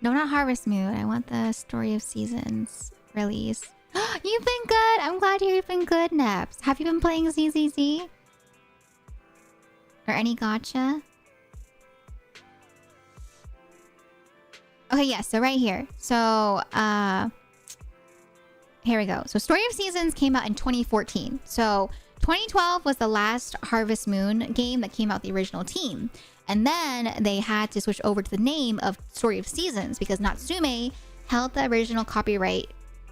No, not Harvest Moon. I want the Story of Seasons release. You've been good. I'm glad to hear you've been good, Neps. Have you been playing ZZZ? Or any gacha? Okay, yeah, so right here. So, here we go. So Story of Seasons came out in 2014. So 2012 was the last Harvest Moon game that came out the original team. And then they had to switch over to the name of Story of Seasons because Natsume held the original copyright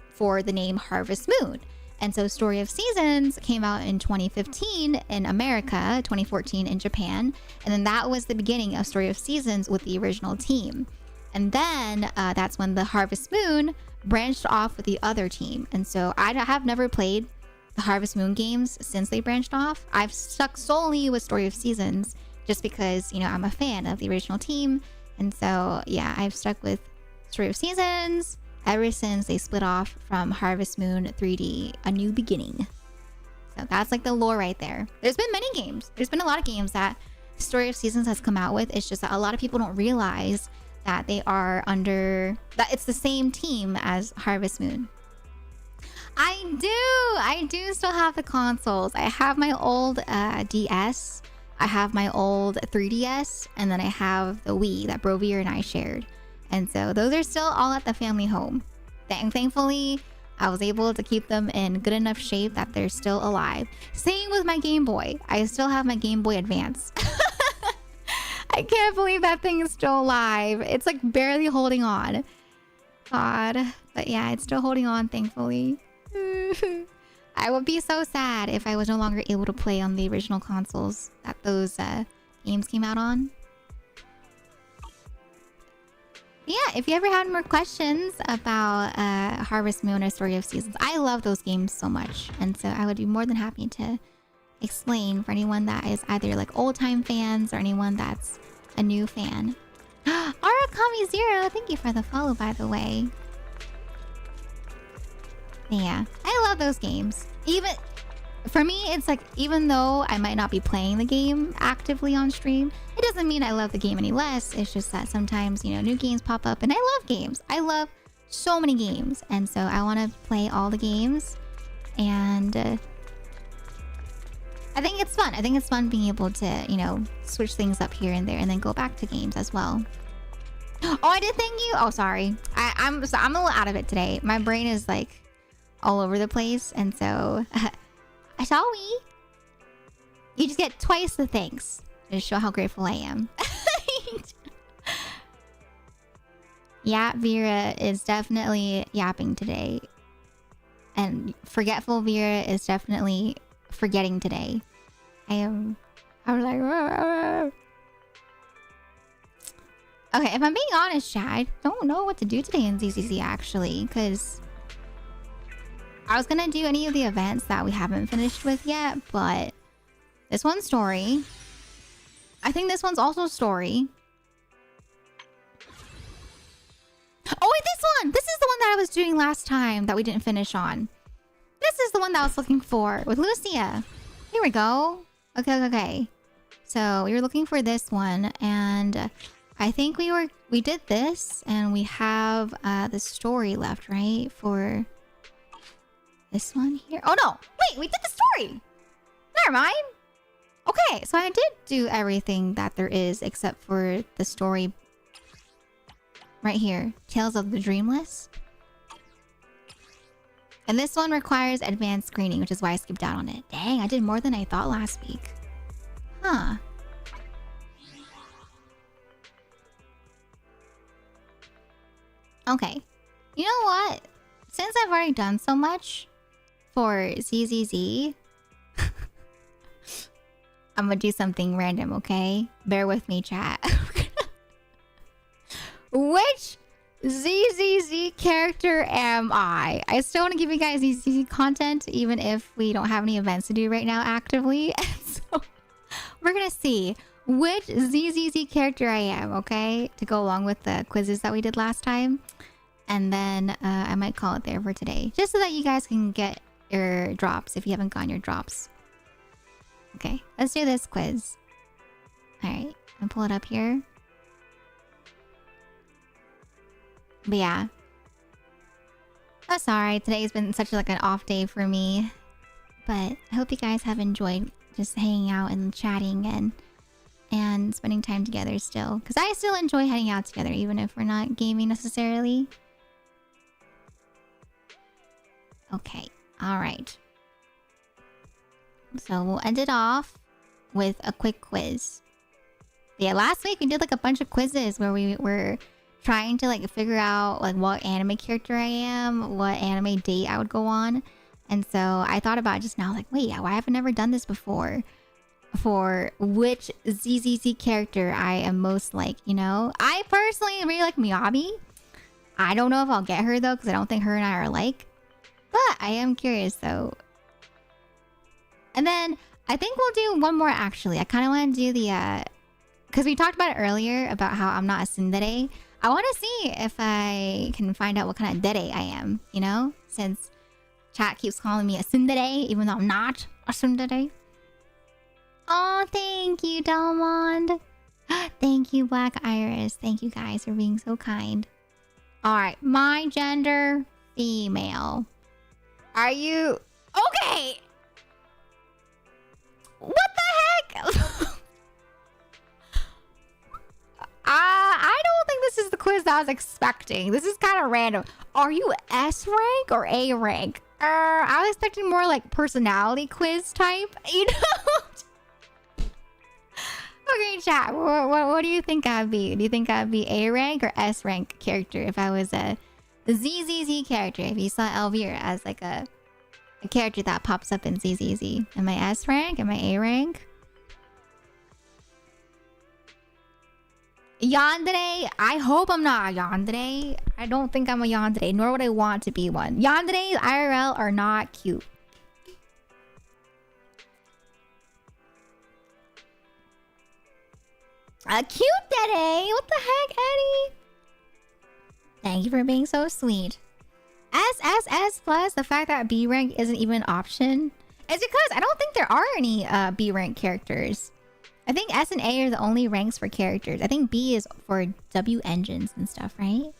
for the name Harvest Moon. And so Story of Seasons came out in 2015 in America, 2014 in Japan. And then that was the beginning of Story of Seasons with the original team. And then that's when the Harvest Moon branched off with the other team. And so I have never played the Harvest Moon games since they branched off. I've stuck solely with Story of Seasons just because, you know, I'm a fan of the original team. And so, yeah, I've stuck with Story of Seasons ever since they split off from Harvest Moon 3D, A New Beginning. So that's like the lore right there. There's been many games. There's been a lot of games that Story of Seasons has come out with. It's just that a lot of people don't realize that they are under, that it's the same team as Harvest Moon. I do still have the consoles. I have my old DS, I have my old 3DS, and then I have the Wii that Brovier and I shared. And so those are still all at the family home. And thankfully, I was able to keep them in good enough shape that they're still alive. Same with my Game Boy. I still have my Game Boy Advance. I can't believe that thing is still alive. It's like barely holding on. God. But yeah, it's still holding on, thankfully. I would be so sad if I was no longer able to play on the original consoles that those games came out on. Yeah, if you ever had more questions about Harvest Moon or Story of Seasons, I love those games so much. And so I would be more than happy to explain for anyone that is either like old-time fans or anyone that's a new fan. Arakami Zero, thank you for the follow, by the way. Yeah, I love those games. Even for me, it's like, even though I might not be playing the game actively on stream, it doesn't mean I love the game any less. It's just that sometimes, you know, new games pop up and I love games. I love so many games. And so I want to play all the games. And I think it's fun. I think it's fun being able to, you know, switch things up here and there and then go back to games as well. Oh, I did thank you. Oh, sorry. I'm a little out of it today. My brain is like all over the place. And so, shall we? You just get twice the thanks to show how grateful I am. Yeah, Vera is definitely yapping today. And forgetful Vera is definitely forgetting today. I'm like, whoa. Okay, if I'm being honest, chat, I don't know what to do today in ZZZ actually, because I was gonna do any of the events that we haven't finished with yet, but this one story, I think this one's also story. Oh wait, this one! This is the one that I was doing last time that we didn't finish on. This is the one that I was looking for with Lucia. Here we go. Okay. So we were looking for this one, and I think we did this, and we have the story left, right? For this one here. Oh no! Wait, we did the story! Never mind! Okay, so I did do everything that there is except for the story right here. Tales of the Dreamless. And this one requires advanced screening, which is why I skipped out on it. Dang, I did more than I thought last week. Huh. Okay. You know what? Since I've already done so much for ZZZ, I'm gonna do something random, okay? Bear with me, chat. Which ZZZ character am I? I still want to give you guys ZZZ content, even if we don't have any events to do right now actively. So we're gonna see which ZZZ character I am, okay? To go along with the quizzes that we did last time. And then I might call it there for today. Just so that you guys can get your drops if you haven't gotten your drops. Okay, let's do this quiz. Alright, I'll pull it up here. But yeah. Oh, sorry. Today's been such like an off day for me. But I hope you guys have enjoyed just hanging out and chatting and spending time together still. Because I still enjoy hanging out together even if we're not gaming necessarily. Okay. Alright. So we'll end it off with a quick quiz. Yeah, last week we did like a bunch of quizzes where we were trying to like figure out like what anime character I am, what anime date I would go on. And so I thought about it just now, like, wait, why have I never done this before? For which ZZZ character I am most like, you know? I personally really like Miyabi. I don't know if I'll get her though, because I don't think her and I are alike. But I am curious though. And then I think we'll do one more actually. I kind of want to do the because we talked about it earlier about how I'm not a tsundere. I want to see if I can find out what kind of dere I am, you know? Since chat keeps calling me a tsundere, even though I'm not a tsundere. Oh, thank you, Delmond. Thank you, Black Iris. Thank you guys for being so kind. Alright, my gender, female. Are you... Okay! What the heck? I don't think this is the quiz that I was expecting. This is kind of random. Are you S rank or A rank? I was expecting more like personality quiz type, you know? Okay, chat. What do you think I'd be? Do you think I'd be A rank or S rank character if I was a ZZZ character? If you saw Elvira as like a character that pops up in ZZZ. Am I S rank? Am I A rank? Yandere? I hope I'm not a yandere. I don't think I'm a yandere, nor would I want to be one. Yanderes IRL are not cute. A cute dere? What the heck, Eddie? Thank you for being so sweet. SSS plus the fact that B rank isn't even an option is because I don't think there are any B rank characters. I think S and A are the only ranks for characters. I think B is for W engines and stuff, right?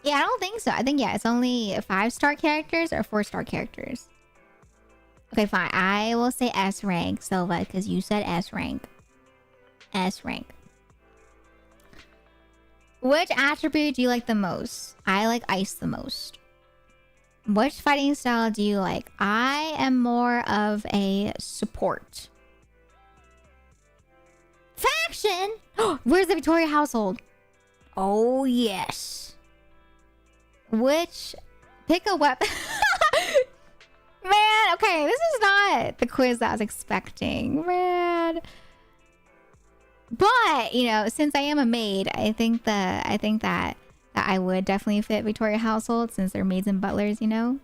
Yeah, I don't think so. I think, yeah, it's only 5-star characters or 4-star characters. Okay, fine. I will say S rank, Silva, because you said S rank. S rank. Which attribute do you like the most? I like ice the most. Which fighting style do you like? I am more of a support. Faction? Where's the Victoria household? Oh, yes. Which... Pick a weapon... Man, okay, this is not the quiz that I was expecting. Man... But, you know, since I am a maid, I think that I would definitely fit Victoria household since they're maids and butlers, you know?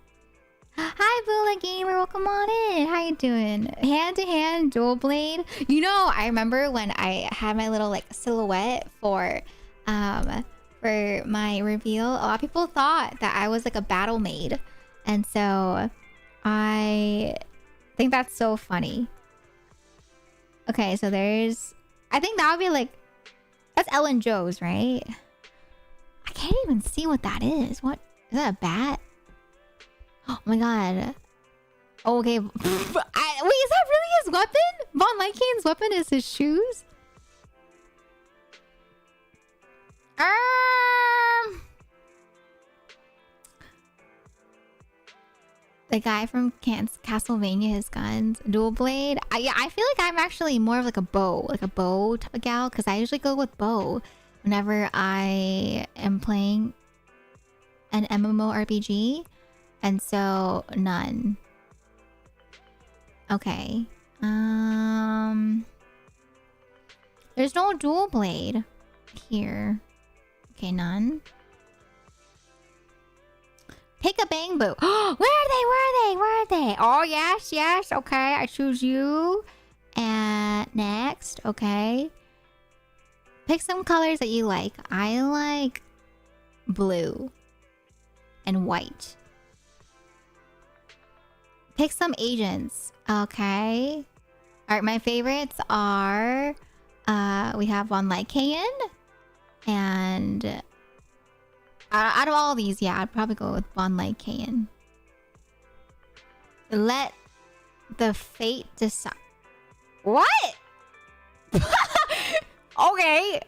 Hi, Bula Gamer. Welcome on in. How you doing? Hand-to-hand dual blade. You know, I remember when I had my little like silhouette for my reveal. A lot of people thought that I was like a battle maid, and so I think that's so funny. Okay, so there's. I think that would be like. That's Ellen Joe's, right? I can't even see what that is. What is that? A bat? Oh my god. Okay. Wait, is that really his weapon? Von Lycane's weapon is his shoes? The guy from Castlevania, his guns, dual blade. Yeah, I feel like I'm actually more of like a bow type of gal, because I usually go with bow whenever I am playing an MMORPG, and so none. Okay. There's no dual blade here. Okay, none. Pick a bang boo. Where are they? Oh, yes. Okay, I choose you. And next, okay. Pick some colors that you like. I like blue and white. Pick some agents. Okay. All right, my favorites are... we have Von Lycaon. And... out of all these, yeah, I'd probably go with Von Lycaon. Let the fate decide. What? Okay.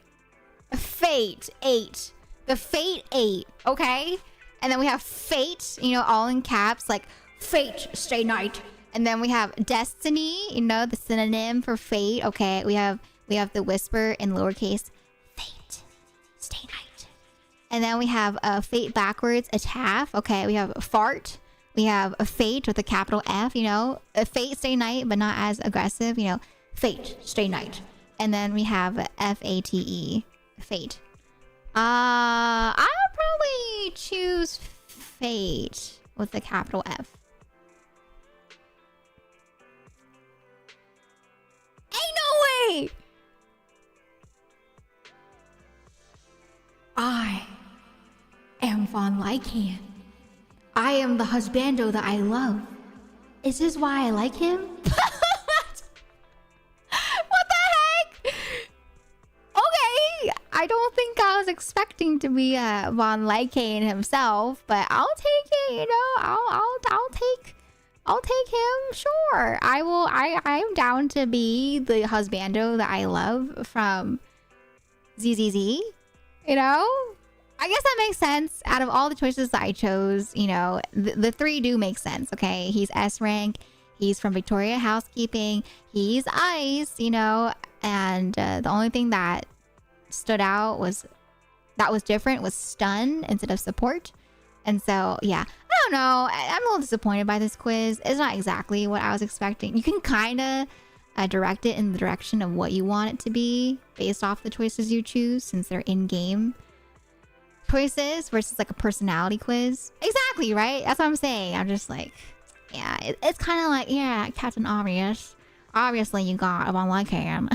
Fate 8. The Fate 8, okay? And then we have Fate, you know, all in caps, like Fate, stay night. And then we have Destiny, you know, the synonym for Fate. Okay, we have the Whisper in lowercase. Fate, stay night. And then we have Fate backwards, a Taff. Okay, we have Fart. We have a Fate with a capital F, you know. A Fate, stay night, but not as aggressive, you know. Fate, stay night. And then we have F-A-T-E, Fate. I'll probably choose Fate with the capital F. Ain't no way! I am Von Lycaon. I am the husbando that I love. Is this why I like him? What the heck? Okay, I don't think I was expecting to be Von Lycaon himself, but I'll take it. You know, I'll take him. Sure, I will. I'm down to be the husbando that I love from ZZZ. You know, I guess that makes sense. Out of all the choices that I chose, you know, the three do make sense. Okay, he's S rank. He's from Victoria Housekeeping. He's ice, you know, and the only thing that stood out was different was stun instead of support. And so, yeah, I don't know. I'm a little disappointed by this quiz. It's not exactly what I was expecting. You can kind of direct it in the direction of what you want it to be based off the choices you choose, since they're in-game choices versus like a personality quiz. Exactly, right? That's what I'm saying. I'm just like, yeah, it's kind of like, yeah, Captain Obvious. Obviously, you got a Von Lycaon.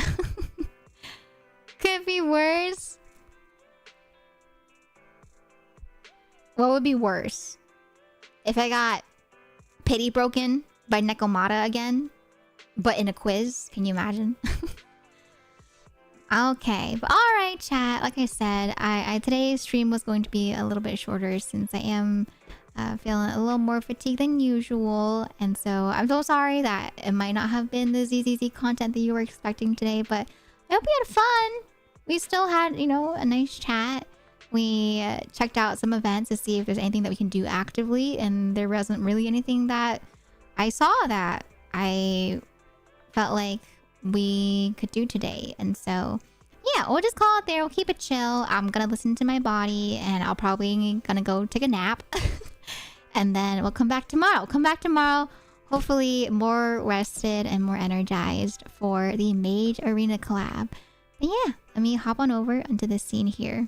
Could be worse. What would be worse? If I got Pity Broken by Nekomata again, but in a quiz? Can you imagine? Okay, but all right, chat. Like I said, today's stream was going to be a little bit shorter since I am feeling a little more fatigued than usual, and so I'm so sorry that it might not have been the ZZZ content that you were expecting today. But I hope you had fun. We still had, you know, a nice chat. We checked out some events to see if there's anything that we can do actively, and there wasn't really anything that I saw that I felt like we could do today. And so yeah, we'll just call it there. We'll keep it chill. I'm gonna listen to my body, and I'll probably gonna go take a nap. And then we'll come back tomorrow. Hopefully more rested and more energized for the Mage Arena collab. But yeah, let me hop on over into the scene here.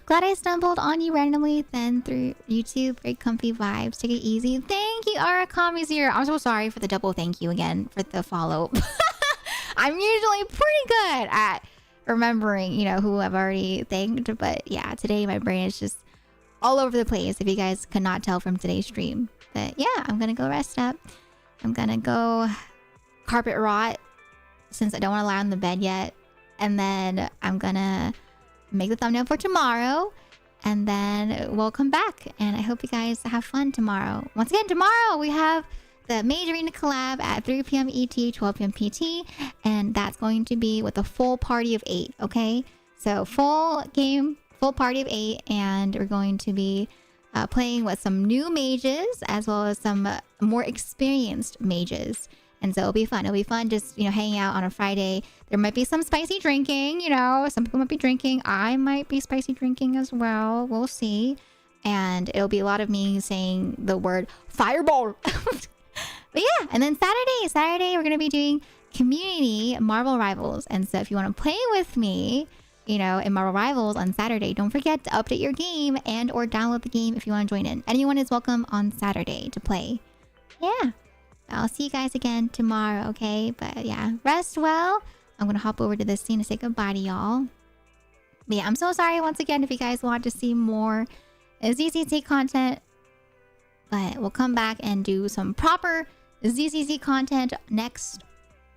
Glad I stumbled on you randomly then through YouTube. Very comfy vibes. Take it easy. Thank you, Arakami Zero. I'm so sorry for the double thank you again for the follow. I'm usually pretty good at remembering, you know, who I've already thanked. But yeah, today my brain is just all over the place, if you guys could not tell from today's stream. But yeah, I'm gonna go rest up. I'm gonna go carpet rot since I don't want to lie on the bed yet. And then I'm gonna make the thumbnail for tomorrow. And then we'll come back. And I hope you guys have fun tomorrow. Once again, tomorrow we have the Mage Arena collab at 3 p.m. ET, 12 p.m. PT. And that's going to be with a full party of 8, okay? So full game, full party of 8. And we're going to be playing with some new mages as well as some more experienced mages. And so it'll be fun. It'll be fun just, you know, hanging out on a Friday. There might be some spicy drinking, you know. Some people might be drinking. I might be spicy drinking as well. We'll see. And it'll be a lot of me saying the word fireball. But yeah, and then Saturday, we're going to be doing community Marvel Rivals. And so if you want to play with me, you know, in Marvel Rivals on Saturday, don't forget to update your game and or download the game if you want to join in. Anyone is welcome on Saturday to play. Yeah. I'll see you guys again tomorrow, okay? But yeah, rest well. I'm going to hop over to this scene to say goodbye to y'all. But yeah, I'm so sorry once again if you guys want to see more ZCC content. But we'll come back and do some proper ZCC content next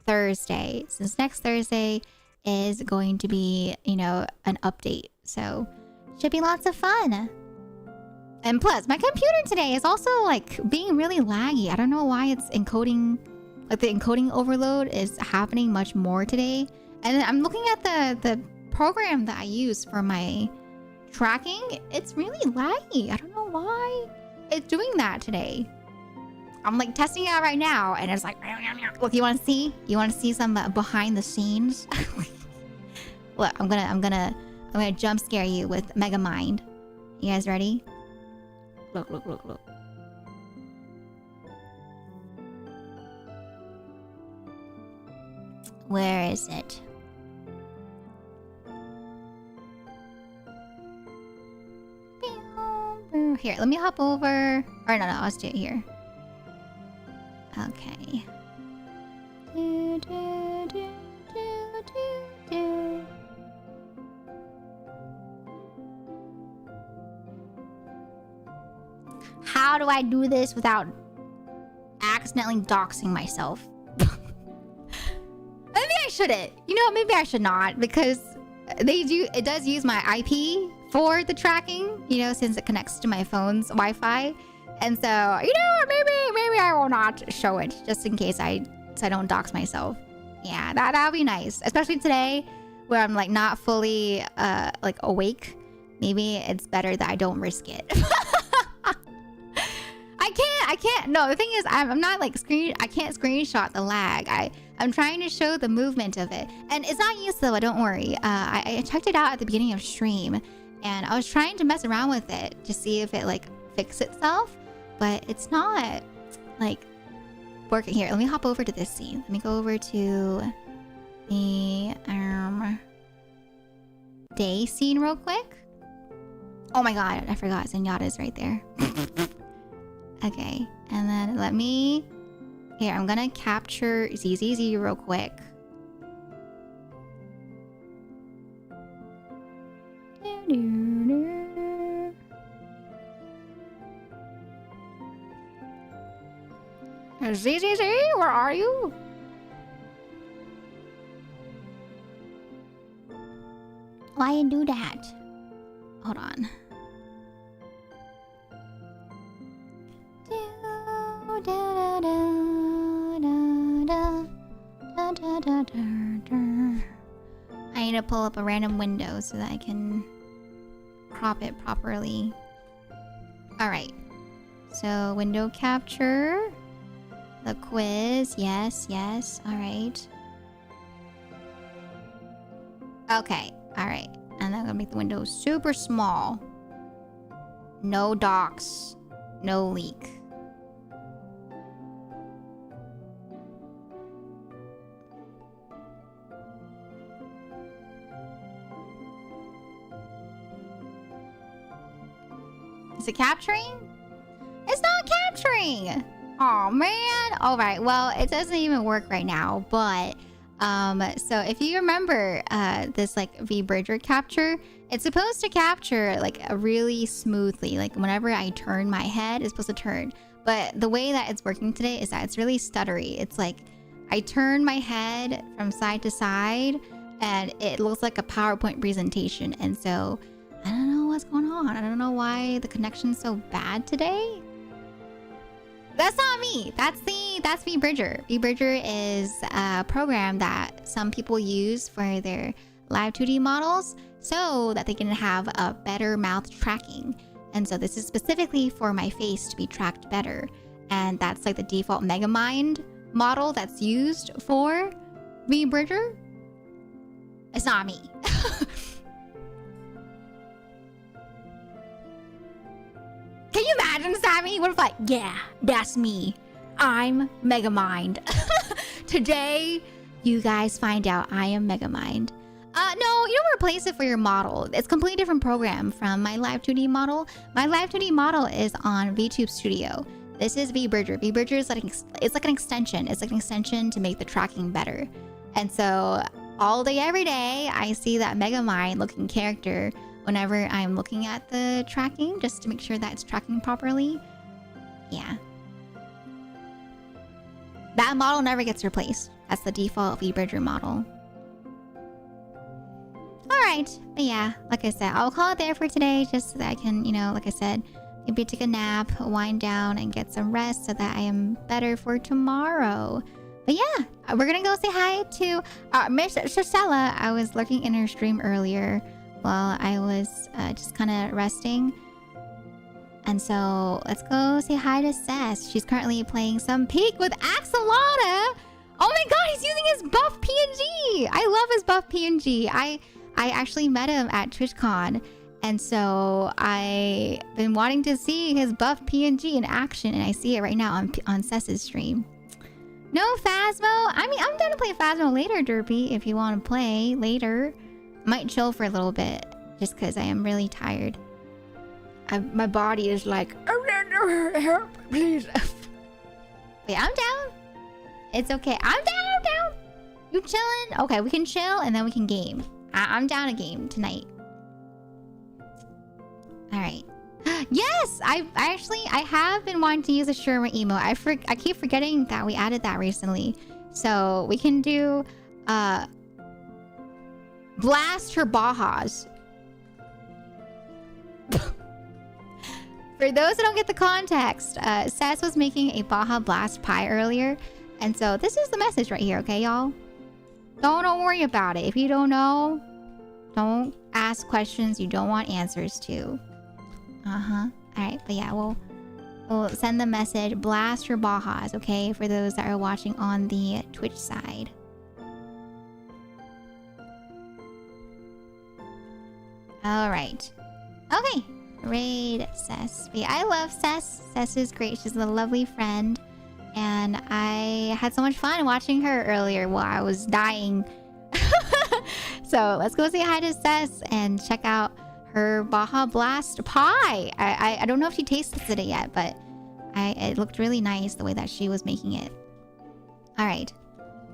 Thursday. Since next Thursday is going to be, you know, an update. So, should be lots of fun. And plus, my computer today is also like being really laggy. I don't know why it's encoding, like the encoding overload is happening much more today. And I'm looking at the program that I use for my tracking. It's really laggy. I don't know why it's doing that today. I'm like testing it out right now, and it's like, look, you want to see? You want to see some behind the scenes? Look, I'm gonna jump scare you with Mega Mind. You guys ready? Look. Where is it? Here, let me hop over. Or no, let's do it here. Okay. How do I do this without accidentally doxing myself? Maybe I shouldn't. You know, maybe I should not, because it does use my IP for the tracking, you know, since it connects to my phone's Wi-Fi. And so, you know, maybe I will not show it just in case I don't dox myself. Yeah, that'll be nice, especially today where I'm like not fully like awake. Maybe it's better that I don't risk it. I can't. No, the thing is, I'm not like I can't screenshot the lag. I'm trying to show the movement of it, and it's not useful. Don't worry. I checked it out at the beginning of stream, and I was trying to mess around with it to see if it like fixed itself, but it's not like working. Here, let me hop over to this scene. Let me go over to the day scene real quick. Oh my god, I forgot Zenyatta's right there. Okay, and then let me... Here, I'm gonna capture ZZZ real quick. ZZZ, where are you? Why you do that? Hold on. I need to pull up a random window so that I can crop it properly. Alright. So, window capture. The quiz. Yes. Alright. Okay. Alright. And then I'm gonna make the window super small. No docs. No leak. Is it capturing? It's not capturing. Oh man. All right. Well, it doesn't even work right now. But so if you remember this like V-Bridger capture, it's supposed to capture like a really smoothly. Like whenever I turn my head, it's supposed to turn. But the way that it's working today is that it's really stuttery. It's like I turn my head from side to side and it looks like a PowerPoint presentation. And so I don't know what's going on. I don't know why the connection's so bad today. That's not me. That's V-Bridger. V-Bridger is a program that some people use for their live 2D models so that they can have a better mouth tracking. And so this is specifically for my face to be tracked better. And that's like the default Megamind model that's used for V-Bridger. It's not me. Can you imagine, Sammy? What if like, yeah, that's me. I'm Megamind. Today, you guys find out I am Megamind. No, you don't replace it for your model. It's a completely different program from my Live 2D model. My Live 2D model is on VTube Studio. This is V-Bridger. V-Bridger is like, it's like an extension. It's like an extension to make the tracking better. And so all day, every day, I see that Megamind looking character whenever I'm looking at the tracking, just to make sure that it's tracking properly. Yeah. That model never gets replaced. That's the default V-Bridger model. Alright, but yeah, like I said, I'll call it there for today just so that I can, you know, like I said, maybe take a nap, wind down, and get some rest so that I am better for tomorrow. But yeah, we're gonna go say hi to Miss Shasella. I was lurking in her stream earlier while I was just kind of resting. And so let's go say hi to Sess. She's currently playing some Peak with Axolotl. Oh my god, he's using his buff PNG. I love his buff PNG. I actually met him at TwitchCon. And so I've been wanting to see his buff PNG in action. And I see it right now on Sess's stream. No Phasmo. I mean, I'm down to play Phasmo later, Derpy, if you want to play later. Might chill for a little bit, just because I am really tired. My body is like, help, please. Wait, I'm down. It's okay. I'm down. You chilling? Okay, we can chill and then we can game. I'm down a game tonight. All right. Yes, I have been wanting to use a Sherma emote. I keep forgetting that we added that recently. So we can do blast her Bajas. For those who don't get the context, Sess was making a Baja Blast pie earlier. And so this is the message right here, okay, y'all? Don't worry about it. If you don't know, don't ask questions you don't want answers to. Alright, but yeah, we'll send the message, blast your Bajas, okay? For those that are watching on the Twitch side. Alright. Okay. Raid Sess. But yeah, I love Sess. Sess is great. She's a lovely friend. And I had so much fun watching her earlier while I was dying. So let's go say hi to Sess and check out her Baja Blast pie. I don't know if she tasted it yet, but it looked really nice the way that she was making it. Alright.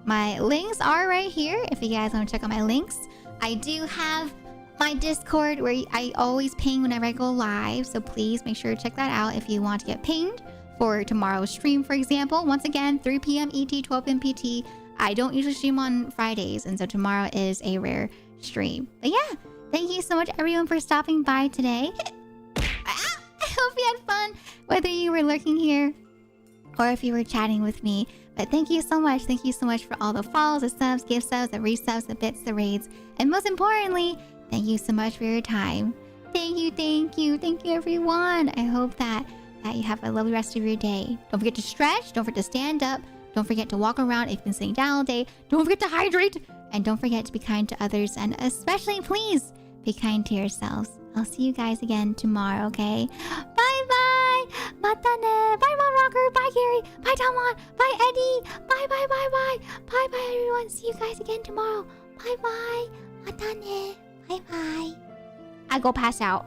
My links are right here if you guys want to check out my links. I do have my Discord where I always ping whenever I go live. So please make sure to check that out if you want to get pinged for tomorrow's stream, for example. Once again, 3 p.m. ET, 12 p.m. PT. I don't usually stream on Fridays, and so tomorrow is a rare stream. But yeah, thank you so much everyone for stopping by today. I hope you had fun, whether you were lurking here or if you were chatting with me. But thank you so much. Thank you so much for all the follows, the subs, gift subs, the resubs, the bits, the raids. And most importantly, thank you so much for your time. Thank you everyone. I hope that you have a lovely rest of your day. Don't forget to stretch. Don't forget to stand up. Don't forget to walk around if you've been sitting down all day. Don't forget to hydrate. And don't forget to be kind to others. And especially, please, be kind to yourselves. I'll see you guys again tomorrow, okay? Bye-bye. Matane. Bye, Mon Rocker. Bye, Gary. Bye, Talmon. Bye, Eddie. Bye. Bye, everyone. See you guys again tomorrow. Bye-bye. Matane. Bye-bye. I go pass out.